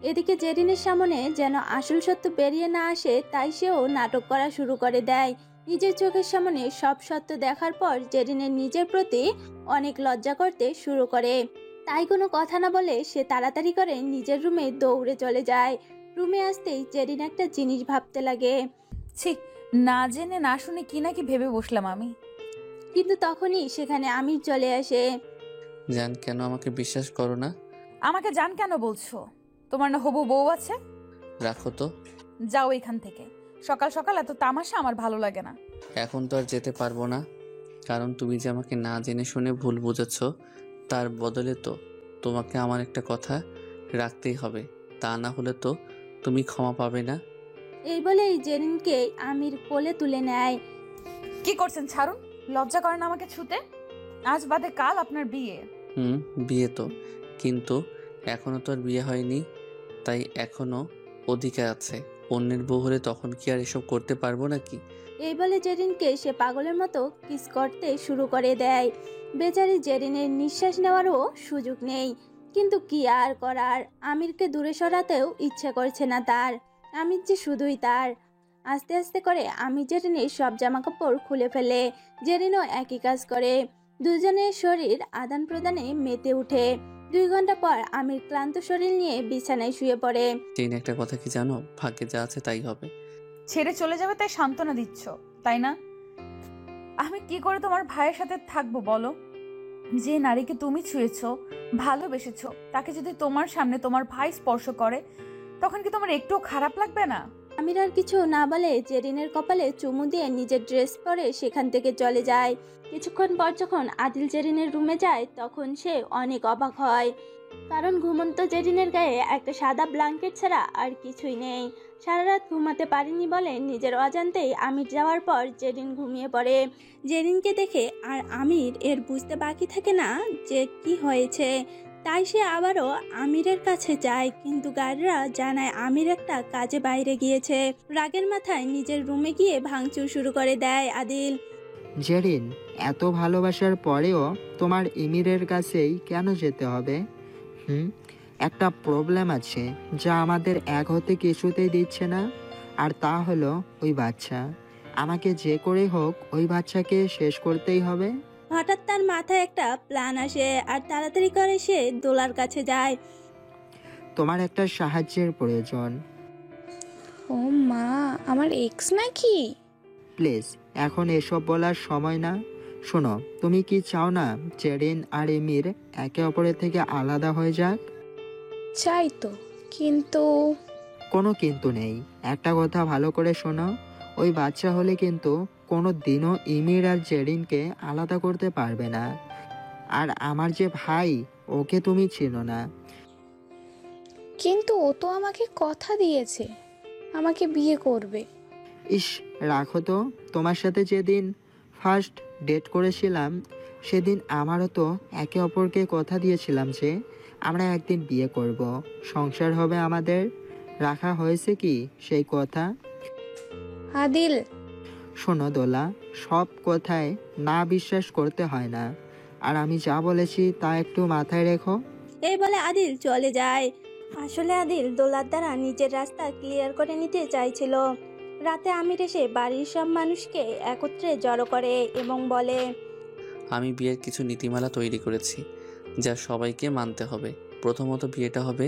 এদিকে জেরিনের সামনে যেন আসল সত্য বেরিয়ে না আসে, তাই সেও নাটক করা শুরু করে দেয়। নিজের চোখের সামনে সব সত্য দেখার পর জেরিনের নিজের প্রতি অনেক লজ্জা করতে শুরু করে। তাই কোনো কথা না বলে সে তাড়াতাড়ি করে নিজের রুমে দৌড়ে চলে যায়। রুমে আসতেই জেরিন একটা জিনিস ভাবতে লাগে। ছি, না জেনে না শুনে কি নাকি ভেবে বসলাম আমি। কিন্তু তখনই সেখানে আমির চলে আসে। জান, কেন আমাকে বিশ্বাস করো না? আমাকে জান কেন বলছো? তোমার না হবু বউ আছে? রাখো তো। যাও এখান থেকে। সকাল সকাল এত তামাশা আমার ভালো লাগে না। এখন তো আর যেতে পারবো না, কারণ তুমি যে আমাকে না জেনে শুনে ভুল বুঝেছ, তার বদলে তো তোমাকে আমার একটা কথা রাখতেই হবে, তা না হলে তো তুমি ক্ষমা পাবে না। এই বলেই জেরিনকে আমির কোলে তুলে নেয়। কি করছেন? ছাড়ুন। লজ্জা করেন আমাকে ছুতে? আজ বাদে কাল আপনার বিয়ে। বিয়ে তো, কিন্তু এখনো তো আর বিয়ে হয়নি, তাই এখনো অধিকার আছে। অন্যের বউ হলে তখন কি আর এসব করতে পারবো নাকি? এই বলে জেরিনকে সে পাগলের মতো কিস করতে শুরু করে দেয়। বেচারি জেরিনের নিঃশ্বাস নেওয়ারও সুযোগ নেই, কিন্তু কি আর করার, আমিরকে দূরে সরাতেও ইচ্ছে করছে না তার। আমির যে শুধুই তার। আস্তে আস্তে করে আমির জেরিনের সব জামাকাপড় খুলে ফেলে, জেরিনও একই কাজ করে। দুজনের শরীর আদান প্রদানে মেতে উঠে। 2 ঘন্টা পর আমির ক্লান্ত শরীর নিয়ে বিছানায় শুয়ে পড়ে। ট্রেন একটা কথা কি জানো, ভাগ্যে যা আছে তাই হবে। ছেড়ে চলে যাবে তাই সান্ত্বনা দিচ্ছ, তাই না? আমি কি করে তোমার ভাইয়ের সাথে থাকবো বলো? যে নারীকে তুমি ছুঁয়েছো, ভালোবেসেছো, তাকে যদি তোমার সামনে তোমার ভাই স্পর্শ করে, তখন কি তোমার একটুও খারাপ লাগবে না? আমির আর কিছু না বলে জেরিনের কপালে চুমু দিয়ে নিজের ড্রেস পরে সেখান থেকে চলে যায়। কিছুক্ষণ পর যখন আদিল জেরিনের রুমে যায় তখন সে অনেক অবাক হয়, কারণ ঘুমন্ত জেরিনের গায়ে একটা সাদা ব্ল্যাঙ্কেট ছাড়া আর কিছুই নেই। সারা রাত ঘুমাতে পারেনি বলে নিজের অজান্তেই আমির যাওয়ার পর জেরিন ঘুমিয়ে পড়ে। জেরিনকে দেখে আর আমির এর বুঝতে বাকি থাকে না যে কি হয়েছে, তাই সে আবারও আমিরের কাছে যায়, কিন্তু গার্ডরা জানায় আমির একটা কাজে বাইরে গিয়েছে। রাগের মাথায় নিজের রুমে গিয়ে ভাঙচুর শুরু করে দেয় আদিল। জেরিন, এত ভালোবাসার পরেও তোমার ইমিরের কাছেই কেন যেতে হবে? একটা প্রবলেম আছে যা আমাদের এক হতে কিছুতেই দিচ্ছে না, আর তা হলো ওই বাচ্চা। আমাকে যে করে হোক ওই বাচ্চাকে শেষ করতেই হবে। হঠাৎ তার মাথায় একটা প্ল্যান আসে, আর তাড়াতাড়ি করে সে দোলার কাছে যায়। তোমার একটা সাহায্যের প্রয়োজন। ও মা, আমার এক্স নাকি? প্লিজ, এখন এসব বলার সময় না। শোনো, তুমি কি চাও না জেরিন আর এমির একে অপরের থেকে আলাদা হয়ে যাক? চাই তো, কিন্তু কোনো কিন্তু নেই। একটা কথা ভালো করে শোনো, ওই বাচ্চা হলে কিন্তু কোনো দিনও ইমির আর জেরিনকে আলাদা করতে পারবে না। আর আমার যে ভাই, ওকে তুমি চিনো না। কিন্তু ও তো আমাকে কথা দিয়েছে আমাকে বিয়ে করবে। ইস, রাখো তো। তোমার সাথে যেদিন ফার্স্ট ডেট করেছিলাম সেদিন আমারও তো একে অপরকে কথা দিয়েছিলাম যে আমরা একদিন বিয়ে করব, সংসার হবে আমাদের। রাখা হয়েছে কি সেই কথা? আদিল, শোনো দোলা, সব কথায় না বিশ্বাস করতে হয় না, আর আমি যা বলেছি তা একটু মাথায় রেখো। এই বলে আদিল চলে যায়। আসলে আদিল দোলার দ্বারা নিজের রাস্তা ক্লিয়ার করে নিতে চাইছিল। রাতে আমির এসে বাড়ির সব মানুষকে একত্রে জড়ো করে এবং বলে, আমি বিয়ের কিছু নীতিমালা তৈরি করেছি যা সবাইকে মানতে হবে। প্রথমত, বিয়েটা হবে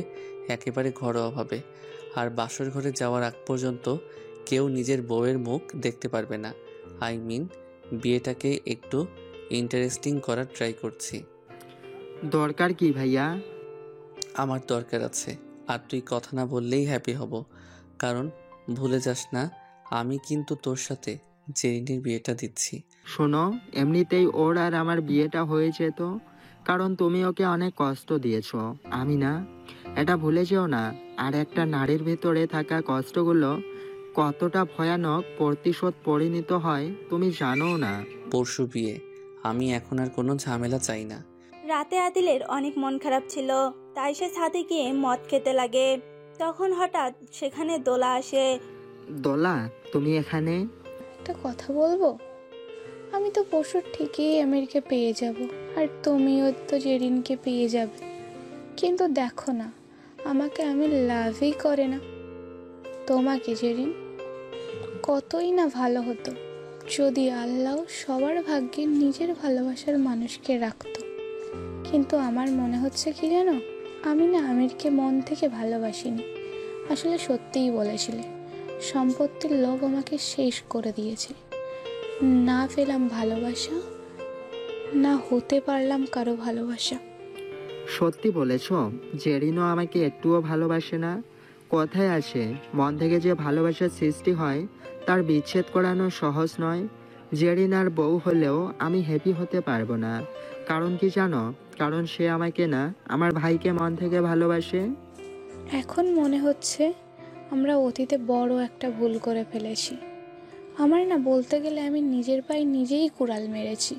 একেবারে ঘরোয়াভাবে, আর বাসর ঘরে যাওয়ার আগ পর্যন্ত কেউ নিজের বউয়ের মুখ দেখতে পারবে না। আই মিন, বিয়েটাকে একটু ইন্টারেস্টিং করার ট্রাই করছি। দরকার কি ভাইয়া? আমার দরকার আছে, আর তুই কথা না বললেই হ্যাপি হব। কারণ ভুলে যাস না, আমি কিন্তু তোর সাথে জেরিনের বিয়েটা দিচ্ছি। শোনো, এমনিতেই ওর আর আমার বিয়েটা হয়ে যেত, কারণ তুমি ওকে অনেক কষ্ট দিয়েছো, আমি না। এটা ভুলে যেও না। আর একটা নারীর ভেতরে থাকা কষ্টগুলো কতটা ভয়ানক প্রতিশোধ পরিণত হয় তুমি জানো না। পরশু বিয়ে, আমি এখন আর কোনো ঝামেলা চাই না। রাতে আদিলের অনেক মন খারাপ ছিল, তাই সে ছাদে গিয়ে মদ খেতে লাগে। তখন হঠাৎ সেখানে দোলা আসে। দোলা, তুমি এখানে? একটা কথা বলবো? আমি তো পরশু ঠিকই আমিরকে পেয়ে যাব, আর তুমিও তো জেরিনকে পেয়ে যাবে। কিন্তু দেখো না, আমাকে আমি লাভই করে না। তোমাকে জেরিন কতই না ভালো হতো যদি আল্লাহ সবার ভাগ্যে নিজের ভালোবাসার মানুষকে রাখতো। কিন্তু আমার মনে হচ্ছে কি জানো, আমি না আমিরকে মন থেকে ভালোবাসিনি। আসলে সত্যিই বলেছিলে, সম্পত্তির লোভ আমাকে শেষ করে দিয়েছে। না পেলাম ভালোবাসা, না হতে পারলাম কারো ভালোবাসা। সত্যি বলেছ, জেরিনও আমাকে একটুও ভালোবাসে না। কথায় আছে, মন থেকে যে ভালোবাসার সৃষ্টি হয় তার বিচ্ছেদ করানো সহজ নয়। জেরিন আর বউ হলেও আমি হ্যাপি হতে পারবো না। কারণ কি জানো? কারণ সে আমাকে না, আমার ভাইকে মন থেকে ভালোবাসে। এখন মনে হচ্ছে আমরা অতীতে বড় একটা ভুল করে ফেলেছি। আমার না বলতে গেলে আমি নিজের পায়ে নিজেই কুড়াল মেরেছি।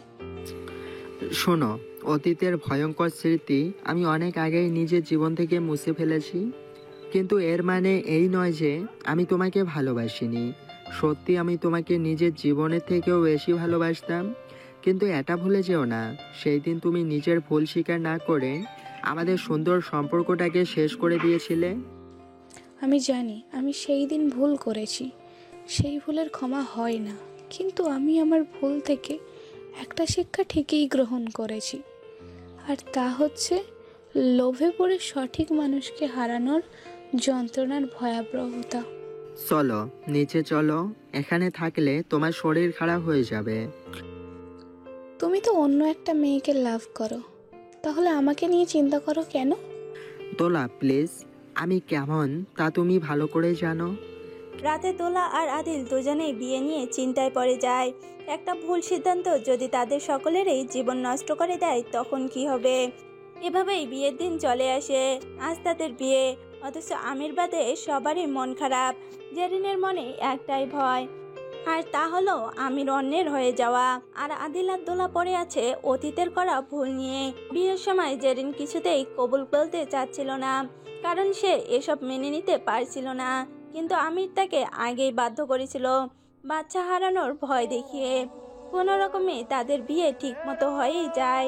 শোনো, অতীতের ভয়ঙ্কর স্মৃতি আমি অনেক আগেই নিজের জীবন থেকে মুছে ফেলেছি। কিন্তু এর মানে এই নয় যে আমি তোমাকে ভালোবাসিনি। সত্যি আমি তোমাকে নিজের জীবনের থেকেও বেশি ভালোবাসতাম। কিন্তু এটা ভুলে যেও না, সেই দিন তুমি নিজের ভুল স্বীকার না করে আমাদের সুন্দর সম্পর্কটাকে শেষ করে দিয়েছিলে। আমি জানি আমি সেই দিন ভুল করেছি, সেই ভুলের ক্ষমা হয় না। কিন্তু আমি আমার ভুল থেকে একটা শিক্ষা ঠিকই গ্রহণ করেছি, আর তা হচ্ছে লোভে পড়ে সঠিক মানুষকে হারানোর যন্ত্রণার ভয়াবহতা। চলো নিচে চলো, এখানে থাকলে তোমার শরীর খারাপ হয়ে যাবে। তুমি তো অন্য একটা মেয়েকে লাভ করো, তাহলে আমাকে নিয়ে চিন্তা করো কেন? দোলা প্লিজ, আমি কেমন তা তুমি ভালো করে জানো। রাতে দোলা আর আদিল দুজনেই বিয়ে নিয়ে চিন্তায় পড়ে যায়। একটা ভুল সিদ্ধান্ত যদি তাদের সকলেরই জীবন নষ্ট করে দেয় তখন কি হবে। এভাবেই বিয়ের দিন চলে আসে। আজ তাদের বিয়ে, অথচ আমির বাদে সবারই মন খারাপ। জেরিনের মনে একটাই ভয়, আর তা হলো আমির অন্যের হয়ে যাওয়া। আর আদিল আর দোলা পড়ে আছে অতীতের করা ভুল নিয়ে। বিয়ের সময় জেরিন কিছুতেই কবুল বলতে চাচ্ছিল না, কারণ সে এসব মেনে নিতে পারছিল না। কিন্তু আমির তাকে আগেই বাধ্য করেছিল, বাচ্চা হারানোর ভয় দেখিয়ে। কোনো রকমে তাদের বিয়ে ঠিক মতো হয়েই যায়।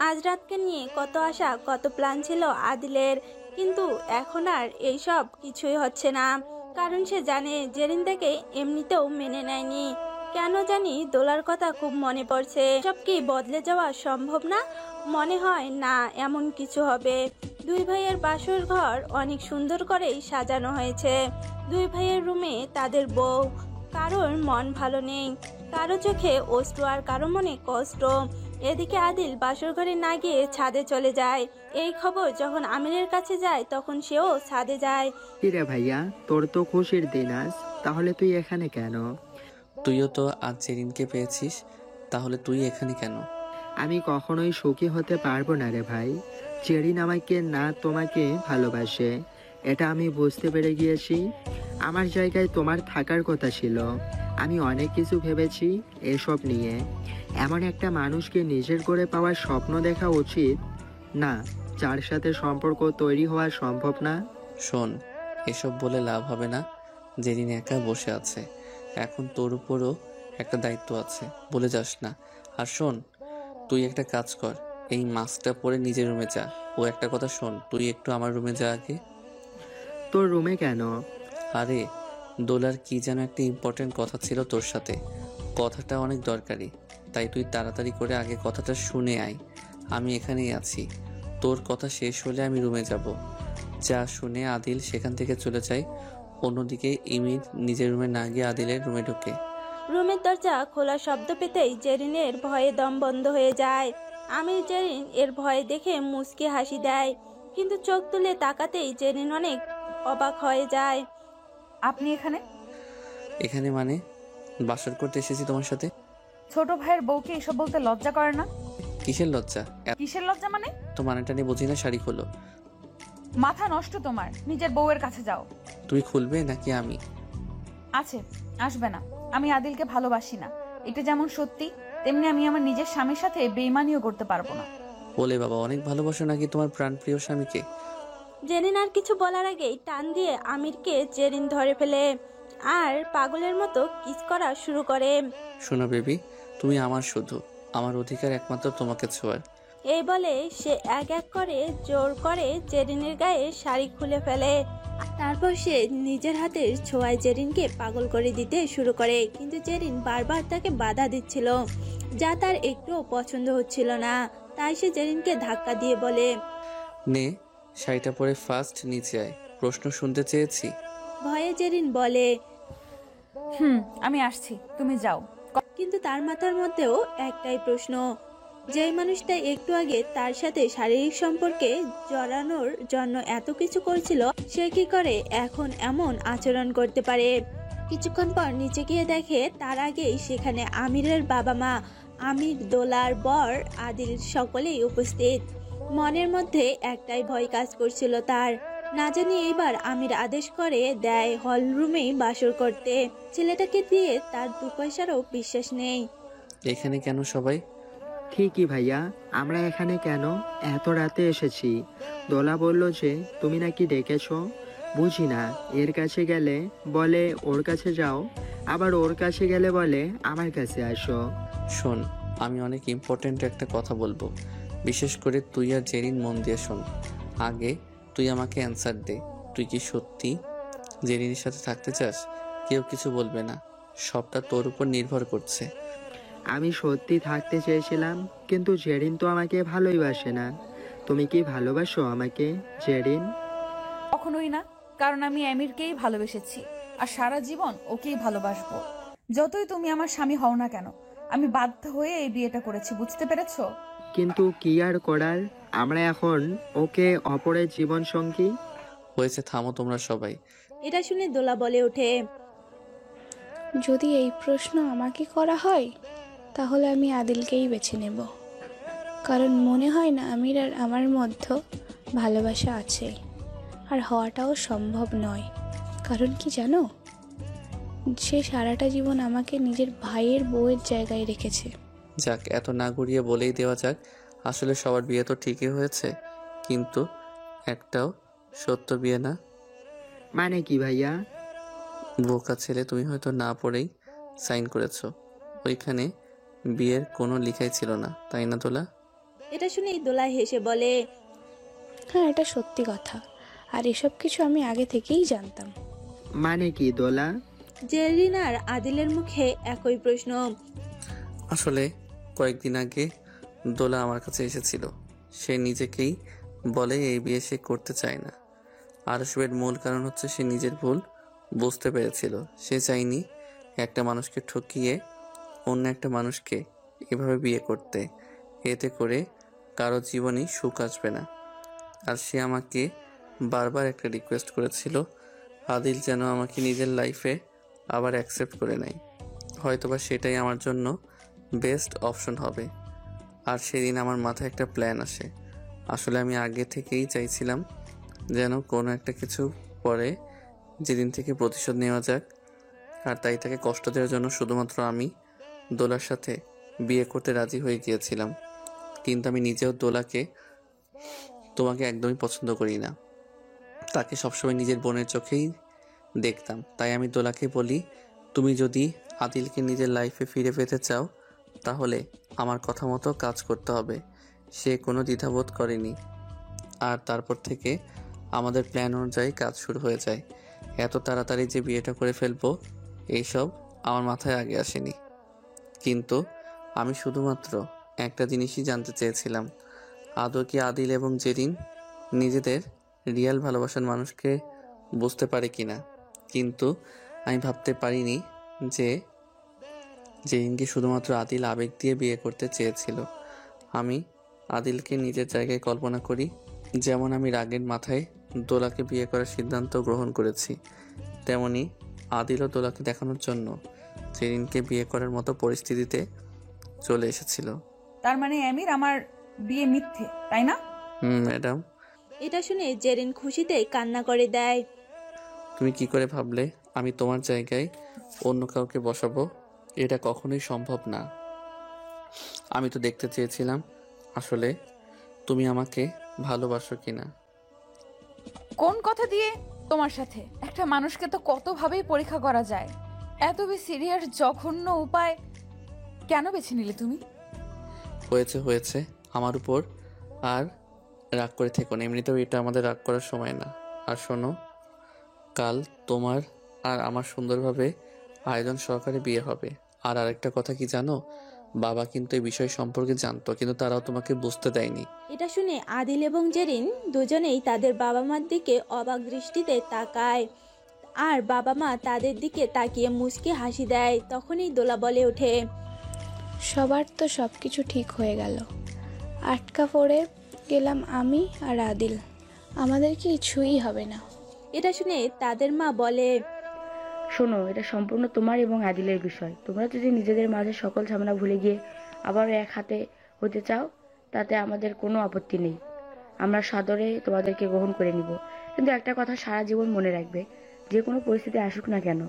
আজ রাতকে নিয়ে কত আশা, কত প্ল্যান ছিল আদিলের, কিন্তু এখন আর এইসব কিছুই হচ্ছে না। কারণ সে জানে জেরিন তাকে এমনিতেও মেনে নেয়নি। কেন জানি দোলার কথা খুব মনে পড়ছে। সব কি বদলে যাওয়া সম্ভব না? মনে হয় না এমন কিছু হবে। দুই ভাইয়ের বাসর ঘর অনেক সুন্দর করেই সাজানো হয়েছে। দুই ভাইয়ের রুমে তাদের বউ। কারোর মন ভালো নেই, কারো চোখে অশ্রু আর কারো মনে কষ্ট। এদিকে আদিল বাসর ঘরে না গিয়ে ছাদে চলে যায়। এই খবর যখন আমিরের কাছে যায় তখন সেও ছাদে যায়। কিরে ভাইয়া, তোর তো খুশির দিন আজ, তাহলে তুই এখানে কেন? তুইও তো আজ জেরিনকে পেয়েছিস, তাহলে তুই এখানে কেন? আমি কখনোই সুখী হতে পারবো না রে ভাই। জেরিন আমাকে না তোমাকে ভালোবাসে, এটা আমি বুঝতে পেরে গিয়েছি। আমার জায়গায় তোমার থাকার কথা ছিল। আমি অনেক কিছু ভেবেছি এসব নিয়ে। এমন একটা মানুষকে নিজের করে পাওয়ার স্বপ্ন দেখা উচিত না, যার সাথে সম্পর্ক তৈরি হওয়া সম্ভব না। শোন, এসব বলে লাভ হবে না। জেরিন একা বসে আছে, এখন তোর উপরও একটা দায়িত্ব আছে, বলে যাস না। আর শোন, তুই একটা কাজ কর, এই মাস্কটা পরে নিজের রুমে যা। ও একটা কথা শোন, তুই একটু আমার রুমে যা আগে। তোর রুমে কেন? আরে দোলার কি যেন একটা ইম্পর্টেন্ট কথা ছিল তোর সাথে, কথাটা অনেক দরকারি, তাই তুই তাড়াতাড়ি করে আগে কথাটা শুনে আয়। আমি এখানেই আছি, তোর কথা শেষ হলে আমি রুমে যাব। যা শুনে আদিল সেখান থেকে চলে যায়। অন্যদিকে ইমির নিজের রুমে না গিয়ে আদিলের রুমে ঢোকে। রুমের দরজা খোলা শব্দ পেতেই জেরিনের ভয়ে দম বন্ধ হয়ে যায়। আমির জেরিন এর ভয় দেখে মুচকি হাসি দেয়, কিন্তু চোখ তুলে তাকাতেই জেরিন অনেক অবাক হয়ে যায়। আপনি এখানে? এখানে মানে? বাসর করতে এসেছি তোমার সাথে। ছোট ভাইয়ের বউকে এসব বলতে লজ্জা করে না? কিসের লজ্জা? কিসের লজ্জা মানে? এত মানেটা নিয়ে বুঝি না, শাড়ি খোলো। মাথা নষ্ট তোমার, নিজের বউয়ের কাছে যাও। তুমি খুলবে নাকি আমি? আছে, আসবে না। আমি আদিলকে ভালোবাসি না, এটা যেমন সত্যি তেমনি আমি আমার নিজের স্বামীর সাথে বেইমানিও করতে পারবো না। বলে বাবা, অনেক ভালোবাসো নাকি তোমার প্রাণপ্রিয় স্বামীকে? জেরিন আর কিছু বলার আগেই টান দিয়ে আমিরকে জেরিন ধরে ফেলে আর পাগলের মতো কিস করা শুরু করে। শোনো বেবি, তুমি আমার, শুধু আমার অধিকার একমাত্র তোমাকে ছোঁয়ার। এই বলে সে এক এক করে জোর করে জেরিনের গায়ে শাড়ি খুলে ফেলে। তারপর সে নিজের হাতের ছোঁয়ায় জেরিনকে পাগল করে দিতে শুরু করে, কিন্তু জেরিন বারবার তাকে বাধা দিচ্ছিল, যা তার একটুও পছন্দ হচ্ছিল না। তাই সে জেরিনকে ধাক্কা দিয়ে বলে, নে শাড়িটা পরে ফার্স্ট নিচে আয়, প্রশ্ন শুনতে চেয়েছি। ভয়ে জেরিন বলে, আমি আসছি, তুমি যাও। কিন্তু তার মাথার মধ্যেও একটাই প্রশ্ন, যেই মানুষটা একটু আগে তার সাথে শারীরিক সম্পর্কে জড়ানোর জন্য এত কিছু করছিল, সে কি করে এখন এমন আচরণ করতে পারে। কিছুক্ষণ পর নিচে গিয়ে দেখে তার আগেই সেখানে আমিরের বাবা মা, আমির, দোলার বর, আদিল সকলেই উপস্থিত। মনের মধ্যে একটাই ভয় কাজ করছিল তার, না জানি এবার আমির আদেশ করে দেয় হল রুমেই বাসর করতে। ছেলেটাকে দিয়ে তার 2 পয়সারও বিশ্বাস নেই। এখানে কেন সবাই? ঠিকই ভাইয়া, আমরা এখানে কেন এত রাতে এসেছি? দোলা বলল যে তুমি নাকি ডেকেছো। বুঝি না, এর কাছে গেলে বলে ওর কাছে যাও, আবার ওর কাছে গেলে বলে আমার কাছে আসো। শোন, আমি অনেক ইম্পর্ট্যান্ট একটা কথা বলবো, বিশেষ করে তুই আর জেরিন মন দিয়ে শোন। আগে তুই আমাকে অ্যান্সার দে, তুই কি সত্যি জেরিনের সাথে থাকতে চাস? কেউ কিছু বলবে না, সবটা তোর উপর নির্ভর করছে। আমি সত্যি থাকতে চেয়েছিলাম, কিন্তু জেরিন তো আমাকে ভালোই বাসে না। তুমি কি ভালোবাসো আমাকে জেরিন? কখনোই না, কারণ আমি আমিরকেই ভালোবেসেছি আর সারা জীবন ওকেই ভালোবাসবো। যতই তুমি আমার স্বামী হও না কেন, আমি বাধ্য হয়ে এই বিয়েটা করেছি, বুঝতে পেরেছো? কিন্তু কি আর করার, আমরা এখন ওকে অপরের জীবন সঙ্গী। হয়েছে, থামো তোমরা সবাই। এটা শুনে দোলা বলে ওঠে, যদি এই প্রশ্ন আমাকে করা হয় তাহলে আমি আদিলকেই বেছে নেব, কারণ মনে হয় না আমির আর আমার মধ্যে ভালোবাসা আছে, আর হওয়াটাও সম্ভব নয়। কারণ কি জানো, সে সারাটা জীবন আমাকে নিজের ভাইয়ের বউয়ের জায়গায় রেখেছে। যাক, এত না ঘুরিয়ে বলেই দেওয়া যাক, আসলে সবার বিয়ে তো ঠিকই হয়েছে, কিন্তু একটাও সত্য বিয়ে না। মানে কি ভাইয়া? বোকা ছেলে, তুমি হয়তো না পড়েই সাইন করেছো, ওইখানে বিয়ের কোনো লিখাই ছিল না, তাই না দোলা? এটা শুনেই দোলা হেসে বলে, হ্যাঁ, এটা সত্যি কথা, আর এসব কিছু আমি আগে থেকেই জানতাম। মানে কি দোলা? জেরিন আর আদিলের মুখে একই প্রশ্ন। আসলে কয়েকদিন আগে দোলা আমার কাছে এসেছিল, সে নিজেকেই বলে এই বিয়ে সে করতে চায় না। আর সবের মূল কারণ হচ্ছে সে নিজের ভুল বুঝতে পেরেছিল। সে চায়নি একটা মানুষকে ঠকিয়ে অন্য একটা মানুষকে এভাবে বিয়ে করতে, এতে করে কারো জীবনই সুখ আসবে না। আর সে আমাকে বারবার একটা রিকোয়েস্ট করেছিল, আদিল যেন আমাকে নিজের লাইফে আবার অ্যাকসেপ্ট করে নেয়, হয়তোবা সেটাই আমার জন্য বেস্ট অপশন হবে। আর সেদিন আমার মাথায় একটা প্ল্যান আসে। আসলে আমি আগে থেকেই চাইছিলাম যেন কোনো একটা কিছু পরে যেদিন থেকে প্রতিশোধ নেওয়া যাক, আর তাই তাকে কষ্ট দেওয়ার জন্য শুধুমাত্র আমি দোলার সাথে বিয়ে করতে রাজি হয়ে গিয়েছিলাম। কিন্তু আমি নিজেও দোলাকে, তোমাকে একদমই পছন্দ করি না, তাকে সবসময় নিজের বোনের চোখেই দেখতাম। তাই আমি দোলাকে বলি, তুমি যদি আদিলকে নিজের লাইফে ফিরে পেতে চাও তাহলে আমার কথা মতো কাজ করতে হবে। সে কোনো দ্বিধাবোধ করেনি, আর তারপর থেকে আমাদের প্ল্যান অনুযায়ী কাজ শুরু হয়ে যায়। এত তাড়াতাড়ি যে বিয়েটা করে ফেলবো এইসব আমার মাথায় আগে আসেনি। কিন্তু আমি শুধুমাত্র একটা জিনিসই জানতে চেয়েছিলাম, আদৌ কি আদিল এবং জেরিন নিজেদের রিয়েল ভালোবাসার মানুষকে বুঝতে পারে কিনা। কিন্তু আমি ভাবতে পারিনি যে জেরিনকে শুধুমাত্র আদিল আবেগ দিয়ে বিয়ে করতে চেয়েছিল। আমি আদিলকে নিজের জায়গায় কল্পনা করি, যেমন আমি রাগের মাথায় দোলাকে বিয়ে করার সিদ্ধান্ত গ্রহণ করেছি, তেমনি আদিলও দোলাকে দেখানোর জন্য জেরিনকে বিয়ে করার মতো পরিস্থিতিতে চলে এসেছিল। তার মানে আমির আমার বিয়ে মিথ্যে, তাই না? ম্যাডাম, এটা শুনে জেরিন খুশিতে কান্না করে দেয়। তুমি কি করে ভাবলে আমি তোমার জায়গায় অন্য কাউকে বসাবো? এটা কখনোই সম্ভব না। আমি তো দেখতে চেয়েছিলাম আসলে তুমি আমাকে ভালোবাসো কিনা। কোন কথা দিয়ে তোমার সাথে? একটা মানুষকে তো কতভাবেই পরীক্ষা করা যায়। এত বেশি সিরিয়াস জঘন্য উপায় কেন বেছে নিলে তুমি? হয়েছে আমার উপর আর রাগ করে থেকো না। এমনিতেও এটা আমাদের রাগ করার সময় না। আর শোনো, কাল তোমার আর আমার সুন্দরভাবে আয়োজন সহকারে বিয়ে হবে। আর আরেকটা কথা কি জানো, বাবা কিন্তু এই বিষয় সম্পর্কে জানতো, কিন্তু তারাও তোমাকে বুঝতে দেয়নি। এটা শুনে আদিল এবং জেরিন দুজনেই তাদের বাবা মার দিকে অবাক দৃষ্টিতে তাকায়, আর বাবা মা তাদের দিকে তাকিয়ে মুচকি হাসি দেয়। তখনই দোলা বলে ওঠে, সবার তো সব কিছু ঠিক হয়ে গেল, আটকা পড়ে গেলাম আমি আর আদিল, আমাদের কিছুই হবে না। এটা শুনে তাদের মা বলে, শোনো, এটা সম্পূর্ণ তোমার এবং আদিলের বিষয়। তোমরা যদি নিজেদের মাঝে সকল ঝামেলা ভুলে গিয়ে আবারও এক হাতে হতে চাও, তাতে আমাদের কোনো আপত্তি নেই। আমরা সাদরে তোমাদেরকে গ্রহণ করে নিব। কিন্তু একটা কথা সারা জীবন মনে রাখবে, যে কোনো পরিস্থিতি আসুক না কেন,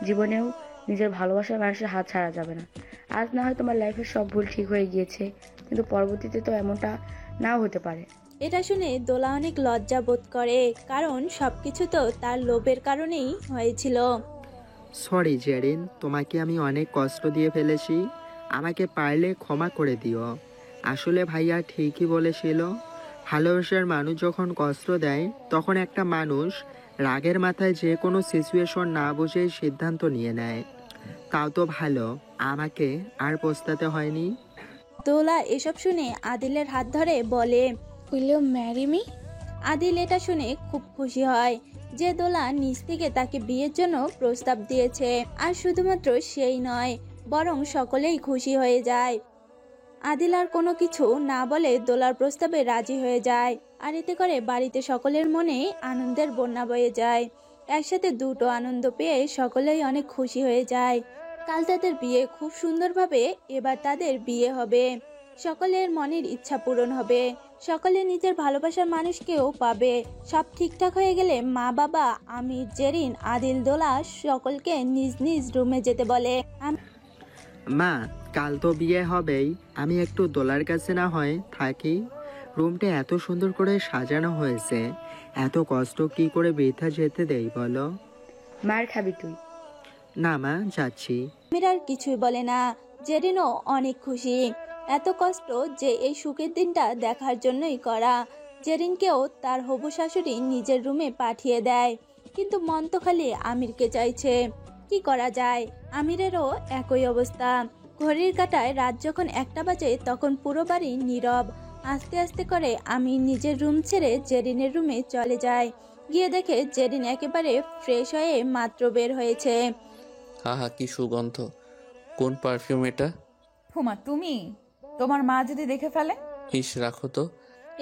জীবনেও নিজের ভালোবাসার মানুষের হাত ছাড়া যাবে না। আজ না হয় তোমার লাইফের সব ভুল ঠিক হয়ে গিয়েছে, কিন্তু পরবর্তীতে তো এমনটা নাও হতে পারে। এটা শুনে দোলা অনেক লজ্জা বোধ করে, কারণ সবকিছু তো তার লোভের কারণেই হয়েছিল। সরি জেরিন, তোমাকে আমি অনেক কষ্ট দিয়ে ফেলেছি, আমাকে পারলে ক্ষমা করে দিও। আসলে ভাইয়া ঠিকই বলেছিল, ভালোবাসার মানুষ যখন কষ্ট দেয় তখন একটা মানুষ রাগের মাথায় যে কোনো সিচুয়েশন না বুঝে সিদ্ধান্ত নিয়ে নেয়। তাও তো ভালো, আমাকে আর পস্তাতে হয়নি। দোলা এসব শুনে আদিলের হাত ধরে বলে, will you marry me? Adil এটা শুনে খুব খুশি হয় যে দোলা নিজ থেকে তাকে বিয়ের জন্য প্রস্তাব দিয়েছে। আর শুধুমাত্র সেই নয়, বরং সকলেই খুশি হয়ে যায়। আদিল আর কোনো কিছু না বলে দোলার প্রস্তাবে রাজি হয়ে যায়, আর এতে করে বাড়িতে সকলের মনে আনন্দের বন্যা বয়ে যায়। একসাথে দুটো আনন্দ পেয়ে সকলেই অনেক খুশি হয়ে যায়। কাল তাদের বিয়ে খুব সুন্দরভাবে, এবার তাদের বিয়ে হবে, সকলের মনের ইচ্ছা পূরণ হবে, সকলে নিজের ভালোবাসার মানুষকেও পাবে। সব ঠিকঠাক হয়ে গেলে মা বাবা আমির, জেরিন, আদিল, দোলা সকলকে নিজ নিজ রুমে যেতে বলে। মা, কাল তো বিয়ে হবেই, আমি একটু দোলার কাছে না হয় থাকি? রুমটা এত সুন্দর করে সাজানো হয়েছে, এত কষ্ট কি করে বৃথা যেতে দেই বলো? মার খাবি তুই। না মা, যাচ্ছি। আমির আর কিছুই বলে না। জেরিনও অনেক খুশি, এত কষ্ট যে এই সুখের দিনটা দেখার জন্যই করা। জেরিনকেও তার হবু শাশুড়ি নিজের রুমে পাঠিয়ে দেয়, কিন্তু মন তো খালি আমিরকে চাইছে। কি করা যায়, আমিরেরও একই অবস্থা। ঘড়ির কাঁটায় রাত যখন 1টা বাজে তখন পুরো বাড়ি নীরব। আস্তে আস্তে করে আমির নিজের রুম ছেড়ে জেরিনের রুমে চলে যায়। গিয়ে দেখে জেরিন একেবারে ফ্রেশ হয়ে মাত্র বের হয়েছে। হা কি সুগন্ধ! কোন পারফিউম এটা? হুমা, তুমি? তোমার মা যদি দেখে ফেলে? ইস, রাখো তো।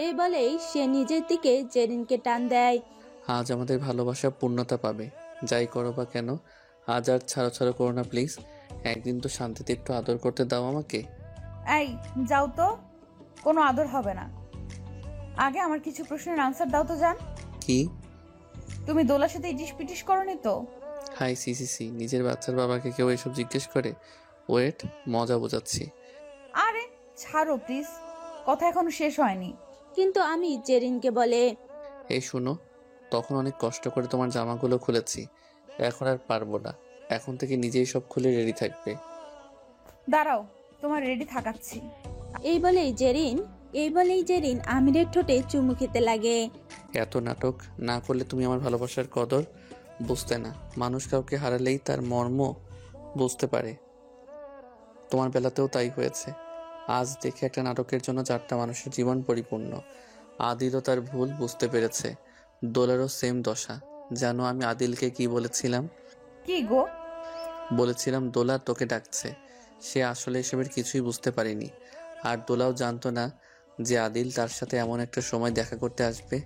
এই বলেই সে নিজের দিকে জেরিনকে টান দেয়। আজ আমাদের ভালোবাসা পূর্ণতা পাবে, যাই করো বা কেন। আজ আর ছাড়ো করো না প্লিজ। একদিন তো শান্তিতে একটু আদর করতে দাও আমাকে। এই যাও তো, কোনো আদর হবে না। আগে আমার কিছু প্রশ্নের আনসার দাও তো জান। কি? তুমি দোলার সাথে ইটিস পিটিস করনি তো? হাই সি, নিজের বাচ্চার বাবাকে কেউ এসব জিজ্ঞেস করে? ওয়েট, মজা বোঝাচ্ছি। আরে ছাড়ো প্লিজ, কথা এখনো শেষ হয়নি। কিন্তু আমি জেরিনকে বলে, এই শুনো, তখন অনেক কষ্ট করে তোমার জামাগুলো খুলেছি, এখন আর পারবো না। এখন থেকে নিজেই সব খুলে রেডি থাকবে। দাঁড়াও, তোমার রেডি থাকাচ্ছি। এই বলেই জেরিন আমিরের ঠোঁটে চুমু খেতে লাগে। এত নাটক না করলে তুমি আমার ভালোবাসার কদর বুঝতে না। মানুষ কাউকে হারালেই তার মর্ম বুঝতে পারে। তোমার বেলাতেও তাই হয়েছে। আজ দেখে একটা নাটকের জন্য 4টা মানুষের জীবন পরিপূর্ণ। আদিলও তার ভুল বুঝতে পেরেছে, দোলারও সেম দশা। জানো আমি আদিলকে কি বলেছিলাম? কি গো? বলেছিলাম দোলা তোকে ডাকছে। সে আসলে এসবের কিছুই বুঝতে পারেনি, আর দোলাও জানতো না যে আদিল তার সাথে এমন একটা সময় দেখা করতে আসবে।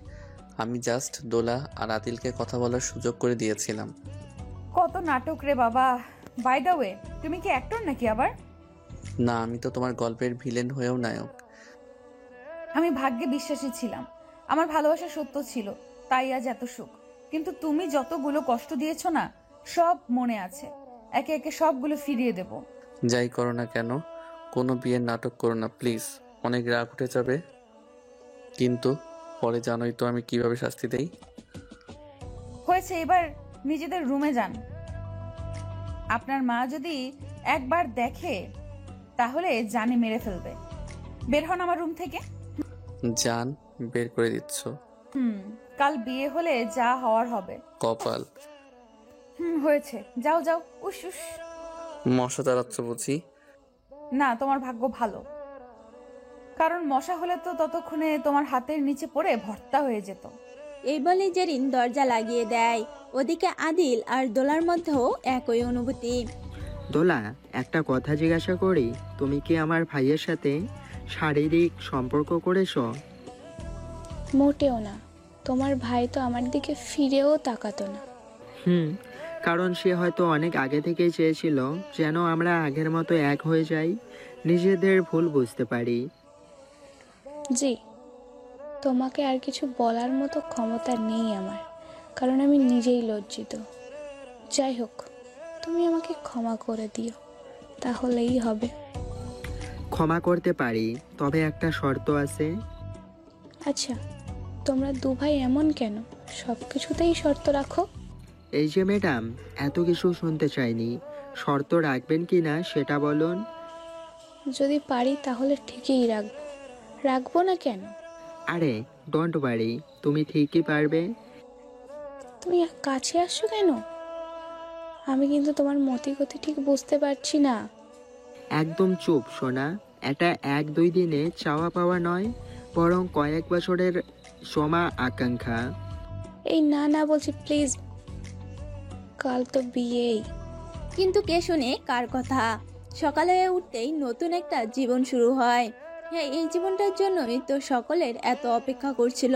আমি জাস্ট দোলা আর আদিলকে কথা বলার সুযোগ করে দিয়েছিলাম। কত নাটক রে বাবা। বাই দ্য ওয়ে, তুমি কি অ্যাক্টর নাকি আবার? না, আমি তো তোমার গল্পের ভিলেন হয়েও নায়ক। আমি ভাগ্যে বিশ্বাসী ছিলাম, আমার ভালোবাসা সত্য ছিল, তাই আজ এত সুখ। কিন্তু তুমি যতগুলো কষ্ট দিয়েছো না, সব মনে আছে। একে একে সবগুলো ফিরিয়ে দেব। যাই করো না কেন, কোনো বিয়ের নাটক করো না প্লিজ, অনেক রাগ উঠে যাবে। কিন্তু পরে জানোই তো আমি কিভাবে শাস্তি দেই। হয়েছে, এবার নিজেদের রুমে যান। আপনার মা যদি একবার দেখে তাহলে জানে মেরে ফেলবে। বের হন আমার রুম থেকে। জান বের করে দিচ্ছ? কাল বিয়ে হলে যা হওয়ার হবে। কপাল। হয়েছে, যাও যাও। উস উস। মশা তাড়াচ্ছ বুঝি? না, তোমার ভাগ্য ভালো, কারণ মশা হলে তো ততক্ষণে তোমার হাতের নিচে পড়ে ভর্তা হয়ে যেত। এই বলে জেরিন দরজা লাগিয়ে দেয়। ওদিকে আদিল আর দোলার মধ্যেও একই অনুভূতি। দোলা, একটা কথা জিজ্ঞাসা করি, তুমি কি আমার ভাইয়ের সাথে শারীরিক সম্পর্ক করেছো? মোটেও না, তোমার ভাই তো আমার দিকে ফিরেও তাকাতো না। কারণ সে হয়তো অনেক আগে থেকেই চেয়েছিল যেন আমরা আগের মতো এক হয়ে যাই, নিজেদের ভুল বুঝতে পারি। জি, তোমাকে আর কিছু বলার মতো ক্ষমতা নেই আমার, কারণ আমি নিজেই লজ্জিত। যাই হোক, তুমি আমাকে ক্ষমা করে দিও, তাহলেই হবে। ক্ষমা করতে পারি, তবে একটা শর্ত আছে। আচ্ছা, তোমরা দু ভাই এমন কেন, সব কিছুতেই শর্ত রাখো? এই যে ম্যাডাম, এত কিছু শুনতে চাইনি, শর্ত রাখবেন কি না সেটা বলুন। যদি পারি তাহলে ঠিকই রাখবো, রাখবো না কেন? আরে ডোন্ট ওয়ারি, তুমি ঠিকই পারবে। তুমি কাছে আসছো কেন? আমি কিন্তু তোমার মতিগতি ঠিক বুঝতে পারছি না। একদম চুপ সোনা, এটা 1-2 দিনে চাওয়া পাওয়া নয়, বরং কয়েক বছরের সমা আকাঙ্ক্ষা। এই না না বলছি প্লিজ, কাল তো বিয়েই। কিন্তু কে শুনে কার কথা? সকালে উঠতেই নতুন একটা জীবন শুরু হয়। হ্যাঁ, এই জীবনটার জন্যই তো সকলের এত অপেক্ষা করছিল।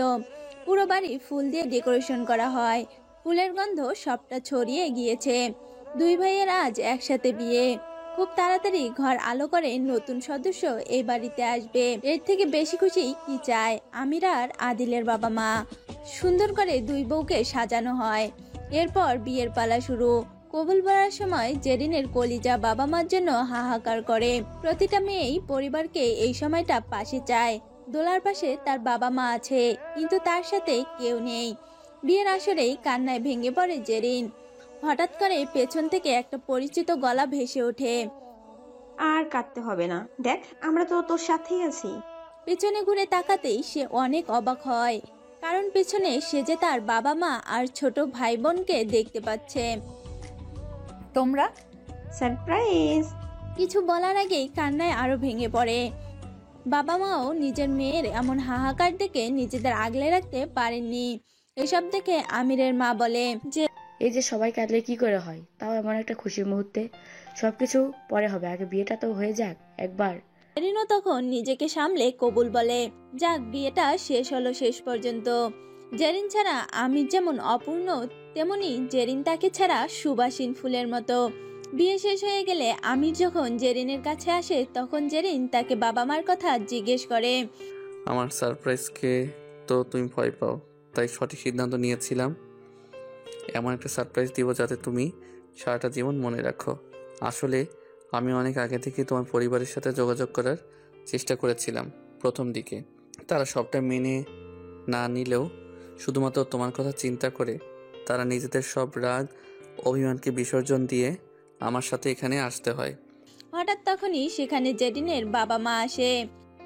পুরো বাড়ি ফুল দিয়ে ডেকোরেশন করা হয়, ফুলের গন্ধ সবটা ছড়িয়ে গিয়েছে। দুই ভাইয়ের আজ একসাথে বিয়ে। খুব তাড়াতাড়ি ঘর আলো করে নতুন সদস্য এই বাড়িতে আসবে। এর থেকে বেশি খুশি কি চায় আমির আর আদিলের বাবা মা। সুন্দর করে দুই বউকে সাজানো হয়। এরপর বিয়ের পালা শুরু। কবুল বলার সময় জেরিনের কলিজা বাবা মার জন্য হাহাকার করে। প্রতিটা মেয়েই পরিবারকে এই সময়টা পাশে চায়। দোলার পাশে তার বাবা মা আছে, কিন্তু তার সাথে কেউ নেই। বিয়ের আসরেই কান্নায় ভেঙে পড়ে জেরিন। হঠাৎ করে পেছন থেকে একটা পরিচিত গলা ভেসে ওঠে। আর কাঁদতে হবে না, দেখ আমরা তো তোর সাথেই আছি। পেছনে ঘুরে তাকাতেই সে অনেক অবাক হয়, কারণ পেছনে সে যে তার বাবা মা আর ছোট ভাই বোনকে দেখতে পাচ্ছে। তোমরা? সারপ্রাইজ! কিছু বলার আগেই কান্নায় আরো ভেঙে পড়ে। বাবা মাও নিজের মেয়ের এমন হাহাকার দেখে নিজেদের আগলে রাখতে পারেননি। এসব দেখে আমিরের মা বলে যে, এই যে সবাই কাঁদলে কি করে হয়, তাও এমন একটা খুশির মুহূর্তে। সবকিছু পরে হবে, আগে বিয়েটা তো হয়ে যাক একবার। জেরিনও তখন নিজেকে সামলে কবুল বলে। যাক, বিয়েটা শেষ হলো শেষ পর্যন্ত। জেরিন ছাড়া আমির যেমন অপূর্ণ, তেমনি জেরিন তাকে ছাড়া সুবাসিন ফুলের মতো। বিয়ে শেষ হয়ে গেলে আমির যখন জেরিনের কাছে আসে, তখন জেরিন তাকে বাবা মার কথা জিজ্ঞেস করে। আমার সারপ্রাইজকে তো তুমি ভয় পাও, তাই সঠিক সিদ্ধান্ত নিয়েছিলাম এমন একটা সারপ্রাইজ দিব যাতে তুমি সারাটা জীবন মনে রাখো। আসলে আমি অনেক আগে থেকে তোমার পরিবারের সাথে যোগাযোগ করার চেষ্টা করেছিলাম। প্রথম দিকে তারা সবটা মেনে না নিলেও শুধুমাত্র তোমার কথা চিন্তা করে তারা নিজেদের সব রাগ অভিমানকে বিসর্জন দিয়ে আমার সাথে এখানে আসতে হয়। হঠাৎ তখনই সেখানে জেরিনের বাবা মা আসে।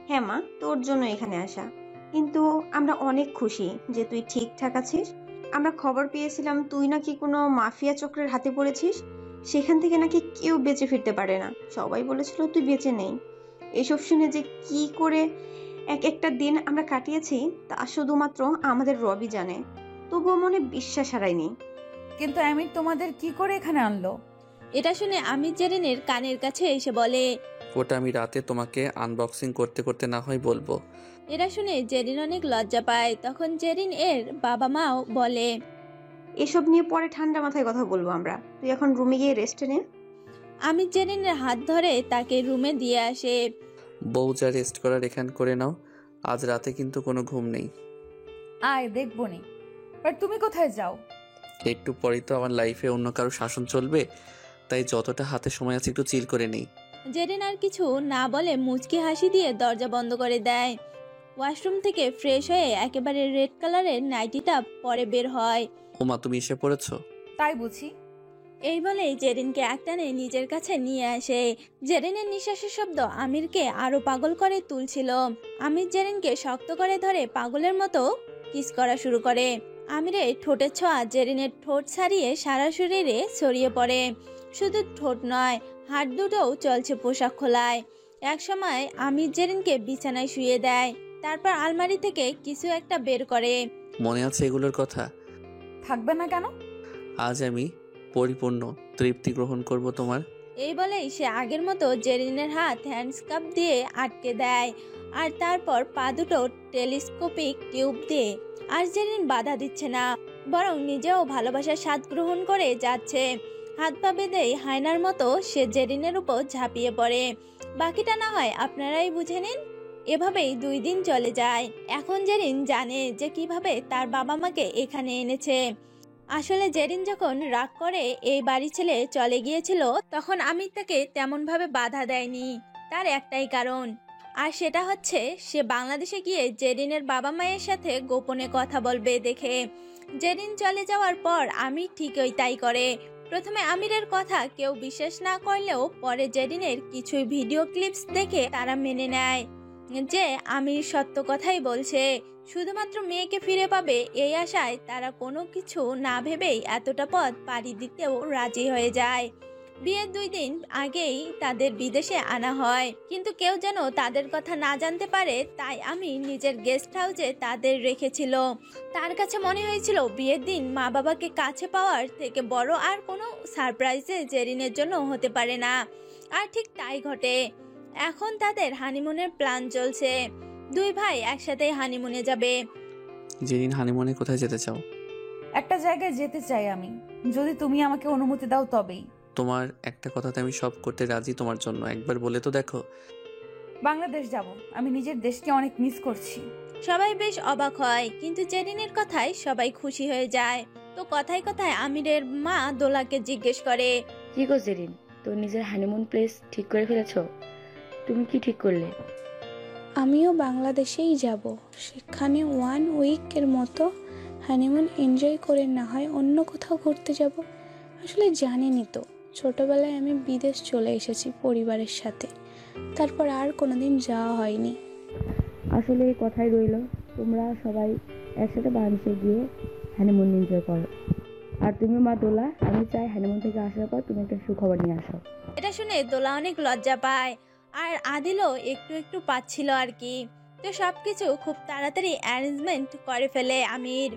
হ্যাঁ মা, তোর জন্য এখানে আসা, কিন্তু আমরা অনেক খুশি যে তুই ঠিকঠাক আছিস। আমরা খবর পেয়েছিলাম তুই নাকি কোনো মাফিয়া চক্রের হাতে পড়েছিস, সেখান থেকে নাকি কেউ বেঁচে ফিরতে পারে না। সবাই বলেছিল তুই বেঁচে নেই। এসব শুনে যে কি করে এক একটা দিন আমরা কাটিয়েছি তা শুধুমাত্র আমাদের রবি জানে। তবুও মনে বিশ্বাস হারায়নি। কিন্তু আমির তোমাদের কি করে এখানে আনলো? এটা শুনে আমির জেরিনের কানের কাছে এসে বলে। ওটা আমি রাতে তোমাকে আনবক্সিং করতে করতে না হয় বলবো। এটা শুনে জেরিন অনেক লজ্জা পায়। তখন জেরিন এর বাবা মাও বলে, এসব নিয়ে পরে ঠান্ডা মাথায় কথা বলবো আমরা, তুই এখন রুমে গিয়ে রেস্ট নে। আমির জেরিনের হাত ধরে তাকে রুমে দিয়ে আসে। বউ যা রেস্ট করার এখান করে নাও, আজ রাতে কিন্তু কোনো ঘুম নেই। আয় দেখবো নি, বাট তুমি কোথায় যাও? একটু পরেই তো আমার লাইফে অন্য কারো শাসন চলবে, তাই যতটা হাতে সময় আছে একটু চিল করে নেই। জেরিন আর কিছু না বলে মুচকি হাসি দিয়ে দরজা বন্ধ করে দেয়। ওয়াশরুম থেকে ফ্রেশ হয়ে একেবারে রেড কালারের নাইটিটা পরে বের হয়। ওমা, তুমি এসে পড়েছো? তাই বুঝি? এই বলেই জেরিনকে একটানে নিজের কাছে নিয়ে আসে। জেরিনের নিঃশ্বাসের শব্দ আমিরকে আরো পাগল করে তুলছিল। আমির জেরিনকে শক্ত করে ধরে পাগলের মতো কিস করা শুরু করে। আমিরের ঠোঁটের ছোঁয়া জেরিনের ঠোঁট ছাড়িয়ে সারা শরীরে ছড়িয়ে পড়ে। শুধু ঠোঁট নয়, হাত দুটোও চলছে পোশাক খোলায়। একসময় আমির জেরিনকে বিছানায় শুয়ে দেয়, তারপর আলমারি থেকে কিছু একটা বের করে। মনে আছে এগুলোর কথা? থাকবে না কেন? আজ আমি পরিপূর্ণ তৃপ্তি গ্রহণ করব তোমার। এই বলেই সে আগের মতো জেরিনের হাত হ্যান্ডস্কাপ দিয়ে আটকে দেয়, আর তারপর পা দুটো টেলিস্কোপিক টিউব দিয়ে। আর জেরিন বাধা দিচ্ছে না, বরং নিজেও ভালোবাসার স্বাদ গ্রহণ করে যাচ্ছে। হাত পা বেঁধেই হায়নার মতো সে জেরিনের উপর ঝাঁপিয়ে পড়ে। বাকিটা না হয় আপনারাই বুঝে নিন। এভাবেই 2 দিন চলে যায়। এখন জেরিন জানে যে কিভাবে তার বাবা মাকে এখানে এনেছে। আসলে জেরিন যখন রাগ করে এই বাড়ি ছেড়ে চলে গিয়েছিল, তখন আমির তাকে তেমন ভাবে বাধা দেয়নি। তার একটাই কারণ, আর সেটা হচ্ছে সে বাংলাদেশে গিয়ে জেরিনের বাবা মায়ের সাথে গোপনে কথা বলবে দেখে। জেরিন চলে যাওয়ার পর আমির ঠিকই তাই করে। প্রথমে আমিরের কথা কেউ বিশ্বাস না করলেও পরে জেরিনের কিছু ভিডিও ক্লিপস দেখে তারা মেনে নেয় যে আমির সত্য কথাই বলছে। শুধুমাত্র মেয়েকে ফিরে পাবে এই আশায় তারা কোনো কিছু না ভেবেই এতটা পথ পাড়ি দিতেও রাজি হয়ে যায়। বিয়ের 2 দিন আগেই তাদের বিদেশে আনা হয়, কিন্তু কেউ যেন তাদের কথা না জানতে পারে, তাই আমি নিজের গেস্ট হাউসে তাদের রেখেছিল। তার কাছে মনে হয়েছিল বিয়ের দিন মা বাবাকে কাছে পাওয়ার থেকে বড় আর কোনো সারপ্রাইজে জেরিনের জন্য হতে পারে না। আর ঠিক তাই ঘটে। এখন তাদের হানিমুনের প্ল্যান চলছে। 2 ভাই একসাথে হানিমুনে যাবে। জেরিন, হানিমুনে কোথায় যেতে চাও? একটা জায়গায় যেতে চাই আমি, যদি তুমি আমাকে অনুমতি দাও তবেই। তোমার একটা কথাতে আমি সব করতে রাজি তোমার জন্য, একবার বলে তো দেখো। বাংলাদেশ যাব, আমি নিজের দেশকে অনেক মিস করছি। সবাই বেশ অবাক হয়, কিন্তু জেরিনের কথায় সবাই খুশি হয়ে যায়। তো কথায় কথায় আমিরের মা দোলাকে জিজ্ঞেস করে, কি গো জেরিন, তোর নিজের হানিমুন প্লেস ঠিক করে ফেলেছো? তুমি কি ঠিক করলে? আমিও বাংলাদেশেই যাব, সেখানে 1 উইকের মতো হানিমুন এনজয় করে না হয় অন্য কোথাও ঘুরতে যাব। আসলে জানেনই তো, ছোটবেলায় আমি বিদেশ চলে এসেছি পরিবারের সাথে, তারপর আর কোনোদিন যাওয়া হয়নি। আসলে এই কথাই রইল, তোমরা সবাই একসাথে বাংলাদেশে গিয়ে হানিমুন এনজয় করো। আর তুমি মা দোলা, আমি চাই হানিমুন থেকে আসার পর তুমি একটা সুখবর নিয়ে আসো। এটা শুনে দোলা অনেক লজ্জা পায়, আর আদিলও একটু একটু পাচ্ছিল আর কি। তো সবকিছু খুব তাড়াতাড়ি অ্যারেঞ্জমেন্ট করে ফেলে আমির।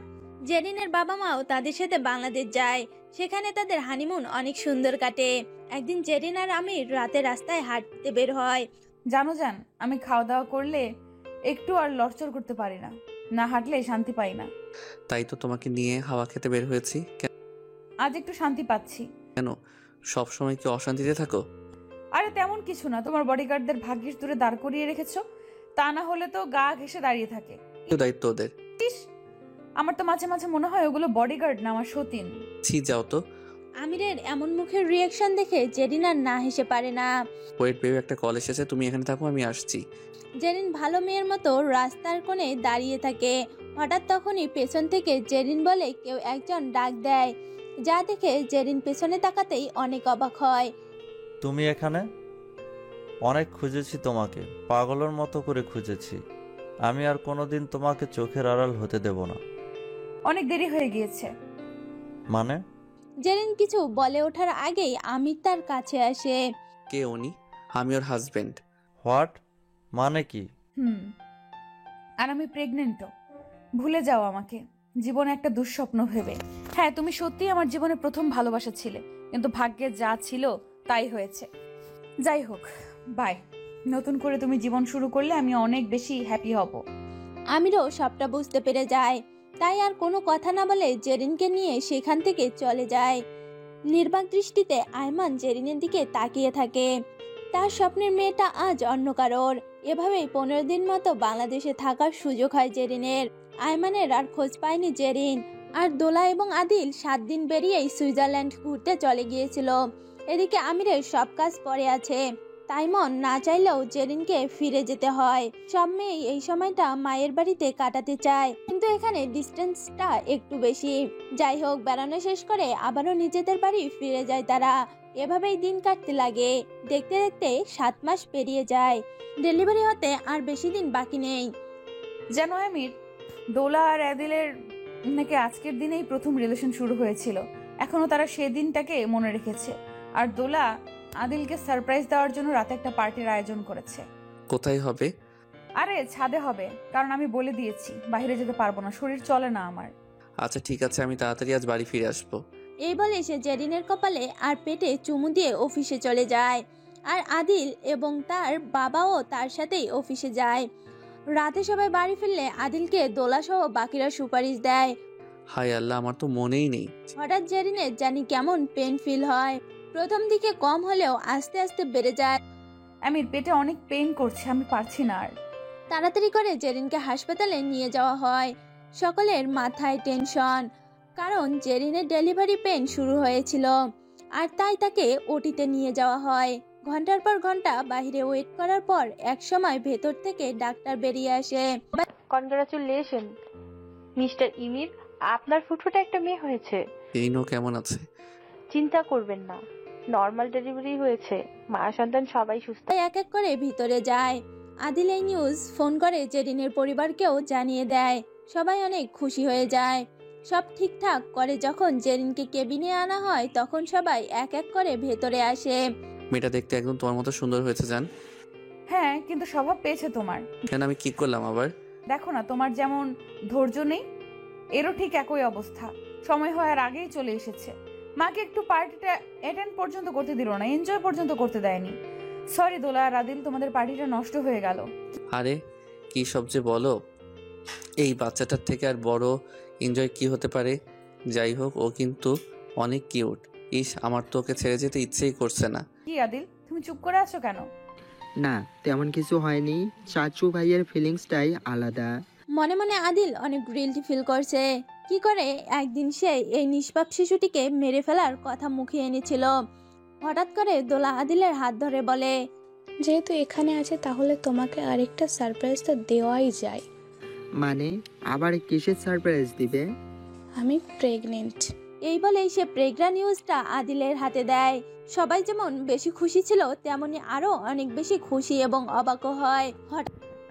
জেরিনের বাবা মাও তাদের সাথে বাংলাদেশ যায়, সেখানে তাদের হানিমুন অনেক সুন্দর কাটে। একদিন জেরিন আর আমির রাতে রাস্তায় হাঁটতে বের হয়। জানো জান, আমি খাওয়া দাওয়া করলে একটু আর লড়চড় করতে পারি না, না হাঁটলে শান্তি পাই না। তাই তো তোমাকে নিয়ে হাওয়া খেতে বের হয়েছি। আজ একটু শান্তি পাচ্ছি। কেন, সব সময় কি অশান্তিতে থাকো? আরে তেমন কিছু না, তোমার বডিগার্ডদের ভাগ্যিস দূরে দাঁড় করিয়ে রেখেছো, তা না হলে তো গা ঘেঁষে দাঁড়িয়ে থাকে। দায়িত্ব ওদের। আমার তো মাঝে মাঝে মনে হয় ওগুলো বডিগার্ড না, আমার সতীন। ছি, যাও তো। আমিরের এমন মুখের রিয়াকশন দেখে জেরিন আর না হেসে পারে না। ওয়েট বেবি, একটা কল এসেছে, তুমি এখানে থাকো, আমি আসছি। জেরিন ভালো মেয়ের মতো রাস্তার কোণে দাঁড়িয়ে থাকে। হঠাৎ তখনই পেছন থেকে জেরিন বলে কেউ একজন ডাক দেয়, যা দেখে জেরিন পেছনে তাকাতেই অনেক অবাক হয়। তুমি এখানে? অনেক খুঁজেছি তোমাকে, পাগলের মতো করে খুঁজেছি। আমি আর কোনোদিন তোমাকে চোখের আড়াল হতে দেব না। অনেক দেরি হয়ে গিয়েছে। মানে? জেরিন কিছু বলে ওঠার আগেই আমির তার কাছে আসে। কে উনি? আমি ওর হাজবেন্ড। হোয়াট? মানে কি? আর আমি প্রেগনেন্টও। ভুলে যাও আমাকে জীবনে একটা দুঃস্বপ্ন ভেবে। হ্যাঁ, তুমি সত্যিই আমার জীবনে প্রথম ভালোবাসা ছিলে, কিন্তু ভাগ্যে যা ছিল তাই হয়েছে। যাই হোক, বাই। নতুন করে তুমি জীবন শুরু করলে আমি অনেক বেশি হ্যাপি হব। আমিরও সবটা বুঝতে পেরে যায়, তাই আর কোনো কথা না বলে জেরিনকে নিয়ে সেখান থেকে চলে যায়। নির্বাক দৃষ্টিতে আয়মান জেরিনের দিকে তাকিয়ে থাকে। তার স্বপ্নের মেয়েটা আজ অন্য কারোর। এভাবেই 15 দিন মতো বাংলাদেশে থাকার সুযোগ হয় জেরিনের। আয়মানের আর খোঁজ পায়নি জেরিন। আর দোলা এবং আদিল 7 দিন বেরিয়েই সুইজারল্যান্ড ঘুরতে চলে গিয়েছিল। এদিকে আমিরের সব কাজ পড়ে আছে। তাইমন না চাইলেও জেরিনকে ফিরে যেতে হয়। সব মেয়ে এই সময়টা মায়ের বাড়িতে কাটাতে চায়, কিন্তু এখানে ডিস্টেন্সটা একটু বেশি। যাই হোক, বেড়ানো শেষ করে আবারও নিজেদের বাড়ি ফিরে যায় তারা। এভাবেই দিন কাটতে লাগে। দেখতে দেখতে 7 মাস পেরিয়ে যায়। ডেলিভারি হতে আর বেশি দিন বাকি নেই। জানো আমির, দোলা আর আদিলের নাকি আজকের দিনেই প্রথম রিলেশন শুরু হয়েছিল। এখনো তারা সেই দিনটাকে মনে রেখেছে। আর দোলা আদিলকে সারপ্রাইজ দেওয়ার জন্য রাতে একটা পার্টির আয়োজন করেছে। কোথায় হবে? আরে ছাদে হবে, কারণ আমি বলে দিয়েছি বাইরে যেতে পারবো না, শরীর চলে না আমার। আচ্ছা ঠিক আছে, আমি তাড়াতাড়ি আজ বাড়ি ফিরে আসবো। এই বলে সে জেরিনের কপালে আর পেটে চুমু দিয়ে অফিসে চলে যায়। আর আদিল এবং তার বাবাও তার সাথেই অফিসে যায়। রাতে সবাই বাড়ি ফিরলে আদিলকে দোলা সহ বাকিরা সুপারিশ দেয়। হায় আল্লাহ, আমার তো মনেই নেই। হঠাৎ জেরিনের জানি কেমন পেন ফিল হয়। প্রথম দিকে কম হলেও আস্তে আস্তে বেড়ে যায়। আমির, পেটে অনেক পেইন করছে, আমি পারছি না আর। তাড়াতাড়ি করে জেরিনকে হাসপাতালে নিয়ে যাওয়া হয়। সকলের মাথায় টেনশন, কারণ জেরিনের ডেলিভারি পেন শুরু হয়েছিল। আর তাই তাকে ওটিতে নিয়ে যাওয়া হয়। ঘন্টার পর ঘন্টা বাইরে ওয়েট করার পর এক সময় ভেতর থেকে ডাক্তার বেরিয়ে আসে। কনগ্রাচুলেশন মিস্টার ইমির, আপনার ফুটফুটে একটা মেয়ে হয়েছে। এইনো কেমন আছে? চিন্তা করবেন না, নর্মাল ডেলিভারি হয়েছে, মা সন্তান সবাই সুস্থ। এক এক করে ভিতরে যায়। আদিল এই নিউজ ফোন করে জেরিনের পরিবারকেও জানিয়ে দেয়। সবাই অনেক খুশি হয়ে যায়। সব ঠিকঠাক করে যখন জেরিনকে কেবিনে আনা হয়, তখন সবাই এক এক করে ভেতরে আসে। মেয়েটা দেখতে একদম তোমার মতো সুন্দর হয়েছে জান। হ্যাঁ, কিন্তু স্বভাব পেয়েছে তোমার। কেন, আমি কি করলাম আবার? দেখো না, তোমার যেমন ধৈর্য নেই, এরও ঠিক একই অবস্থা। সময় হওয়ার আগেই চলে এসেছে। মাকে একটু পার্টিটা অ্যাটেন্ড পর্যন্ত করতে দিল না, এনজয় পর্যন্ত করতে দেয়নি। সরি দোলা আর আদিল, তোমাদের পার্টিটা নষ্ট হয়ে গেল। আরে কি সব যে বলো, এই বাচ্চাটার থেকে আর বড় এনজয় কি হতে পারে? যাই হোক, ও কিন্তু অনেক কিউট। ইস, আমার তো ওকে ছেড়ে যেতে ইচ্ছেই করছে না। কি আদিল, তুমি চুপ করে আছো কেন? না, তেমন কিছু হয়নি। চাচু ভাইয়ের ফিলিংসটাই আলাদা। মনে মনে আদিল অনেক গিল্টি ফিল করছে। কি করে একদিন সে এই নিষ্পাপ শিশুটিকে মেরে ফেলার কথা মুখে এনেছিল। হঠাৎ করে দোলা আদিলের হাত ধরে বলে, যেহেতু এখানে আছে তাহলে তোমাকে আরেকটা সারপ্রাইজ তো দেওয়াই যায়। মানে আবার কিসের সারপ্রাইজ দিবে? আমি প্রেগনেন্ট। এই বলেই সে প্রেগন্যান্ট নিউজটা আদিলের হাতে দেয়। সবাই যেমন বেশি খুশি ছিল, তেমনি আরো অনেক বেশি খুশি এবং অবাক হয়।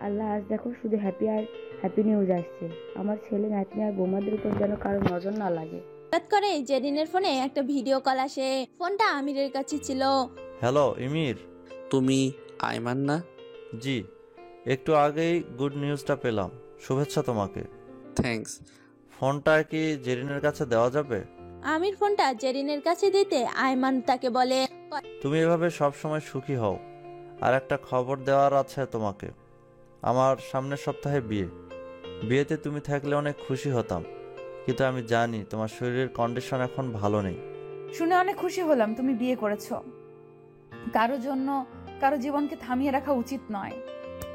আল্লাহ, আজ দেখো শুধু হ্যাপি আর হ্যাপি নিউজ আসছে। আমার ছেলে নাতনি আর বোমাদের উপর যেন কারো নজর না লাগে। হঠাৎ করে জেরিনের ফোনে একটা ভিডিও কল আসে। ফোনটা আমিরের কাছে ছিল। হ্যালো ইমির। তুমি আয়মান না? জি, একটু আগেই গুড নিউজটা পেলাম। শুভেচ্ছা তোমাকে। থ্যাঙ্কস। ফোনটা কি জেরিনের কাছে দেওয়া যাবে? আমির ফোনটা জেরিনের কাছে দিতে আয়মান তাকে বলে, তুমি এভাবে সব সময় সুখী হও। আর একটা খবর দেওয়ার আছে তোমাকে। আমার সামনের সপ্তাহে বিয়েতে তুমি থাকলে অনেক খুশি হতাম, কিন্তু আমি জানি তোমার শরীরের কন্ডিশন এখন ভালো নেই। শুনে অনেক খুশি হলাম তুমি বিয়ে করেছো। কারো জন্য কারো জীবনকে থামিয়ে রাখা উচিত নয়।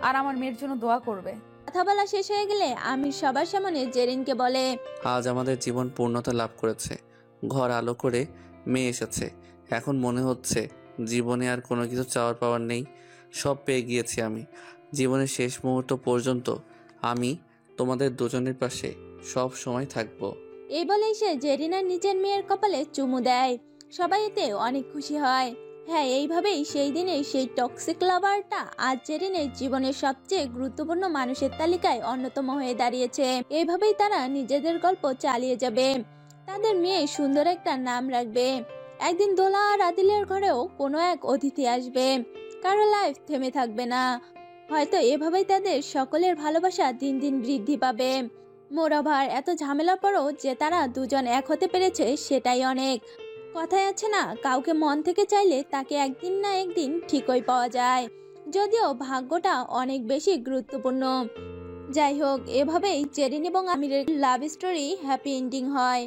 আর আমার মেয়ের জন্য দোয়া করবে। কথা বলা শেষ হয়ে গেলে আমির সবার সামনে জেরিনকে বলে, আজ আমাদের জীবন পূর্ণতা লাভ করেছে। ঘর আলো করে মেয়ে এসেছে। এখন মনে হচ্ছে জীবনে আর কোনো কিছু চাওয়ার পাওয়ার নেই, সব পেয়ে গিয়েছি আমি। জীবনের শেষ মুহূর্ত পর্যন্ত আমি তোমাদের দুজনের পাশে সব সময় থাকবো। এই বলেই সে জেরিনার নিজের মেয়ের কপালে চুমু দেয়। সবাই এতে অনেক খুশি হয়। হ্যাঁ, এইভাবেই সেই দিনে সেই টক্সিক লাভারটা আজ জেরিনের জীবনের সবচেয়ে গুরুত্বপূর্ণ মানুষের তালিকায় অন্যতম হয়ে দাঁড়িয়েছে। এইভাবেই তারা নিজেদের গল্প চালিয়ে যাবে। তাদের মেয়ে সুন্দর একটা নাম রাখবে। একদিন দোলা আর আদিলের ঘরেও কোনো এক অতিথি আসবে। কারো লাইফ থেমে থাকবে না। হয়তো এভাবেই তাদের সকলের ভালোবাসা দিন দিন বৃদ্ধি পাবে। মোরাভার এত ঝামেলার পরও যে তারা দুজন এক হতে পেরেছে, সেটাই অনেক। কথায় আছে না, কাউকে মন থেকে চাইলে তাকে একদিন না একদিন ঠিকই পাওয়া যায়। যদিও ভাগ্যটা অনেক বেশি গুরুত্বপূর্ণ। যাই হোক, এভাবেই জেরিন এবং আমিরের লাভ স্টোরি হ্যাপি এন্ডিং হয়।